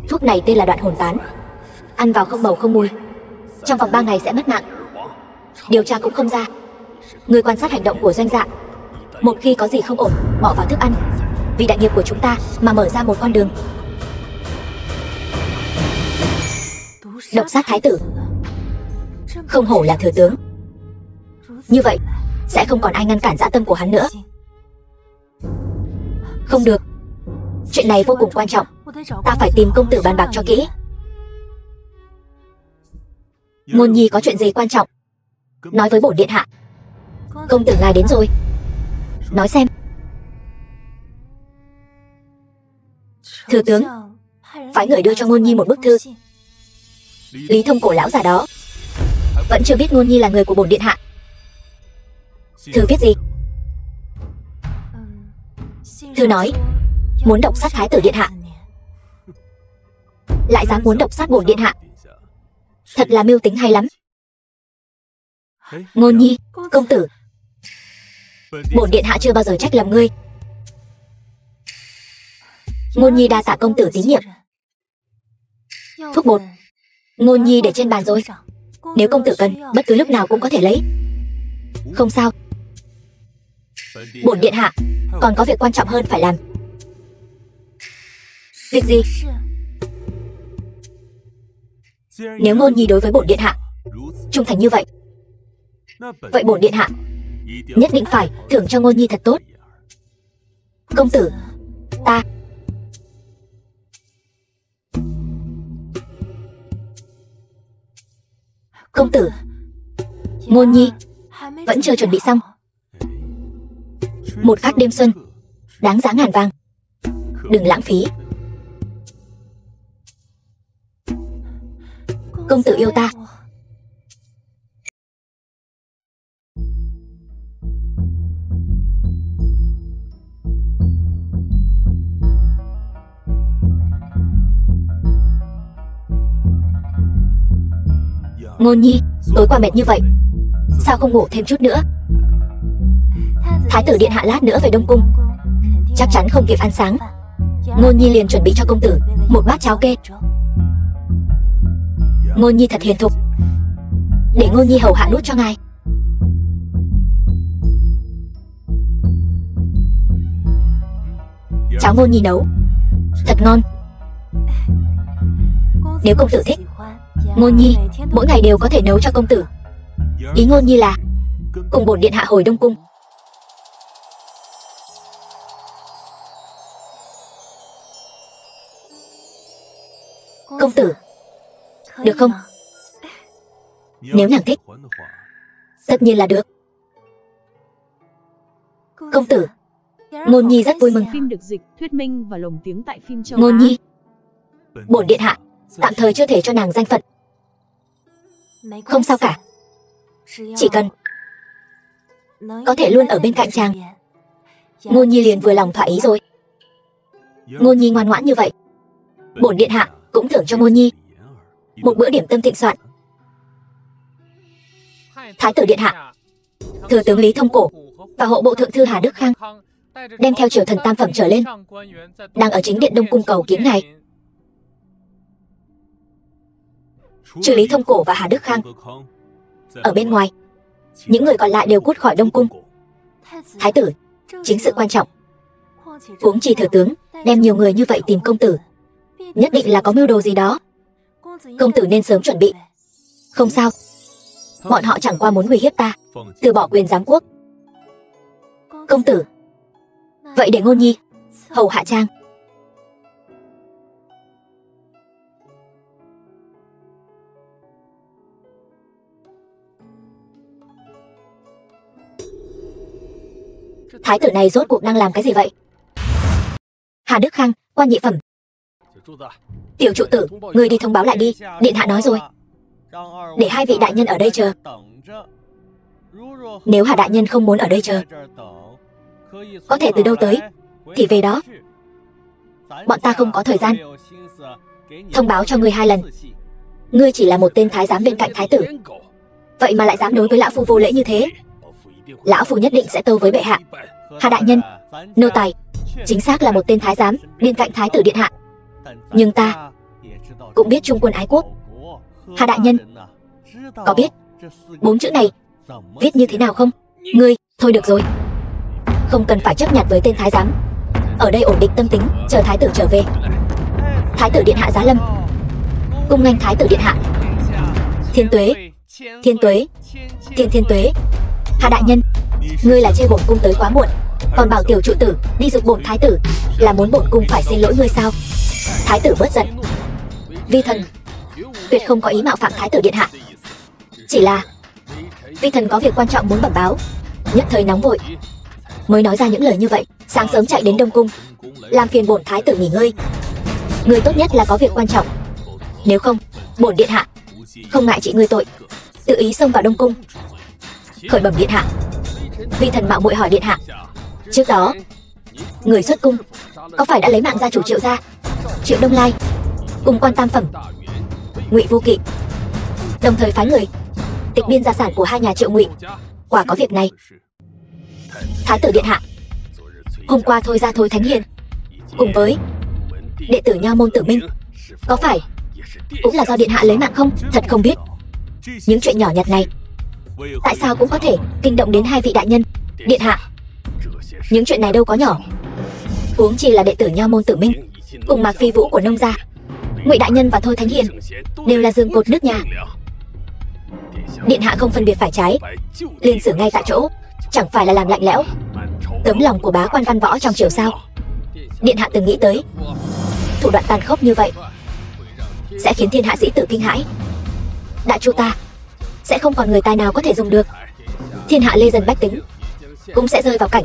Speaker 1: Thuốc này tên là đoạn hồn tán, ăn vào không bầu không mùi, trong vòng 3 ngày sẽ mất mạng. Điều tra cũng không ra. Người quan sát hành động của doanh dạ, một khi có gì không ổn bỏ vào thức ăn, vì đại nghiệp của chúng ta mà mở ra một con đường. Độc sát thái tử, không hổ là thừa tướng. Như vậy sẽ không còn ai ngăn cản dã tâm của hắn nữa. Không được, chuyện này vô cùng quan trọng. Ta phải tìm công tử bàn bạc cho kỹ. Ngôn nhi có chuyện gì quan trọng, nói với bổn điện hạ. Công tử ngài đến rồi, nói xem. Thừa tướng phái người đưa cho ngôn nhi một bức thư. Lý Thông cổ lão già đó vẫn chưa biết ngôn nhi là người của bổn điện hạ. Thư viết gì? Thư nói muốn độc sát thái tử điện hạ, lại dám muốn độc sát bổn điện hạ, thật là mưu tính hay lắm. Ngôn nhi, công tử, bổn điện hạ chưa bao giờ trách lầm ngươi. Ngôn nhi đa tạ công tử tín nhiệm. Thuốc bột, ngôn nhi để trên bàn rồi, nếu công tử cần bất cứ lúc nào cũng có thể lấy. Không sao, bổn điện hạ còn có việc quan trọng hơn phải làm. Việc gì? Nếu ngôn nhi đối với bổn điện hạ trung thành như vậy, vậy bổn điện hạ nhất định phải thưởng cho ngôn nhi thật tốt. Công tử, ta Công tử, Ngôn Nhi vẫn chưa chuẩn bị xong. Một khắc đêm xuân, đáng giá ngàn vàng. Đừng lãng phí. Công tử yêu ta. Ngôn Nhi, tối qua mệt như vậy, sao không ngủ thêm chút nữa? Thái tử điện hạ lát nữa về Đông Cung, chắc chắn không kịp ăn sáng. Ngôn Nhi liền chuẩn bị cho công tử một bát cháo kê. Ngôn Nhi thật hiền thục, để Ngôn Nhi hầu hạ nút cho ngài. Cháo Ngôn Nhi nấu thật ngon. Nếu công tử thích, Ngôn Nhi mỗi ngày đều có thể nấu cho công tử. Ý Ngôn Nhi là cùng bổn điện hạ hồi Đông Cung. Công tử, được không? Nếu nàng thích, tất nhiên là được. Công tử, Ngôn Nhi rất vui mừng.
Speaker 2: Phim được dịch, thuyết minh và lồng tiếng tại phim châu
Speaker 1: Ngôn
Speaker 2: Á.
Speaker 1: Nhi, bổn điện hạ tạm thời chưa thể cho nàng danh phận. Không sao cả, chỉ cần có thể luôn ở bên cạnh chàng, Ngôn Nhi liền vừa lòng thỏa ý rồi. Ngôn Nhi ngoan ngoãn như vậy, bổn điện hạ cũng thưởng cho Ngôn Nhi một bữa điểm tâm thịnh soạn. Thái tử điện hạ, thừa tướng Lý Thông Cổ và hộ bộ thượng thư Hà Đức Khang đem theo triều thần tam phẩm trở lên, đang ở chính điện Đông Cung cầu kiến ngài. Trừ Lý Thông Cổ và Hà Đức Khang, ở bên ngoài, những người còn lại đều cút khỏi Đông Cung. Thái tử, chính sự quan trọng. Huống chi thừa tướng đem nhiều người như vậy tìm công tử, nhất định là có mưu đồ gì đó. Công tử nên sớm chuẩn bị. Không sao, bọn họ chẳng qua muốn uy hiếp ta, từ bỏ quyền giám quốc. Công tử, vậy để Ngôn Nhi hầu hạ trang. Thái tử này rốt cuộc đang làm cái gì vậy? Hà Đức Khang, quan nhị phẩm. Tiểu trụ tử, người đi thông báo lại đi, điện hạ nói rồi, để hai vị đại nhân ở đây chờ. Nếu Hà đại nhân không muốn ở đây chờ, có thể từ đâu tới thì về đó. Bọn ta không có thời gian. Thông báo cho ngươi 2 lần. Ngươi chỉ là một tên thái giám bên cạnh thái tử, vậy mà lại dám đối với lão phu vô lễ như thế. Lão phu nhất định sẽ tâu với bệ hạ. Hà đại nhân, nô tài chính xác là một tên thái giám bên cạnh thái tử điện hạ, nhưng ta cũng biết trung quân ái quốc. Hà đại nhân, có biết 4 chữ này viết như thế nào không? Ngươi, thôi được rồi, không cần phải chấp nhận với tên thái giám. Ở đây ổn định tâm tính, chờ thái tử trở về. Thái tử điện hạ giá lâm. Cung nghênh thái tử điện hạ. Thiên tuế, thiên tuế, thiên tuế. Hà đại nhân, ngươi là chê bổn cung tới quá muộn, còn bảo tiểu trụ tử đi giục bổn thái tử, là muốn bổn cung phải xin lỗi ngươi sao? Thái tử bớt giận. Vi thần tuyệt không có ý mạo phạm thái tử điện hạ, chỉ là vi thần có việc quan trọng muốn bẩm báo, nhất thời nóng vội mới nói ra những lời như vậy. Sáng sớm chạy đến Đông Cung, làm phiền bổn thái tử nghỉ ngơi. Ngươi tốt nhất là có việc quan trọng, nếu không bổn điện hạ không ngại trị ngươi tội, tự ý xông vào Đông Cung. Khởi bẩm điện hạ, vi thần mạo muội hỏi điện hạ, trước đó người xuất cung có phải đã lấy mạng gia chủ Triệu gia, Triệu Đông Lai, cùng quan tam phẩm Ngụy Vô Kỵ, đồng thời phái người tịch biên gia sản của 2 nhà Triệu Ngụy? Quả có việc này. Thái tử điện hạ, hôm qua Thôi gia Thôi Thánh Hiền cùng với đệ tử Nho môn Tử Minh, có phải cũng là do điện hạ lấy mạng không? Thật không biết. Những chuyện nhỏ nhặt này tại sao cũng có thể kinh động đến 2 vị đại nhân? Điện hạ, những chuyện này đâu có nhỏ. Huống chi là đệ tử Nho môn Tử Minh cùng Mạc Phi Vũ của Nông gia, Ngụy đại nhân và Thôi Thánh Hiền đều là giường cột nước nhà. Điện hạ không phân biệt phải trái, liền xử ngay tại chỗ, chẳng phải là làm lạnh lẽo tấm lòng của bá quan văn võ trong triều sao? Điện hạ từng nghĩ tới thủ đoạn tàn khốc như vậy sẽ khiến thiên hạ sĩ tử kinh hãi. Đại chu ta sẽ không còn người tài nào có thể dùng được. Thiên hạ lê dân bách tính cũng sẽ rơi vào cảnh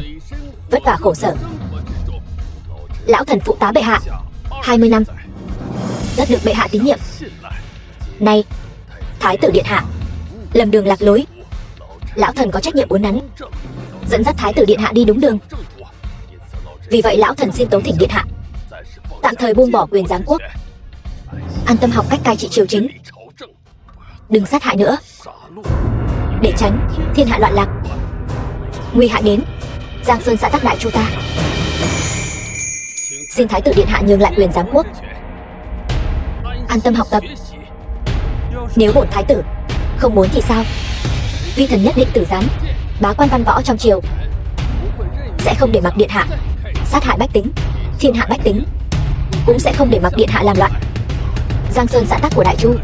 Speaker 1: vất vả khổ sở. Lão thần phụ tá bệ hạ 20 năm, rất được bệ hạ tín nhiệm. Nay thái tử điện hạ lầm đường lạc lối, lão thần có trách nhiệm uốn nắn, dẫn dắt thái tử điện hạ đi đúng đường. Vì vậy lão thần xin tấu thỉnh điện hạ tạm thời buông bỏ quyền giám quốc, an tâm học cách cai trị triều chính, đừng sát hại nữa, để tránh thiên hạ loạn lạc, nguy hại đến Giang Sơn xã tắc Đại Chu ta. Xin thái tử điện hạ nhường lại quyền giám quốc, an tâm học tập. Nếu bổn thái tử không muốn thì sao? Vi thần nhất định tử giám bá quan văn võ trong triều, sẽ không để mặc điện hạ sát hại bách tính. Thiên hạ bách tính cũng sẽ không để mặc điện hạ làm loạn Giang Sơn xã tắc của Đại Chu,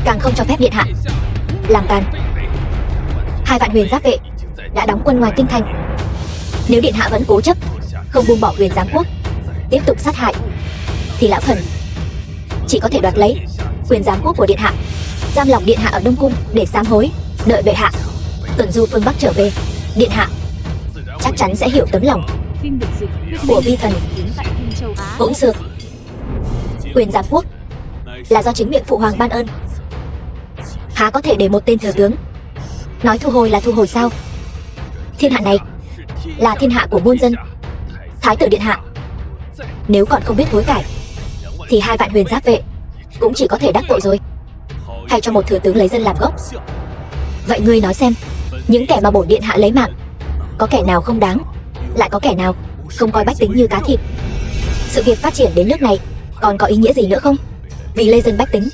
Speaker 1: càng không cho phép điện hạ làm càn. 2 vạn huyền giáp vệ đã đóng quân ngoài kinh thành. Nếu điện hạ vẫn cố chấp không buông bỏ quyền giám quốc, tiếp tục sát hại, thì lão thần chỉ có thể đoạt lấy quyền giám quốc của điện hạ, giam lỏng điện hạ ở Đông Cung để sám hối. Đợi bệ hạ tuần du phương Bắc trở về, điện hạ chắc chắn sẽ hiểu tấm lòng của vi thần. Hỗn xược, quyền giám quốc là do chính miệng phụ hoàng ban ơn, há có thể để một tên thừa tướng nói thu hồi là thu hồi sao? Thiên hạ này là thiên hạ của muôn dân. Thái tử điện hạ nếu còn không biết hối cải, thì 2 vạn huyền giáp vệ cũng chỉ có thể đắc tội rồi. Hay cho một thừa tướng lấy dân làm gốc. Vậy ngươi nói xem, những kẻ mà bổn điện hạ lấy mạng, có kẻ nào không đáng, lại có kẻ nào không coi bách tính như cá thịt? Sự việc phát triển đến nước này còn có ý nghĩa gì nữa không? Vì lê dân bách tính,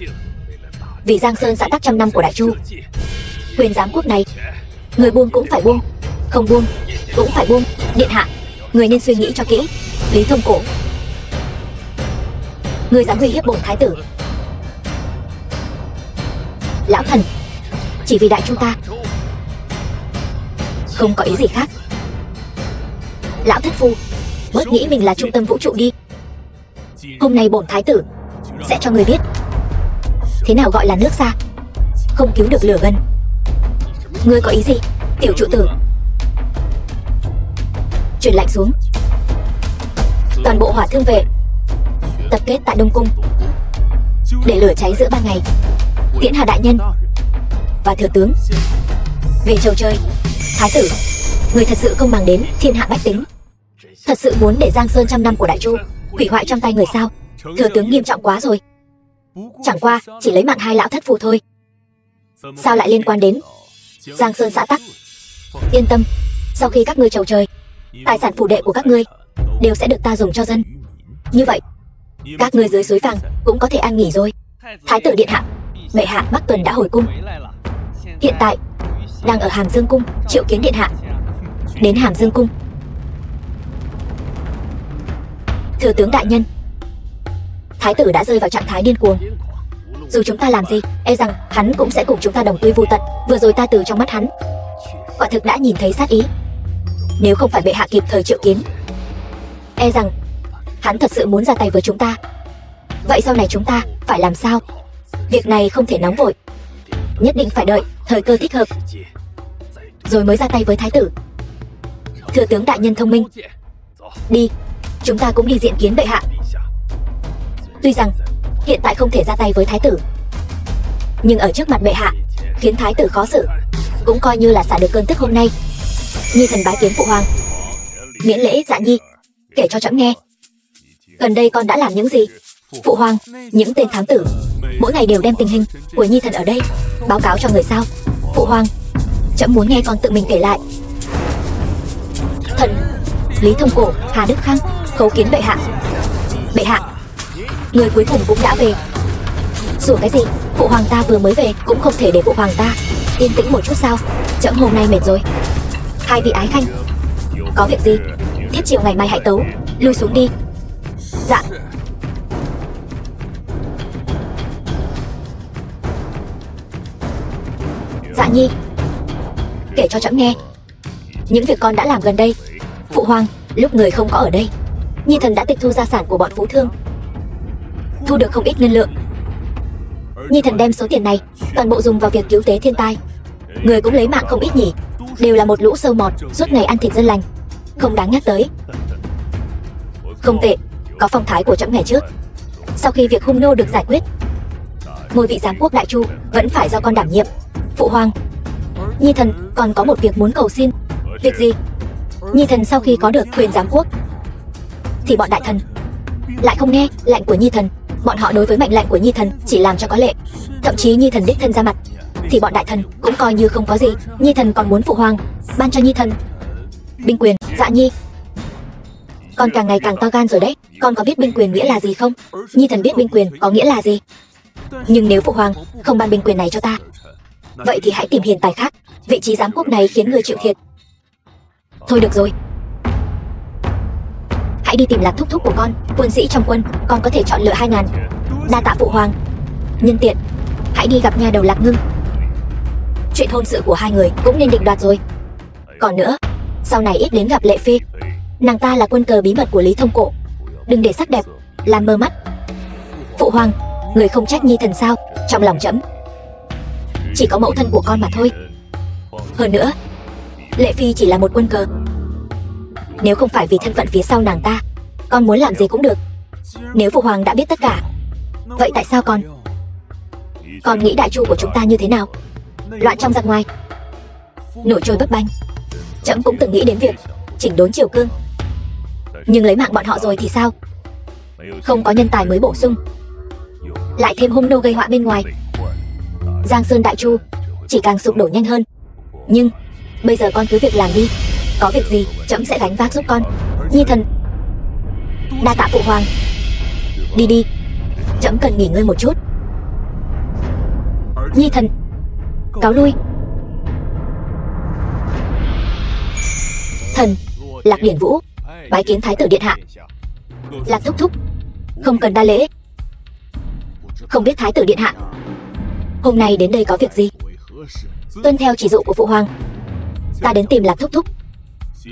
Speaker 1: vì Giang Sơn xã tắc trăm năm của Đại Chu, quyền giám quốc này người buông cũng phải buông, không buông cũng phải buông. Điện hạ, người nên suy nghĩ cho kỹ. Lý Thông Cổ, người dám uy hiếp bổn thái tử? Lão thần chỉ vì Đại Chu ta, không có ý gì khác. Lão thất phu, bớt nghĩ mình là trung tâm vũ trụ đi. Hôm nay bổn thái tử sẽ cho người biết thế nào gọi là nước xa không cứu được lửa gần. Ngươi có ý gì, tiểu trụ tử? Truyền lệnh xuống, toàn bộ hỏa thương vệ tập kết tại Đông Cung, để lửa cháy giữa ban ngày, tiễn Hà đại nhân và thừa tướng về chầu trời. Thái tử, người thật sự không màng đến thiên hạ bách tính, thật sự muốn để Giang Sơn trăm năm của Đại Chu hủy hoại trong tay người sao? Thừa tướng nghiêm trọng quá rồi, chẳng qua chỉ lấy mạng 2 lão thất phù thôi, sao lại liên quan đến Giang Sơn xã tắc? Yên tâm, sau khi các ngươi chầu trời, tài sản phủ đệ của các ngươi đều sẽ được ta dùng cho dân. Như vậy các ngươi dưới suối vàng cũng có thể an nghỉ rồi. Thái tử điện hạ, bệ hạ Bắc Tuần đã hồi cung, hiện tại đang ở Hàm Dương cung triệu kiến điện hạ. Đến Hàm Dương cung. Thừa tướng đại nhân, thái tử đã rơi vào trạng thái điên cuồng. Dù chúng ta làm gì, e rằng hắn cũng sẽ cùng chúng ta đồng quy vu tận. Vừa rồi ta từ trong mắt hắn quả thực đã nhìn thấy sát ý. Nếu không phải bệ hạ kịp thời triệu kiến, e rằng hắn thật sự muốn ra tay với chúng ta. Vậy sau này chúng ta phải làm sao? Việc này không thể nóng vội, nhất định phải đợi thời cơ thích hợp rồi mới ra tay với thái tử. Thừa tướng đại nhân thông minh, đi, chúng ta cũng đi diện kiến bệ hạ. Tuy rằng hiện tại không thể ra tay với thái tử, nhưng ở trước mặt bệ hạ khiến thái tử khó xử, cũng coi như là xả được cơn tức hôm nay. Nhi thần bái kiến phụ hoàng. Miễn lễ. Dạ nhi, kể cho trẫm nghe, gần đây con đã làm những gì? Phụ hoàng, những tên thám tử mỗi ngày đều đem tình hình của nhi thần ở đây báo cáo cho người sao? Phụ hoàng, trẫm muốn nghe con tự mình kể lại. Thần Lý Thông Cổ, Hà Đức Khang khấu kiến bệ hạ. Bệ hạ, người cuối cùng cũng đã về. Sủa cái gì? Phụ hoàng ta vừa mới về, cũng không thể để phụ hoàng ta yên tĩnh một chút sao? Trẫm hôm nay mệt rồi. 2 vị ái khanh, có việc gì? Thiết chiều ngày mai hãy tấu, lui xuống đi. Dạ. Dạ nhi, kể cho trẫm nghe những việc con đã làm gần đây. Phụ hoàng, lúc người không có ở đây, nhi thần đã tịch thu gia sản của bọn phú thương, thu được không ít ngân lượng. Nhi thần đem số tiền này toàn bộ dùng vào việc cứu tế thiên tai. Người cũng lấy mạng không ít nhỉ. Đều là một lũ sâu mọt, suốt ngày ăn thịt dân lành, không đáng nhắc tới. Không tệ, có phong thái của trẫm ngày trước. Sau khi việc hung nô được giải quyết, ngôi vị giám quốc đại chu vẫn phải do con đảm nhiệm. Phụ hoàng, Nhi thần còn có một việc muốn cầu xin. Việc gì? Nhi thần sau khi có được quyền giám quốc thì bọn đại thần lại không nghe lệnh của Nhi thần. Bọn họ đối với mệnh lệnh của Nhi thần chỉ làm cho có lệ. Thậm chí Nhi thần đích thân ra mặt thì bọn đại thần cũng coi như không có gì. Nhi thần còn muốn phụ hoàng ban cho Nhi thần binh quyền. Dạ Nhi, con càng ngày càng to gan rồi đấy. Con có biết binh quyền nghĩa là gì không? Nhi thần biết binh quyền có nghĩa là gì. Nhưng nếu phụ hoàng không ban binh quyền này cho ta, vậy thì hãy tìm hiền tài khác. Vị trí giám quốc này khiến người chịu thiệt. Thôi được rồi, hãy đi tìm Lạc thúc thúc của con. Quân sĩ trong quân con có thể chọn lựa 2.000. Đa tạ phụ hoàng. Nhân tiện hãy đi gặp nhà đầu Lạc Ngưng. Chuyện hôn sự của hai người cũng nên định đoạt rồi. Còn nữa, sau này ít đến gặp Lệ Phi. Nàng ta là quân cờ bí mật của Lý Thông Cổ. Đừng để sắc đẹp làm mơ mắt. Phụ hoàng, người không trách Nhi thần sao? Trong lòng trẫm chỉ có mẫu thân của con mà thôi. Hơn nữa, Lệ Phi chỉ là một quân cờ. Nếu không phải vì thân phận phía sau nàng ta, con muốn làm gì cũng được. Nếu phụ hoàng đã biết tất cả, vậy tại sao con nghĩ đại chu của chúng ta như thế nào? Loạn trong giặc ngoài, nổi trôi bấp bênh. Trẫm cũng từng nghĩ đến việc chỉnh đốn triều cương, nhưng lấy mạng bọn họ rồi thì sao? Không có nhân tài mới bổ sung, lại thêm hung nô gây họa bên ngoài, Giang Sơn đại chu chỉ càng sụp đổ nhanh hơn. Nhưng bây giờ con cứ việc làm đi. Có việc gì trẫm sẽ gánh vác giúp con. Nhi thần đa tạ phụ hoàng. Đi đi, trẫm cần nghỉ ngơi một chút. Nhi thần cáo lui. Thần Lạc Điển Vũ bái kiến thái tử điện hạ. Lạc thúc thúc, không cần đa lễ. Không biết thái tử điện hạ hôm nay đến đây có việc gì? Tuân theo chỉ dụ của phụ hoàng, ta đến tìm Lạc thúc thúc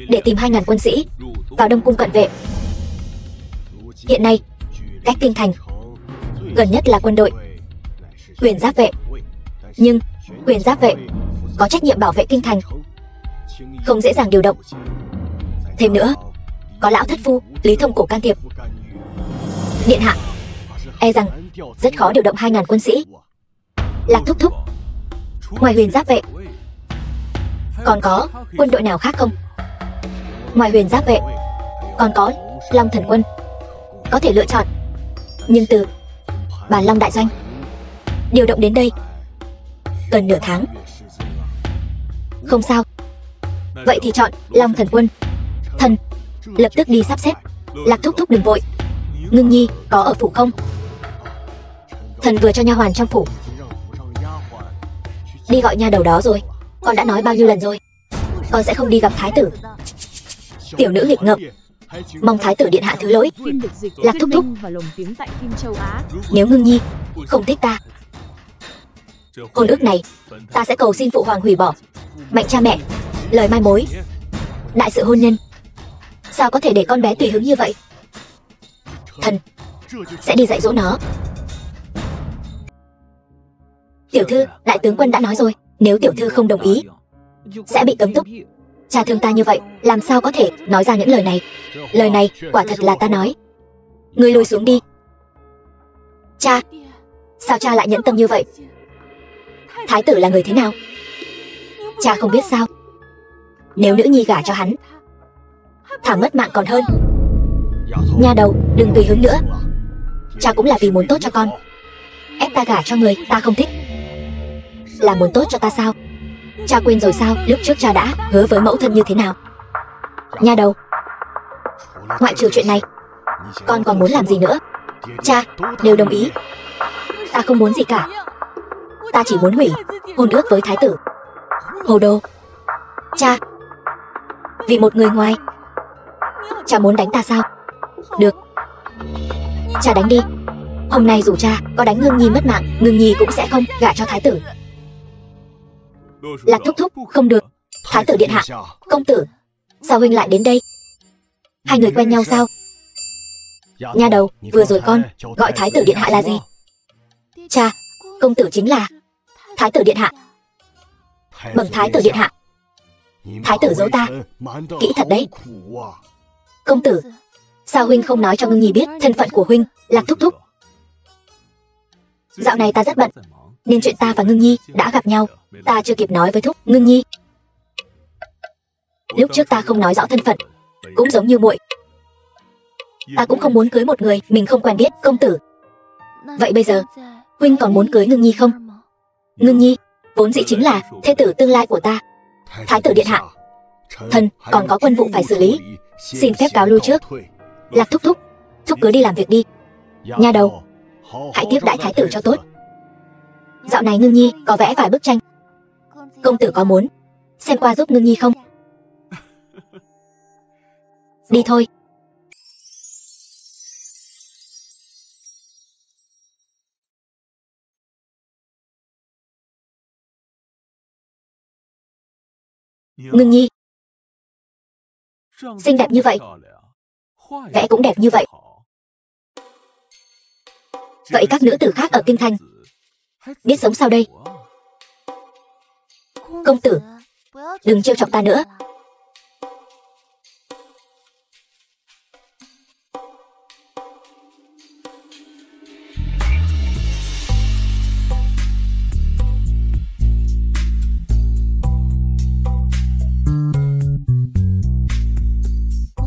Speaker 1: để tìm 2.000 quân sĩ vào Đông Cung cận vệ. Hiện nay cách kinh thành gần nhất là quân đội Quyền Giáp vệ. Nhưng Quyền Giáp vệ có trách nhiệm bảo vệ kinh thành, không dễ dàng điều động. Thêm nữa, có lão thất phu Lý Thông Cổ can thiệp. Điện hạ, e rằng rất khó điều động 2.000 quân sĩ. Lạc thúc thúc, ngoài Huyền Giáp vệ còn có quân đội nào khác không? Ngoài Huyền Giáp vệ còn có Long Thần quân có thể lựa chọn, nhưng từ Bàn Long đại doanh điều động đến đây cần nửa tháng. Không sao, vậy thì chọn Long Thần quân. Thần lập tức đi sắp xếp. Lạc thúc thúc đừng vội. Ngưng nhi có ở phủ không? Thần vừa cho nha hoàn trong phủ đi gọi nha đầu đó rồi. Con đã nói bao nhiêu lần rồi, con sẽ không đi gặp thái tử. Tiểu nữ nghịch ngợm, mong thái tử điện hạ thứ lỗi. Lạc thúc thúc, nếu Ngưng nhi không thích ta, hôn ước này ta sẽ cầu xin phụ hoàng hủy bỏ. Mạnh cha mẹ, lời mai mối, đại sự hôn nhân, sao có thể để con bé tùy hứng như vậy? Thần sẽ đi dạy dỗ nó. Tiểu thư, đại tướng quân đã nói rồi, nếu tiểu thư không đồng ý sẽ bị cấm túc. Cha thương ta như vậy, làm sao có thể nói ra những lời này? Lời này quả thật là ta nói. Ngươi lùi xuống đi. Cha, sao cha lại nhẫn tâm như vậy? Thái tử là người thế nào, cha không biết sao? Nếu nữ nhi gả cho hắn, thả mất mạng còn hơn. Nha đầu, đừng tùy hứng nữa. Cha cũng là vì muốn tốt cho con. Ép ta gả cho người ta không thích là muốn tốt cho ta sao? Cha quên rồi sao lúc trước cha đã hứa với mẫu thân như thế nào? Nha đầu, ngoại trừ chuyện này, con còn muốn làm gì nữa? Cha đều đồng ý. Ta không muốn gì cả. Ta chỉ muốn hủy hôn ước với thái tử. Hồ đồ. Cha, vì một người ngoài, cha muốn đánh ta sao? Được, cha đánh đi. Hôm nay dù cha có đánh Ngưng nhi mất mạng, Ngưng nhi cũng sẽ không gả cho thái tử. Lạc thúc thúc, không được. Thái tử điện hạ. Công tử, sao huynh lại đến đây? Hai người quen nhau sao? Nha đầu, vừa rồi con gọi thái tử điện hạ là gì? Cha, Công tử chính là Thái tử điện hạ. Bẩm Thái tử điện hạ, Thái tử giấu ta kỹ thật đấy. Công tử, sao huynh không nói cho Ngưng Nhi biết thân phận của huynh, Lạc thúc thúc? Dạo này ta rất bận, nên chuyện ta và Ngưng Nhi đã gặp nhau, ta chưa kịp nói với thúc. Ngưng Nhi, lúc trước ta không nói rõ thân phận, cũng giống như muội. Ta cũng không muốn cưới một người mình không quen biết. Công tử, vậy bây giờ huynh còn muốn cưới Ngưng Nhi không? Ngưng Nhi vốn dĩ chính là thê tử tương lai của ta. Thái tử điện hạ, thần còn có quân vụ phải xử lý, xin phép cáo lui trước. Lạc thúc thúc, thúc cứ đi làm việc đi. Nha đầu, hãy tiếp đãi thái tử cho tốt. Dạo này Ngưng Nhi có vẽ vài bức tranh, công tử có muốn xem qua giúp Ngưng Nhi không? Đi thôi. Ngưng Nhi, xinh đẹp như vậy, vẽ cũng đẹp như vậy. Vậy các nữ tử khác ở kinh thành biết sống sao đây? Công tử, đừng trêu chọc ta nữa.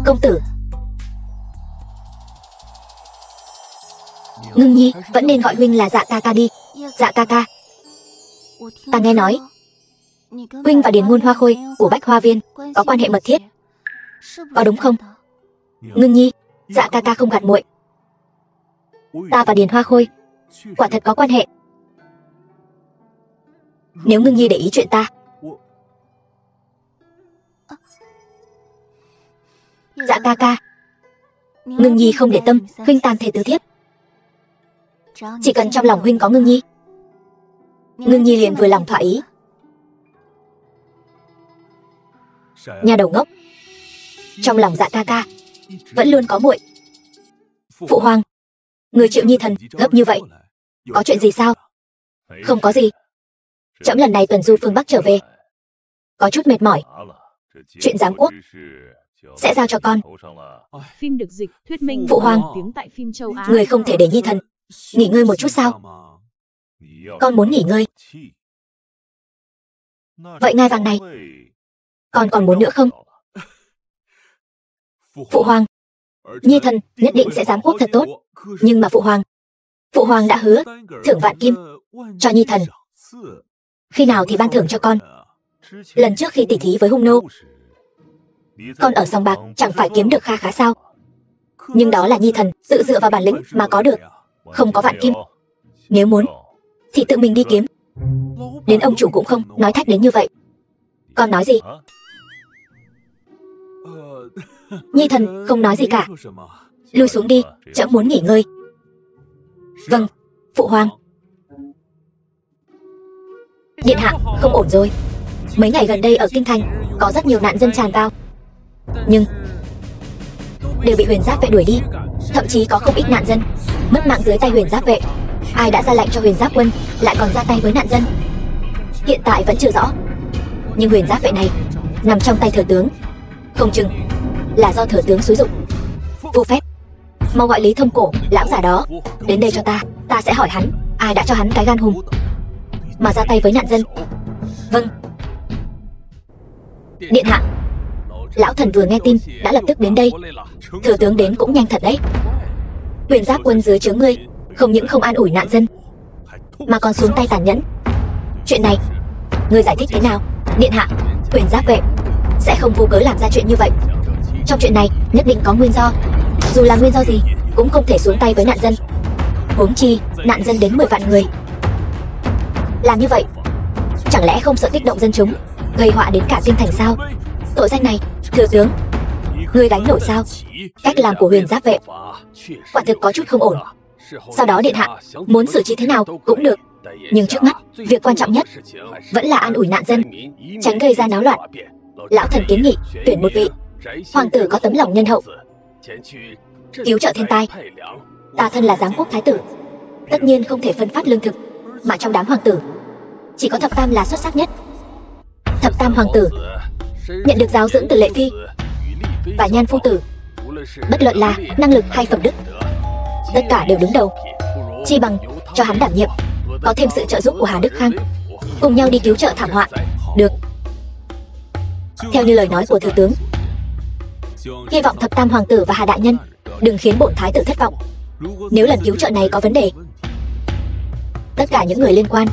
Speaker 1: Công tử, Ngưng Nhi vẫn nên gọi huynh là Dạ ca ca đi. Dạ ca ca, ta nghe nói huynh và Điền Ngôn Hoa Khôi của Bách Hoa Viên có quan hệ mật thiết, có đúng không? Ngưng Nhi, Dạ ca ca không gạt muội, ta và Điền Hoa Khôi quả thật có quan hệ. Nếu Ngưng Nhi để ý chuyện ta, Dạ ca ca, Ngưng Nhi không để tâm huynh tam thể tứ thiếp. Chỉ cần trong lòng huynh có Ngưng Nhi, Ngưng Nhi liền vừa lòng thỏa ý. Nhà đầu ngốc, trong lòng Dạ ca ca vẫn luôn có muội. Phụ hoàng, người triệu Nhi thần gấp như vậy, có chuyện gì sao? Không có gì, trẫm lần này tuần du phương Bắc trở về, có chút mệt mỏi. Chuyện giám quốc sẽ giao cho con.
Speaker 2: Phim được dịch, thuyết minh
Speaker 1: Phụ hoàng,
Speaker 2: tiếng tại phim châu Á.
Speaker 1: người không thể để Nhi thần nghỉ ngơi một chút sao? Con muốn nghỉ ngơi. Vậy ngai vàng này con còn muốn nữa không? Phụ hoàng, Nhi thần nhất định sẽ giám quốc thật tốt. Nhưng mà Phụ hoàng đã hứa thưởng vạn kim cho Nhi thần. Khi nào thì ban thưởng cho con? Lần trước khi tỉ thí với hung nô, con ở sòng bạc chẳng phải kiếm được kha khá sao? Nhưng đó là Nhi thần tự dựa vào bản lĩnh mà có được, không có vạn kim. Nếu muốn thì tự mình đi kiếm. Đến ông chủ cũng không nói thách đến như vậy. Con nói gì? Nhi thần không nói gì cả. Lui xuống đi, trẫm muốn nghỉ ngơi. Vâng, phụ hoàng. Điện hạ, không ổn rồi. Mấy ngày gần đây ở kinh thành có rất nhiều nạn dân tràn vào, nhưng đều bị huyền giáp vệ đuổi đi. Thậm chí có không ít nạn dân mất mạng dưới tay huyền giáp vệ. Ai đã ra lệnh cho huyền giáp quân lại còn ra tay với nạn dân, hiện tại vẫn chưa rõ. Nhưng huyền giáp vệ này nằm trong tay thừa tướng, không chừng là do thừa tướng xúi giục. Vô phép, mau gọi Lý Thông Cổ, lão già đó đến đây cho ta. Ta sẽ hỏi hắn ai đã cho hắn cái gan hùm mà ra tay với nạn dân. Vâng. Điện hạ, lão thần vừa nghe tin đã lập tức đến đây. Thừa tướng đến cũng nhanh thật đấy. Huyền giáp quân dưới trướng ngươi không những không an ủi nạn dân mà còn xuống tay tàn nhẫn. Chuyện này ngươi giải thích thế nào? Điện hạ, huyền giáp vệ sẽ không vô cớ làm ra chuyện như vậy. Trong chuyện này nhất định có nguyên do. Dù là nguyên do gì cũng không thể xuống tay với nạn dân. Huống chi nạn dân đến 10 vạn người. Làm như vậy chẳng lẽ không sợ kích động dân chúng, gây họa đến cả kinh thành sao? Tội danh này, thừa tướng, ngươi gánh nổi sao? Cách làm của huyền giáp vệ quả thực có chút không ổn. Sau đó điện hạ muốn xử trí thế nào cũng được, nhưng trước mắt việc quan trọng nhất vẫn là an ủi nạn dân, tránh gây ra náo loạn. Lão thần kiến nghị tuyển một vị hoàng tử có tấm lòng nhân hậu, cứu trợ thiên tai. Ta thân là giám quốc thái tử, tất nhiên không thể phân phát lương thực mà trong đám hoàng tử chỉ có thập tam là xuất sắc nhất. Thập tam hoàng tử nhận được giáo dưỡng từ Lệ Phi và Nhan phu tử, bất luận là năng lực hay phẩm đức, tất cả đều đứng đầu. Chi bằng cho hắn đảm nhiệm, có thêm sự trợ giúp của Hà Đức Khang, cùng nhau đi cứu trợ thảm họa. Được. Theo như lời nói của thừa tướng, hy vọng thập tam hoàng tử và Hà đại nhân đừng khiến bổn thái tử thất vọng. Nếu lần cứu trợ này có vấn đề, tất cả những người liên quan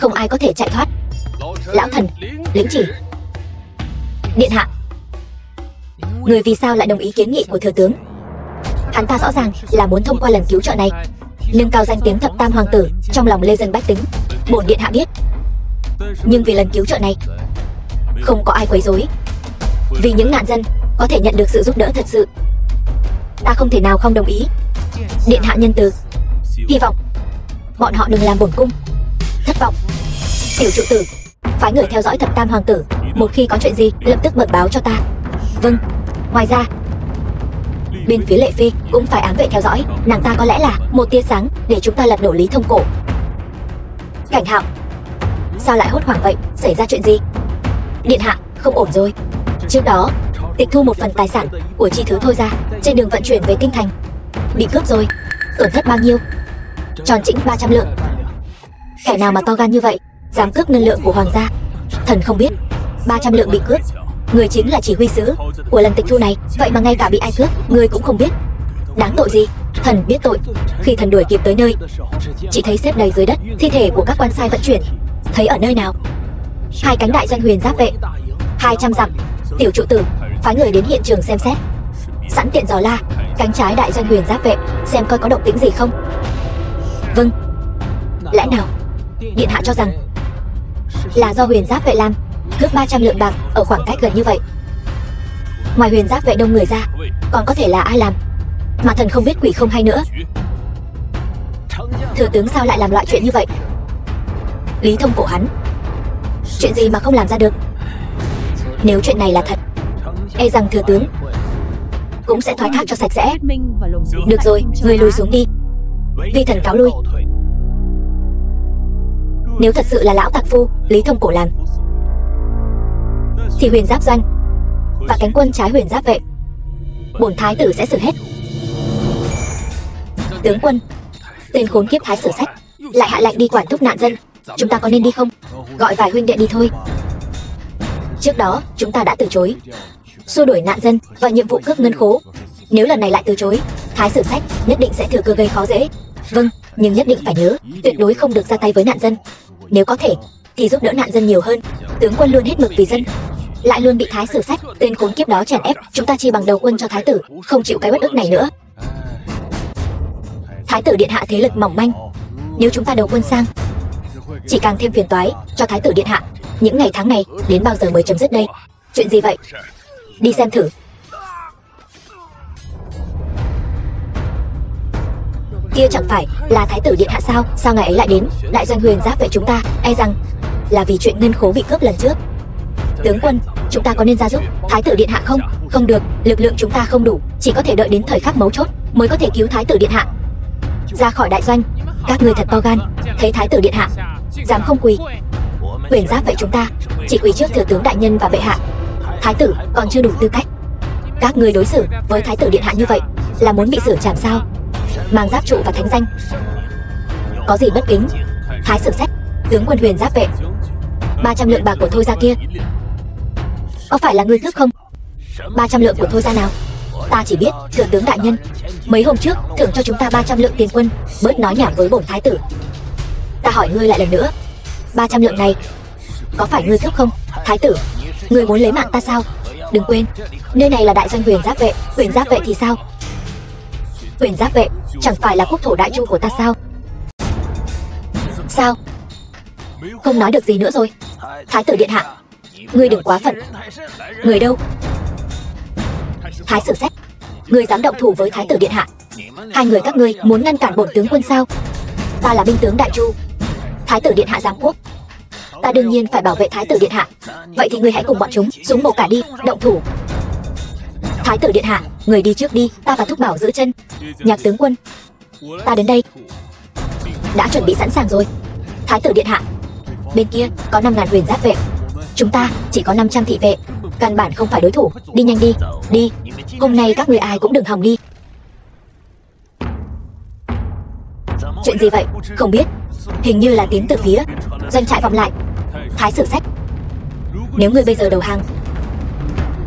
Speaker 1: không ai có thể chạy thoát. Lão thần lĩnh chỉ. Điện hạ, người vì sao lại đồng ý kiến nghị của thừa tướng? Hắn ta rõ ràng là muốn thông qua lần cứu trợ này nâng cao danh tiếng thập tam hoàng tử trong lòng lê dân bách tính. Bổn điện hạ biết, nhưng vì lần cứu trợ này không có ai quấy rối, vì những nạn dân có thể nhận được sự giúp đỡ thật sự, ta không thể nào không đồng ý. Điện hạ nhân từ, hy vọng bọn họ đừng làm bổn cung thất vọng. Tiểu trụ tử, phái người theo dõi thập tam hoàng tử, một khi có chuyện gì lập tức bẩm báo cho ta. Vâng. Ngoài ra, bên phía Lệ Phi cũng phải ám vệ theo dõi, nàng ta có lẽ là một tia sáng để chúng ta lật đổ Lý Thông Cổ. Cảnh Hạo, sao lại hốt hoảng vậy? Xảy ra chuyện gì? Điện hạ, không ổn rồi. Trước đó, tịch thu một phần tài sản của Chi Thứ Thôi ra trên đường vận chuyển về kinh thành, bị cướp rồi. Tổn thất bao nhiêu? Tròn chỉnh 300 lượng. Kẻ nào mà to gan như vậy, dám cướp ngân lượng của hoàng gia? Thần không biết. 300 lượng bị cướp, người chính là chỉ huy sứ của lần tịch thu này, vậy mà ngay cả bị ai cướp người cũng không biết. Đáng tội gì? Thần biết tội. Khi thần đuổi kịp tới nơi, chỉ thấy xếp đầy dưới đất thi thể của các quan sai vận chuyển. Thấy ở nơi nào? 2 cánh đại doanh huyền giáp vệ, 200 dặm. Tiểu trụ tử, phái người đến hiện trường xem xét, sẵn tiện dò la cánh trái đại doanh huyền giáp vệ, xem coi có động tĩnh gì không. Vâng. Lẽ nào điện hạ cho rằng là do huyền giáp vệ làm cướp 300 lượng bạc ở khoảng cách gần như vậy? Ngoài huyền giáp vệ đông người ra, còn có thể là ai làm mà thần không biết quỷ không hay nữa? Thừa tướng sao lại làm loại chuyện như vậy? Lý Thông Cổ hắn chuyện gì mà không làm ra được? Nếu chuyện này là thật, e rằng thừa tướng cũng sẽ thoái thác cho sạch sẽ. Được rồi, người lùi xuống đi. Vi thần cáo lui. Nếu thật sự là lão tặc phu Lý Thông Cổ làm, thì huyền giáp doanh và cánh quân trái huyền giáp vệ, bổn thái tử sẽ xử hết. Tướng quân, tên khốn kiếp thái sử sách lại hạ lệnh đi quản thúc nạn dân, chúng ta có nên đi không? Gọi vài huynh đệ đi thôi. Trước đó chúng ta đã từ chối xua đuổi nạn dân và nhiệm vụ cướp ngân khố, nếu lần này lại từ chối, thái sử sách nhất định sẽ thừa cơ gây khó dễ. Vâng, nhưng nhất định phải nhớ, tuyệt đối không được ra tay với nạn dân. Nếu có thể thì giúp đỡ nạn dân nhiều hơn. Tướng quân luôn hết mực vì dân, lại luôn bị thái sử sách tên khốn kiếp đó chèn ép, chúng ta chi bằng đầu quân cho thái tử, không chịu cái bất ức này nữa. Thái tử điện hạ thế lực mỏng manh, nếu chúng ta đầu quân sang, chỉ càng thêm phiền toái cho thái tử điện hạ. Những ngày tháng này đến bao giờ mới chấm dứt đây? Chuyện gì vậy? Đi xem thử. Kia chẳng phải là thái tử điện hạ sao? Sao ngài ấy lại đến đại doanh huyền giáp vệ chúng ta? E rằng là vì chuyện ngân khố bị cướp lần trước. Tướng quân, chúng ta có nên ra giúp thái tử điện hạ không? Không được, lực lượng chúng ta không đủ, chỉ có thể đợi đến thời khắc mấu chốt mới có thể cứu thái tử điện hạ ra khỏi đại doanh. Các người thật to gan, thấy thái tử điện hạ dám không quỳ. Huyền giáp vệ chúng ta chỉ quỳ trước thừa tướng đại nhân và bệ hạ, thái tử còn chưa đủ tư cách. Các người đối xử với thái tử điện hạ như vậy là muốn bị xử trảm sao? Mang giáp trụ và thánh danh, có gì bất kính? Thái sử sách, tướng quân huyền giáp vệ, 300 lượng bạc của Thôi gia kia, có phải là ngươi cướp không? 300 lượng của Thôi gia nào? Ta chỉ biết thừa tướng đại nhân mấy hôm trước thưởng cho chúng ta 300 lượng tiền quân. Bớt nói nhảm với bổn thái tử. Ta hỏi ngươi lại lần nữa, 300 lượng này có phải ngươi cướp không? Thái tử, ngươi muốn lấy mạng ta sao? Đừng quên, nơi này là đại doanh huyền giáp vệ. Huyền giáp vệ thì sao? Huyền giáp vệ chẳng phải là quốc thổ đại chu của ta sao? Sao? Không nói được gì nữa rồi. Thái tử điện hạ, ngươi đừng quá phận. Người đâu? Thái sử sách, ngươi dám động thủ với thái tử điện hạ? Hai người các ngươi muốn ngăn cản bổn tướng quân sao? Ta là binh tướng đại chu, thái tử điện hạ giám quốc, ta đương nhiên phải bảo vệ thái tử điện hạ. Vậy thì ngươi hãy cùng bọn chúng súng bổ cả đi, động thủ. Thái tử điện hạ, người đi trước đi, ta và thúc bảo giữ chân. Nhạc tướng quân, ta đến đây. đã chuẩn bị sẵn sàng rồi. Thái tử điện hạ, bên kia có 5.000 huyền giáp vệ, chúng ta chỉ có 500 thị vệ, căn bản không phải đối thủ. Đi nhanh đi, đi. Hôm nay các người ai cũng đừng hòng đi. Chuyện gì vậy? Không biết. Hình như là tiếng từ phía doanh trại vọng lại. Thái sử sách, nếu ngươi bây giờ đầu hàng,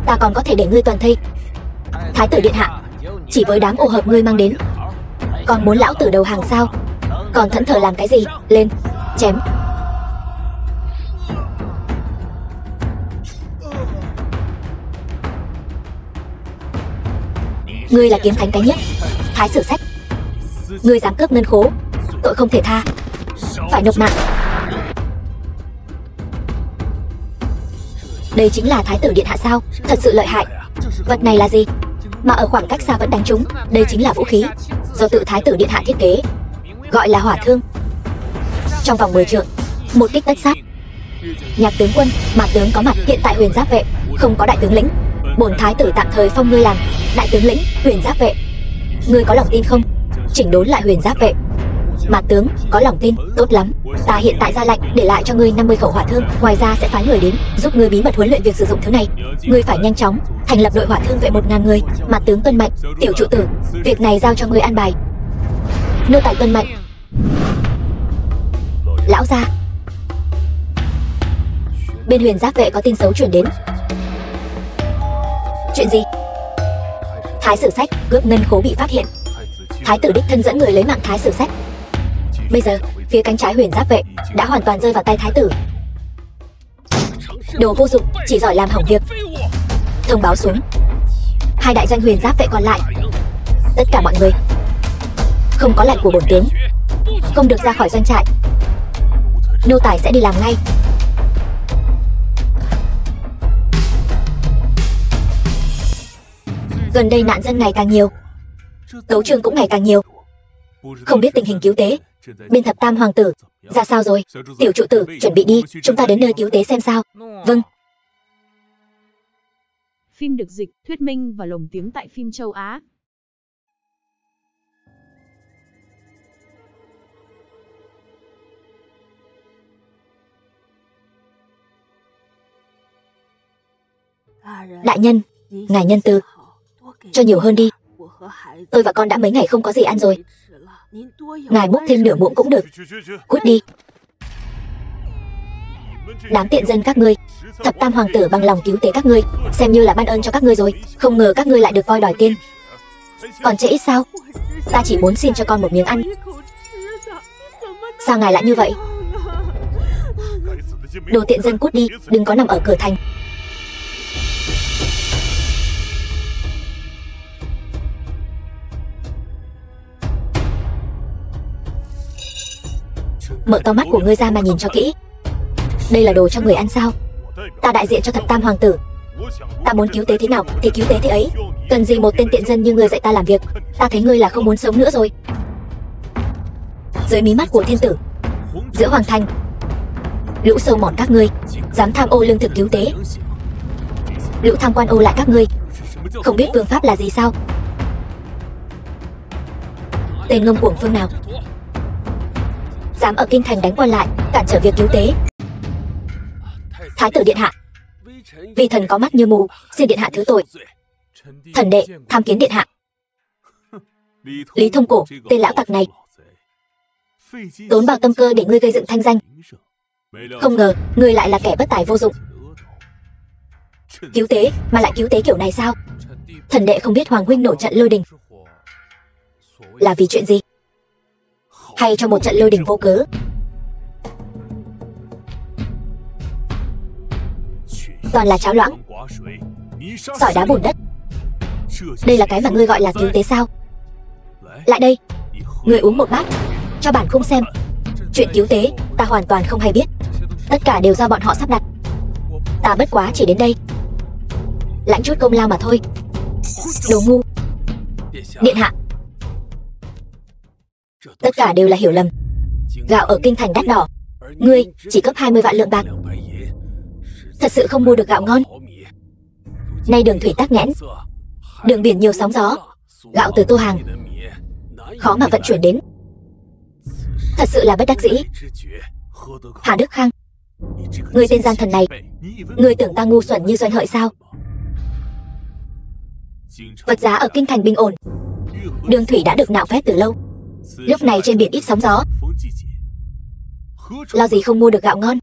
Speaker 1: ta còn có thể để ngươi toàn thây. Thái tử điện hạ, chỉ với đám ô hợp ngươi mang đến, còn muốn lão tử đầu hàng sao? Còn thẫn thờ làm cái gì? Lên, chém. Ngươi là kiếm thánh cái nhất. Thái sử sách, ngươi dám cướp ngân khố, tội không thể tha, phải nộp mạng. Đây chính là thái tử điện hạ sao? Thật sự lợi hại. Vật này là gì mà ở khoảng cách xa vẫn đánh trúng? Đây chính là vũ khí do tự thái tử điện hạ thiết kế, gọi là hỏa thương. Trong vòng 10 trượng, một kích tất sát. Nhạc tướng quân, Mạc tướng có mặt. Hiện tại huyền giáp vệ không có đại tướng lĩnh, bổn thái tử tạm thời phong ngươi làm đại tướng lĩnh huyền giáp vệ. Ngươi có lòng tin không? Chỉnh đốn lại huyền giáp vệ. Mạc tướng có lòng tin. Tốt lắm, ta hiện tại ra lệnh để lại cho ngươi 50 khẩu hỏa thương. Ngoài ra sẽ phái người đến giúp ngươi bí mật huấn luyện việc sử dụng thứ này. Ngươi phải nhanh chóng thành lập đội hỏa thương vệ 1000 người. Mạc tướng tuân mệnh. Tiểu trụ tử, việc này giao cho ngươi an bài. Nô tài tuân mệnh. Lão gia, bên huyền giáp vệ có tin xấu truyền đến. Chuyện gì? Thái sử sách cướp ngân khố bị phát hiện. Thái tử đích thân dẫn người lấy mạng thái sử sách. Bây giờ phía cánh trái huyền giáp vệ đã hoàn toàn rơi vào tay thái tử. Đồ vô dụng, chỉ giỏi làm hỏng việc. Thông báo xuống 2 đại doanh huyền giáp vệ còn lại, tất cả mọi người không có lệnh của bổn tướng không được ra khỏi doanh trại. Nô tài sẽ đi làm ngay. Gần đây nạn dân ngày càng nhiều, tấu chương cũng ngày càng nhiều. Không biết tình hình cứu tế bên thập tam hoàng tử ra sao rồi? Tiểu trụ tử, chuẩn bị đi, chúng ta đến nơi cứu tế xem sao. Vâng.
Speaker 2: Phim được dịch, thuyết minh và lồng tiếng tại phim châu Á.
Speaker 1: Đại nhân, ngài nhân từ, cho nhiều hơn đi. Tôi và con đã mấy ngày không có gì ăn rồi. Ngài múc thêm nửa muỗng cũng được. Cút đi. Đám tiện dân các ngươi, thập tam hoàng tử bằng lòng cứu tế các ngươi, xem như là ban ơn cho các ngươi rồi. Không ngờ các ngươi lại được voi đòi tiên. Còn trễ sao? Ta chỉ muốn xin cho con một miếng ăn. Sao ngài lại như vậy? Đồ tiện dân, cút đi, đừng có nằm ở cửa thành. Mở to mắt của ngươi ra mà nhìn cho kỹ. Đây là đồ cho người ăn sao? Ta đại diện cho thập tam hoàng tử. Ta muốn cứu tế thế nào thì cứu tế thế ấy. Cần gì một tên tiện dân như ngươi dạy ta làm việc? Ta thấy ngươi là không muốn sống nữa rồi. Dưới mí mắt của thiên tử, giữa hoàng thành, lũ sâu mọt các ngươi dám tham ô lương thực cứu tế. Lũ tham quan ô lại các ngươi, không biết vương pháp là gì sao? Tên ngông cuồng phương nào dám ở kinh thành đánh quan lại, cản trở việc cứu tế? Thái tử điện hạ, vì thần có mắt như mù, xin điện hạ thứ tội. Thần đệ tham kiến điện hạ. Lý Thông Cổ, tên lão tặc này, tốn bao tâm cơ để ngươi gây dựng thanh danh, không ngờ ngươi lại là kẻ bất tài vô dụng. Cứu tế mà lại cứu tế kiểu này sao? Thần đệ không biết hoàng huynh nổi trận lôi đình là vì chuyện gì, hay cho một trận lôi đình vô cớ? Toàn là cháo loãng, sỏi đá bùn đất. Đây là cái mà ngươi gọi là cứu tế sao? Lại đây, ngươi uống một bát cho bản khung xem. Chuyện cứu tế ta hoàn toàn không hay biết, tất cả đều do bọn họ sắp đặt. Ta bất quá chỉ đến đây lãnh chút công lao mà thôi. Đồ ngu. Điện hạ, tất cả đều là hiểu lầm. Gạo ở kinh thành đắt đỏ, ngươi chỉ cấp 20 vạn lượng bạc, thật sự không mua được gạo ngon. Nay đường thủy tắc nghẽn, đường biển nhiều sóng gió, gạo từ Tô Hàng khó mà vận chuyển đến. Thật sự là bất đắc dĩ. Hà Đức Khang, ngươi tên gian thần này, ngươi tưởng ta ngu xuẩn như Doanh Hợi sao? Vật giá ở kinh thành bình ổn, đường thủy đã được nạo vét từ lâu. Lúc này trên biển ít sóng gió, lo gì không mua được gạo ngon.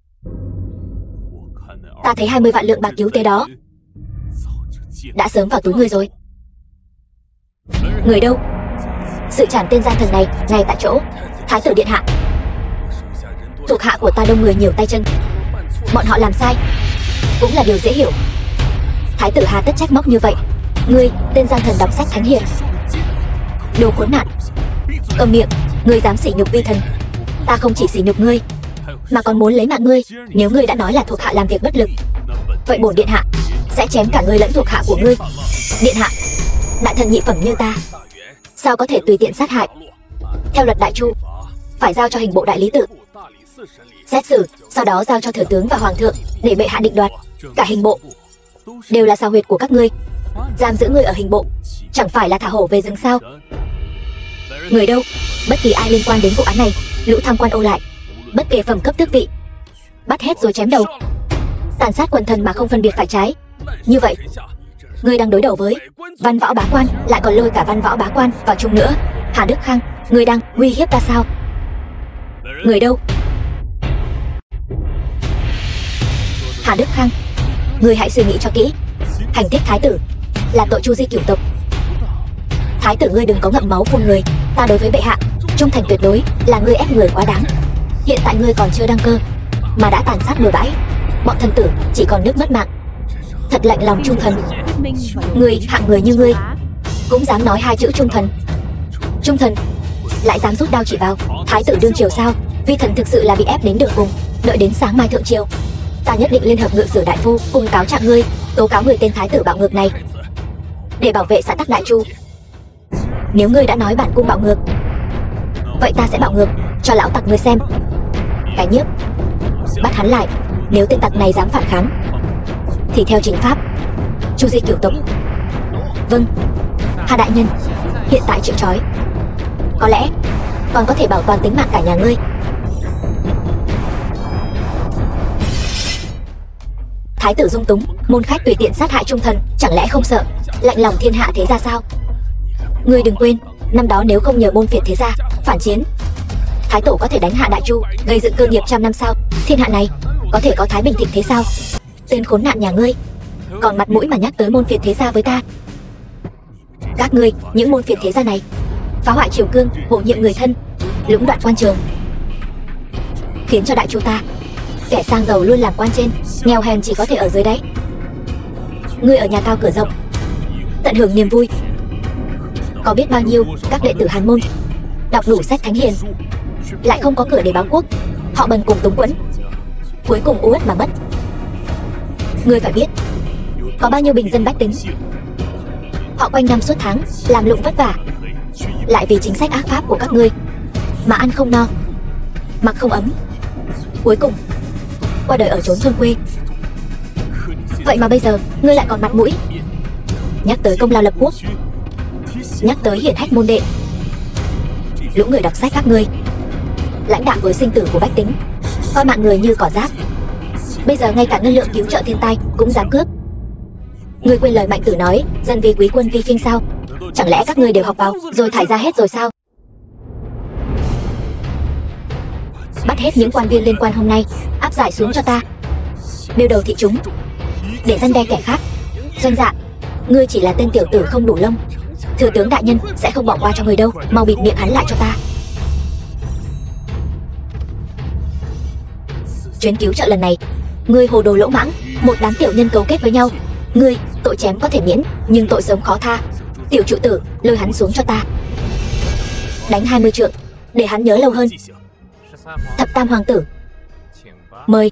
Speaker 1: Ta thấy 20 vạn lượng bạc cứu tế đó đã sớm vào túi ngươi rồi. Người đâu? Sự trảm tên gian thần này ngay tại chỗ. Thái tử điện hạ, thuộc hạ của ta đông người nhiều tay chân, bọn họ làm sai cũng là điều dễ hiểu. Thái tử hà tất trách móc như vậy. Ngươi, tên gian thần đọc sách thánh hiền, đồ khốn nạn, câm miệng. Ngươi dám sỉ nhục vi thần, ta không chỉ sỉ nhục ngươi mà còn muốn lấy mạng ngươi. Nếu ngươi đã nói là thuộc hạ làm việc bất lực, vậy bổn điện hạ sẽ chém cả ngươi lẫn thuộc hạ của ngươi. Điện hạ, đại thần nhị phẩm như ta sao có thể tùy tiện sát hại? Theo luật Đại Chu, phải giao cho hình bộ đại lý tự xét xử, sau đó giao cho thừa tướng và hoàng thượng để bệ hạ định đoạt. Cả hình bộ đều là sao huyệt của các ngươi, giam giữ ngươi ở hình bộ chẳng phải là thả hổ về rừng sao? Người đâu? Bất kỳ ai liên quan đến vụ án này, lũ tham quan ô lại, bất kể phẩm cấp tước vị, bắt hết rồi chém đầu. Tàn sát quần thần mà không phân biệt phải trái. Như vậy, ngươi đang đối đầu với văn võ bá quan, lại còn lôi cả văn võ bá quan vào chung nữa. Hà Đức Khang, ngươi đang uy hiếp ta sao? Người đâu? Hà Đức Khang, ngươi hãy suy nghĩ cho kỹ. Hành thích thái tử là tội chu di cửu tộc. Thái tử ngươi đừng có ngậm máu phun người. Ta đối với bệ hạ trung thành tuyệt đối, là ngươi ép người quá đáng. Hiện tại ngươi còn chưa đăng cơ mà đã tàn sát bừa bãi, bọn thần tử chỉ còn nước mất mạng. Thật lạnh lòng trung thần. Ngươi, hạng người như ngươi cũng dám nói hai chữ trung thần? Trung thần lại dám rút đao chỉ vào thái tử đương triều sao? Vi thần thực sự là bị ép đến đường cùng. Đợi đến sáng mai thượng triều, ta nhất định liên hợp ngự sử đại phu cùng cáo trạng ngươi, tố cáo người tên thái tử bạo ngược này để bảo vệ xã tắc Đại Chu. Nếu ngươi đã nói bản cung bạo ngược, vậy ta sẽ bạo ngược cho lão tặc ngươi xem. Cái nhiếp, bắt hắn lại. Nếu tên tặc này dám phản kháng thì theo chính pháp chu di cửu tộc. Vâng, Hà đại nhân, hiện tại chịu trói, có lẽ còn có thể bảo toàn tính mạng cả nhà ngươi. Thái tử dung túng, môn khách tùy tiện sát hại trung thần, chẳng lẽ không sợ lạnh lòng thiên hạ thế gia sao? Ngươi đừng quên, năm đó nếu không nhờ môn phiệt thế gia phản chiến, thái tổ có thể đánh hạ Đại Chu, gây dựng cơ nghiệp trăm năm sao? Thiên hạ này có thể có thái bình thịnh thế sao? Tên khốn nạn nhà ngươi còn mặt mũi mà nhắc tới môn phiệt thế gia với ta? Các ngươi, những môn phiệt thế gia này phá hoại triều cương, bổ nhiệm người thân, lũng đoạn quan trường, khiến cho Đại Chu ta kẻ sang giàu luôn làm quan trên, nghèo hèn chỉ có thể ở dưới đáy. Ngươi ở nhà cao cửa rộng, tận hưởng niềm vui. Có biết bao nhiêu các đệ tử Hàn môn đọc đủ sách thánh hiền, lại không có cửa để báo quốc, họ bần cùng túng quẫn, cuối cùng u uất mà mất. Ngươi phải biết, có bao nhiêu bình dân bách tính, họ quanh năm suốt tháng làm lụng vất vả, lại vì chính sách ác pháp của các ngươi mà ăn không no, mặc không ấm, cuối cùng qua đời ở chốn thôn quê. Vậy mà bây giờ ngươi lại còn mặt mũi nhắc tới công lao lập quốc, nhắc tới hiển hách môn đệ. Lũ người đọc sách các ngươi lãnh đạo với sinh tử của bách tính, coi mạng người như cỏ rác. Bây giờ ngay cả ngân lượng cứu trợ thiên tai cũng dám cướp. Ngươi quên lời Mạnh Tử nói dân vì quý quân vi kinh sao? Chẳng lẽ các ngươi đều học vào rồi thải ra hết rồi sao? Bắt hết những quan viên liên quan hôm nay, áp giải xuống cho ta, bêu đầu thị chúng để răn đe kẻ khác. Doanh Dạ, ngươi chỉ là tên tiểu tử không đủ lông, thừa tướng đại nhân sẽ không bỏ qua cho ngươi đâu. Mau bịt miệng hắn lại cho ta. Chuyến cứu trợ lần này, ngươi hồ đồ lỗ mãng, một đám tiểu nhân cấu kết với nhau. Ngươi, tội chém có thể miễn, nhưng tội sống khó tha. Tiểu trụ tử, lôi hắn xuống cho ta, đánh 20 trượng để hắn nhớ lâu hơn. Thập tam hoàng tử, mời.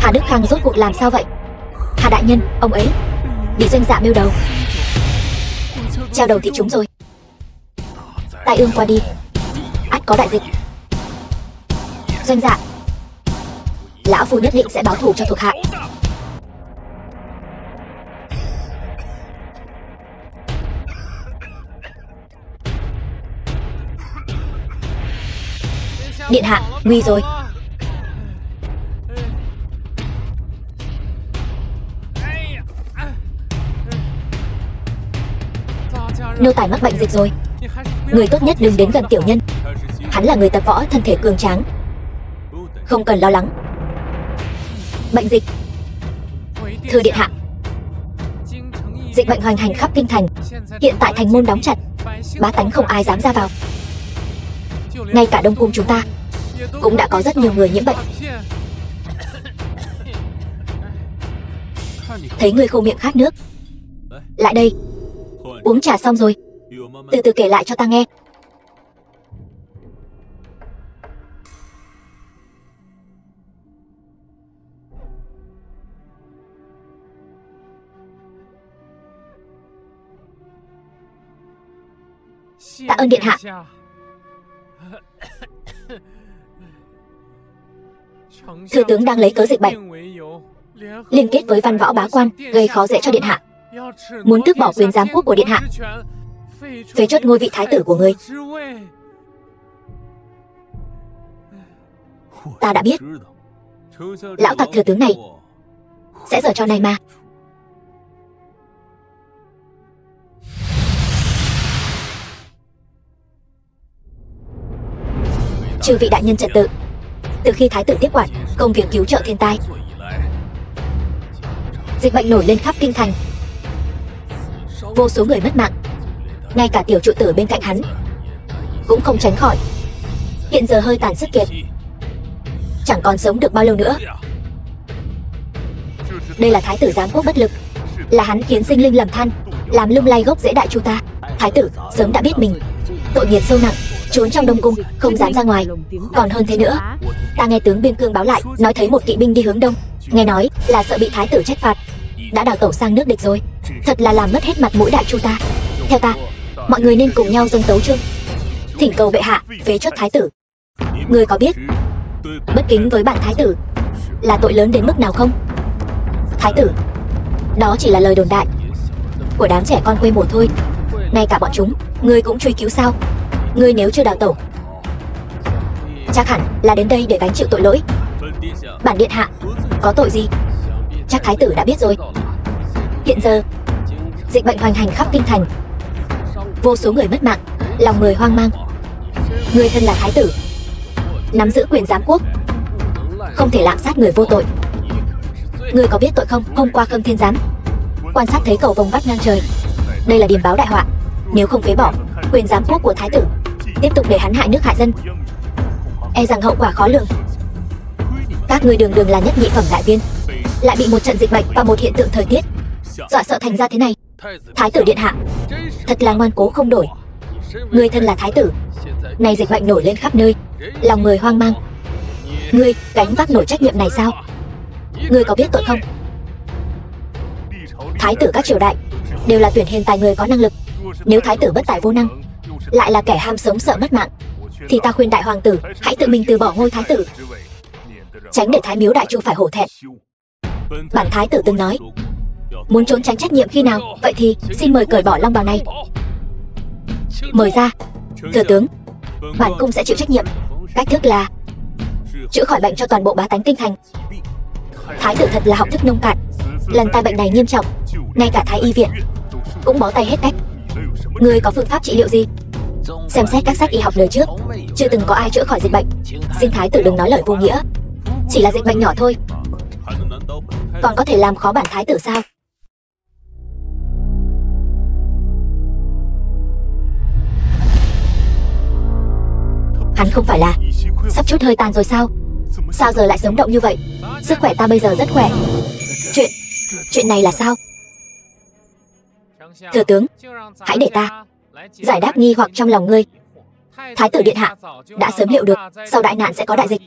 Speaker 1: Hà Đức Khang rốt cuộc làm sao vậy? Hà đại nhân, ông ấy bị Doanh Dạ bêu đầu, treo đầu thị chúng rồi. Tai ương qua đi, ắt có đại dịch. Doanh Dạ, lão phu nhất định sẽ báo thù cho thuộc hạ. Điện hạ, nguy rồi. Nô tài mắc bệnh dịch rồi. Người tốt nhất đừng đến gần tiểu nhân. Hắn là người tập võ, thân thể cường tráng, không cần lo lắng. Bệnh dịch. Thưa điện hạ, dịch bệnh hoành hành khắp kinh thành. Hiện tại thành môn đóng chặt, bá tánh không ai dám ra vào. Ngay cả Đông Cung chúng ta cũng đã có rất nhiều người nhiễm bệnh. Thấy người khô miệng khát nước, lại đây. Uống trà xong rồi, từ từ kể lại cho ta nghe. Tạ ơn điện hạ. Thừa tướng đang lấy cớ dịch bệnh liên kết với văn võ bá quan, gây khó dễ cho điện hạ, muốn tước bỏ quyền giám quốc của điện hạ, phế truất ngôi vị thái tử của người. Ta đã biết. Lão tặc thừa tướng này sẽ giở trò này mà. Chư vị đại nhân trật tự. Từ khi thái tử tiếp quản công việc cứu trợ thiên tai, dịch bệnh nổi lên khắp kinh thành, vô số người mất mạng. Ngay cả tiểu trụ tử bên cạnh hắn cũng không tránh khỏi. Hiện giờ hơi tàn sức kiệt, chẳng còn sống được bao lâu nữa. Đây là thái tử giám quốc bất lực, là hắn khiến sinh linh lầm than, làm lung lay gốc rễ đại chu ta. Thái tử sớm đã biết mình tội nghiệp sâu nặng, trốn trong Đông Cung, không dám ra ngoài. Còn hơn thế nữa, ta nghe tướng biên cương báo lại, nói thấy một kỵ binh đi hướng đông, nghe nói là sợ bị thái tử trách phạt, đã đào tẩu sang nước địch rồi. Thật là làm mất hết mặt mũi đại chu ta. Theo ta, mọi người nên cùng nhau dâng tấu chương, thỉnh cầu bệ hạ phế truất thái tử. Người có biết bất kính với bản thái tử là tội lớn đến mức nào không? Thái tử, đó chỉ là lời đồn đại của đám trẻ con quê mùa thôi. Ngay cả bọn chúng ngươi cũng truy cứu sao? Ngươi nếu chưa đào tẩu, chắc hẳn là đến đây để gánh chịu tội lỗi. Bản điện hạ có tội gì, chắc thái tử đã biết rồi. Hiện giờ dịch bệnh hoành hành khắp kinh thành, vô số người mất mạng, lòng người hoang mang. Ngươi thân là thái tử, nắm giữ quyền giám quốc, không thể lạm sát người vô tội. Ngươi có biết tội không? Hôm qua Khâm Thiên Giám quan sát thấy cầu vồng vắt ngang trời, đây là điềm báo đại họa. Nếu không phế bỏ quyền giám quốc của thái tử, tiếp tục để hắn hại nước hại dân, e rằng hậu quả khó lường. Các ngươi đường đường là nhất nhị phẩm đại viên, lại bị một trận dịch bệnh và một hiện tượng thời tiết dọa sợ thành ra thế này. Thái tử điện hạ thật là ngoan cố không đổi. Ngươi thân là thái tử, nay dịch bệnh nổi lên khắp nơi, lòng người hoang mang, ngươi gánh vác nổi trách nhiệm này sao? Ngươi có biết tội không? Thái tử các triều đại đều là tuyển hiền tài người có năng lực. Nếu thái tử bất tài vô năng, lại là kẻ ham sống sợ mất mạng, thì ta khuyên đại hoàng tử hãy tự mình từ bỏ ngôi thái tử, tránh để thái miếu đại chu phải hổ thẹn. Bản thái tử từng nói, muốn trốn tránh trách nhiệm khi nào, vậy thì xin mời cởi bỏ long bào này. Mời ra. Thừa tướng, bản cung sẽ chịu trách nhiệm. Cách thức là chữa khỏi bệnh cho toàn bộ bá tánh kinh thành. Thái tử thật là học thức nông cạn, lần tai bệnh này nghiêm trọng, ngay cả thái y viện cũng bó tay hết cách. Ngươi có phương pháp trị liệu gì? Xem xét các sách y học đời trước, chưa từng có ai chữa khỏi dịch bệnh. Xin thái tử đừng nói lời vô nghĩa, chỉ là dịch bệnh nhỏ thôi, còn có thể làm khó bản thái tử sao? Hắn không phải là sắp chút hơi tàn rồi sao? Sao giờ lại sống động như vậy? Sức khỏe ta bây giờ rất khỏe. Chuyện này là sao? Thừa tướng, hãy để ta giải đáp nghi hoặc trong lòng ngươi. Thái tử điện hạ đã sớm liệu được sau đại nạn sẽ có đại dịch,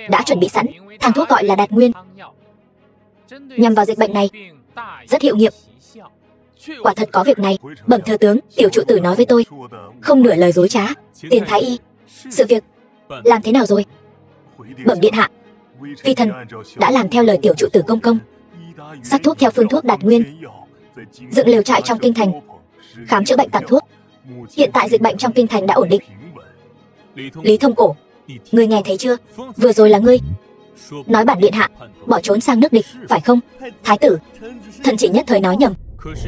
Speaker 1: đã chuẩn bị sẵn thang thuốc gọi là Đạt Nguyên, nhằm vào dịch bệnh này, rất hiệu nghiệm. Quả thật có việc này. Bẩm thừa tướng, tiểu trụ tử nói với tôi, không nửa lời dối trá. Tiền thái y, sự việc làm thế nào rồi? Bẩm điện hạ, vi thần đã làm theo lời tiểu trụ tử công công, sắc thuốc theo phương thuốc Đạt Nguyên, dựng lều trại trong kinh thành, khám chữa bệnh tặng thuốc. Hiện tại dịch bệnh trong kinh thành đã ổn định. Lý Thông Cổ Ngươi nghe thấy chưa? Vừa rồi là ngươi nói bản điện hạ bỏ trốn sang nước địch, phải không? Thái tử, thần chỉ nhất thời nói nhầm,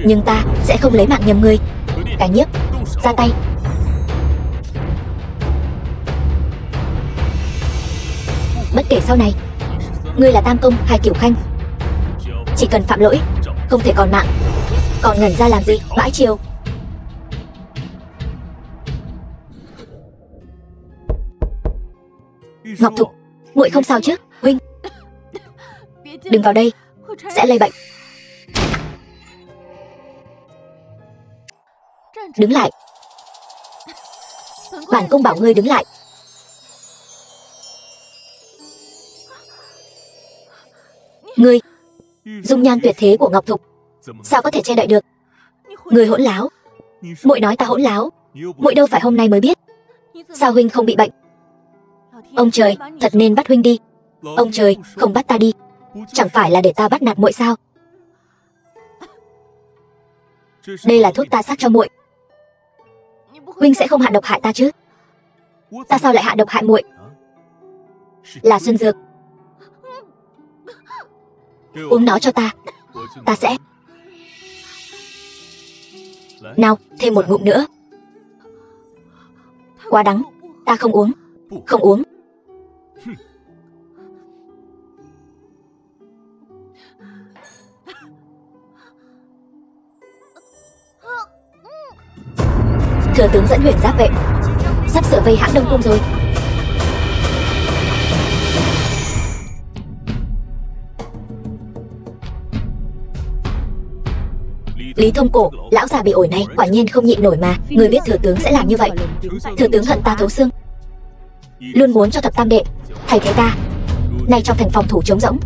Speaker 1: nhưng ta sẽ không lấy mạng nhầm ngươi. Cái Nhiếp, ra tay. Bất kể sau này ngươi là Tam Công hay Cửu Khanh, chỉ cần phạm lỗi không thể còn mạng. Còn ngẩn ra làm gì? Bãi triều. Ngọc Thục, muội không sao chứ? Huynh, đừng vào đây, sẽ lây bệnh. Đứng lại. Bản cung bảo ngươi đứng lại. Ngươi, dung nhan tuyệt thế của Ngọc Thục sao có thể che đậy được? Ngươi hỗn láo. Muội nói ta hỗn láo, muội đâu phải hôm nay mới biết. Sao huynh không bị bệnh? Ông trời thật nên bắt huynh đi. Ông trời không bắt ta đi, chẳng phải là để ta bắt nạt muội sao? Đây là thuốc ta sắc cho muội. Huynh sẽ không hạ độc hại ta chứ? Ta sao lại hạ độc hại muội? Là xuân dược. Uống nó cho ta, ta sẽ... Nào, thêm một ngụm nữa. Quá đắng, ta không uống. Không uống. Thừa tướng dẫn huyền giáp vệ sắp sửa vây hãng Đông Cung rồi. Lý Thông Cổ, lão già bị ổi này quả nhiên không nhịn nổi mà. Người biết thừa tướng sẽ làm như vậy. Thừa tướng hận ta thấu xương, luôn muốn cho thập tam đệ thay thế ta. Nay trong thành phòng thủ trống rỗng,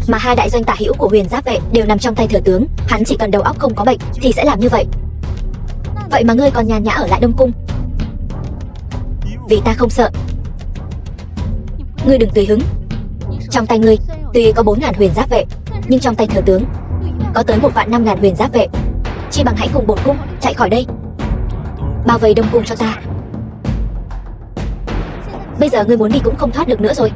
Speaker 1: mà hai đại doanh tả hữu của huyền giáp vệ đều nằm trong tay thừa tướng. Hắn chỉ cần đầu óc không có bệnh thì sẽ làm như vậy. Vậy mà ngươi còn nhàn nhã ở lại Đông Cung. Vì ta không sợ. Ngươi đừng tùy hứng. Trong tay ngươi tuy có 4.000 huyền giáp vệ, nhưng trong tay thừa tướng có tới 1.500.000 huyền giáp vệ. Chi bằng hãy cùng bổn cung chạy khỏi đây, bao vây Đông Cung cho ta. Bây giờ ngươi muốn đi cũng không thoát được nữa rồi.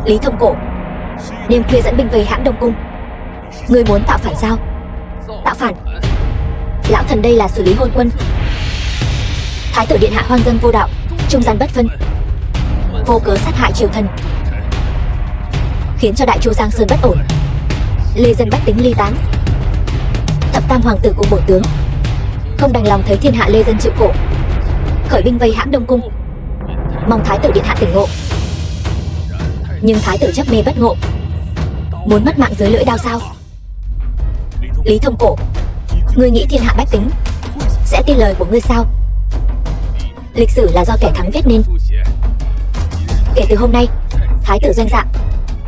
Speaker 1: Lý Thông Cổ, đêm khuya dẫn binh về hãng Đông Cung. Ngươi muốn tạo phản sao? Tạo phản? Lão thần đây là xử lý hôn quân. Thái tử điện hạ hoang dâm vô đạo, trung gian bất phân, vô cớ sát hại triều thần, khiến cho đại chu Giang Sơn bất ổn, lê dân bách tính ly tán. Thập tam hoàng tử cùng bổn tướng không đành lòng thấy thiên hạ lê dân chịu khổ, khởi binh vây hãm Đông Cung, mong thái tử điện hạ tỉnh ngộ. Nhưng thái tử chấp mê bất ngộ, muốn mất mạng dưới lưỡi đao sao? Lý Thông Cổ, ngươi nghĩ thiên hạ bách tính sẽ tin lời của ngươi sao? Lịch sử là do kẻ thắng viết nên. Kể từ hôm nay, thái tử Doanh Dạ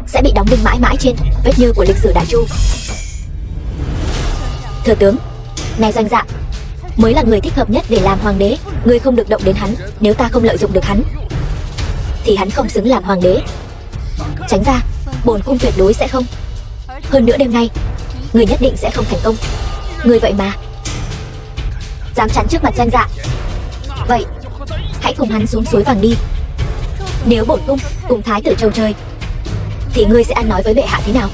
Speaker 1: sẽ bị đóng đinh mãi mãi trên vết nhơ của lịch sử Đại Chu. Thừa tướng, này Doanh Dạ mới là người thích hợp nhất để làm hoàng đế. Ngươi không được động đến hắn. Nếu ta không lợi dụng được hắn thì hắn không xứng làm hoàng đế. Tránh ra, bổn cung tuyệt đối sẽ không. Hơn nữa đêm nay ngươi nhất định sẽ không thành công. Ngươi vậy mà dám chắn trước mặt Doanh Dạ, vậy hãy cùng hắn xuống suối vàng đi. Nếu bổn cung cùng thái tử trầu trời thì ngươi sẽ ăn nói với bệ hạ thế nào?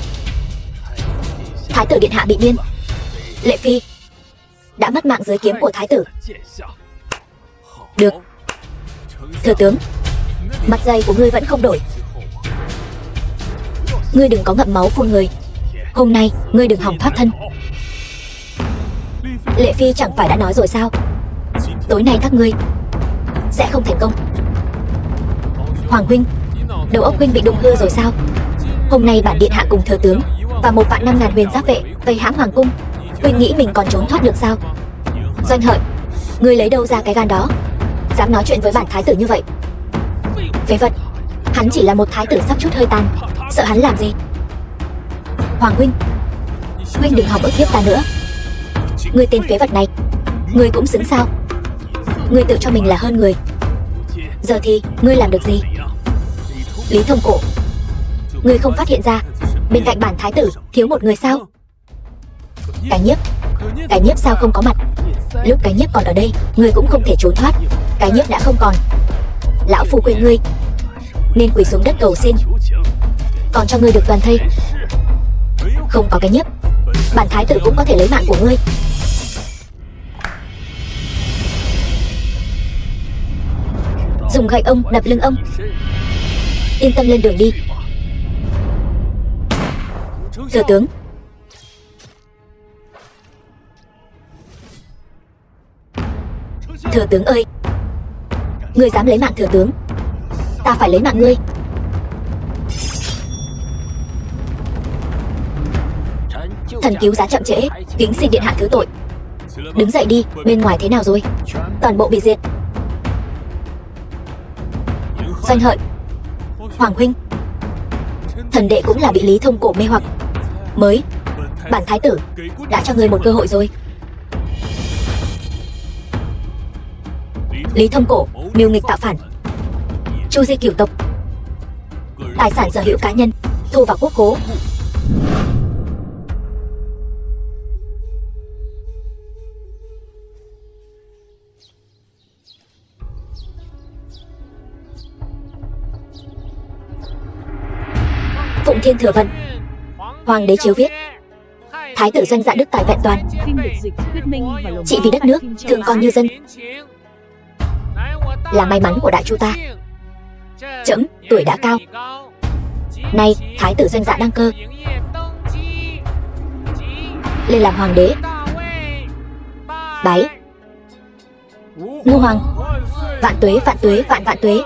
Speaker 1: Thái tử điện hạ bị điên. Lệ phi đã mất mạng dưới kiếm của thái tử. Được. Thừa tướng, mặt dày của ngươi vẫn không đổi. Ngươi đừng có ngậm máu phun người. Hôm nay ngươi đừng hòng thoát thân. Lệ phi chẳng phải đã nói rồi sao? Tối nay các ngươi sẽ không thành công. Hoàng huynh, đầu óc huynh bị đụng hư rồi sao? Hôm nay bản điện hạ cùng thừa tướng và 1.500.000 huyền giáp vệ vây hãm hoàng cung, huynh nghĩ mình còn trốn thoát được sao? Doanh Hợi, ngươi lấy đâu ra cái gan đó, dám nói chuyện với bản thái tử như vậy? Phế vật, hắn chỉ là một thái tử sắp chút hơi tàn, sợ hắn làm gì? Hoàng huynh, huynh đừng hòng ức hiếp ta nữa. Ngươi tên phế vật này, ngươi cũng xứng sao? Ngươi tự cho mình là hơn người. Giờ thì ngươi làm được gì? Lý Thông Cổ, ngươi không phát hiện ra bên cạnh bản thái tử thiếu một người sao? Cái Nhiếp sao không có mặt? Lúc Cái Nhiếp còn ở đây, ngươi cũng không thể trốn thoát. Cái nhiếp đã không còn. Lão phu khuyên ngươi nên quỳ xuống đất cầu xin, còn cho ngươi được toàn thây. Không có cái nhiếp, bản thái tử cũng có thể lấy mạng của ngươi. Dùng gậy ông đập lưng ông. Yên tâm lên đường đi. Thừa tướng. Thừa tướng ơi, ngươi dám lấy mạng thừa tướng, ta phải lấy mạng ngươi. Thần cứu giá chậm trễ, kính xin điện hạ thứ tội. Đứng dậy đi, bên ngoài thế nào rồi? Toàn bộ bị diệt. Doanh Hợi, Hoàng huynh, thần đệ cũng là bị Lý Thông Cổ mê hoặc. Mới, bản thái tử đã cho ngươi một cơ hội rồi. Lý Thông Cổ mưu nghịch tạo phản, chu di cửu tộc, tài sản sở hữu cá nhân thu vào quốc khố. Phụng Thiên Thừa Vận. Hoàng đế chiếu viết: Thái tử Doanh Dạ đức tài vẹn toàn,
Speaker 2: Phim được dịch, thuyết minh và lồng
Speaker 1: trị vì đất nước, thương con như dân, là may mắn của đại chu ta. Trẫm tuổi đã cao, nay thái tử Doanh Dạ đăng cơ, lên làm hoàng đế. Bái Ngô Hoàng. Vạn tuế vạn tuế vạn vạn tuế.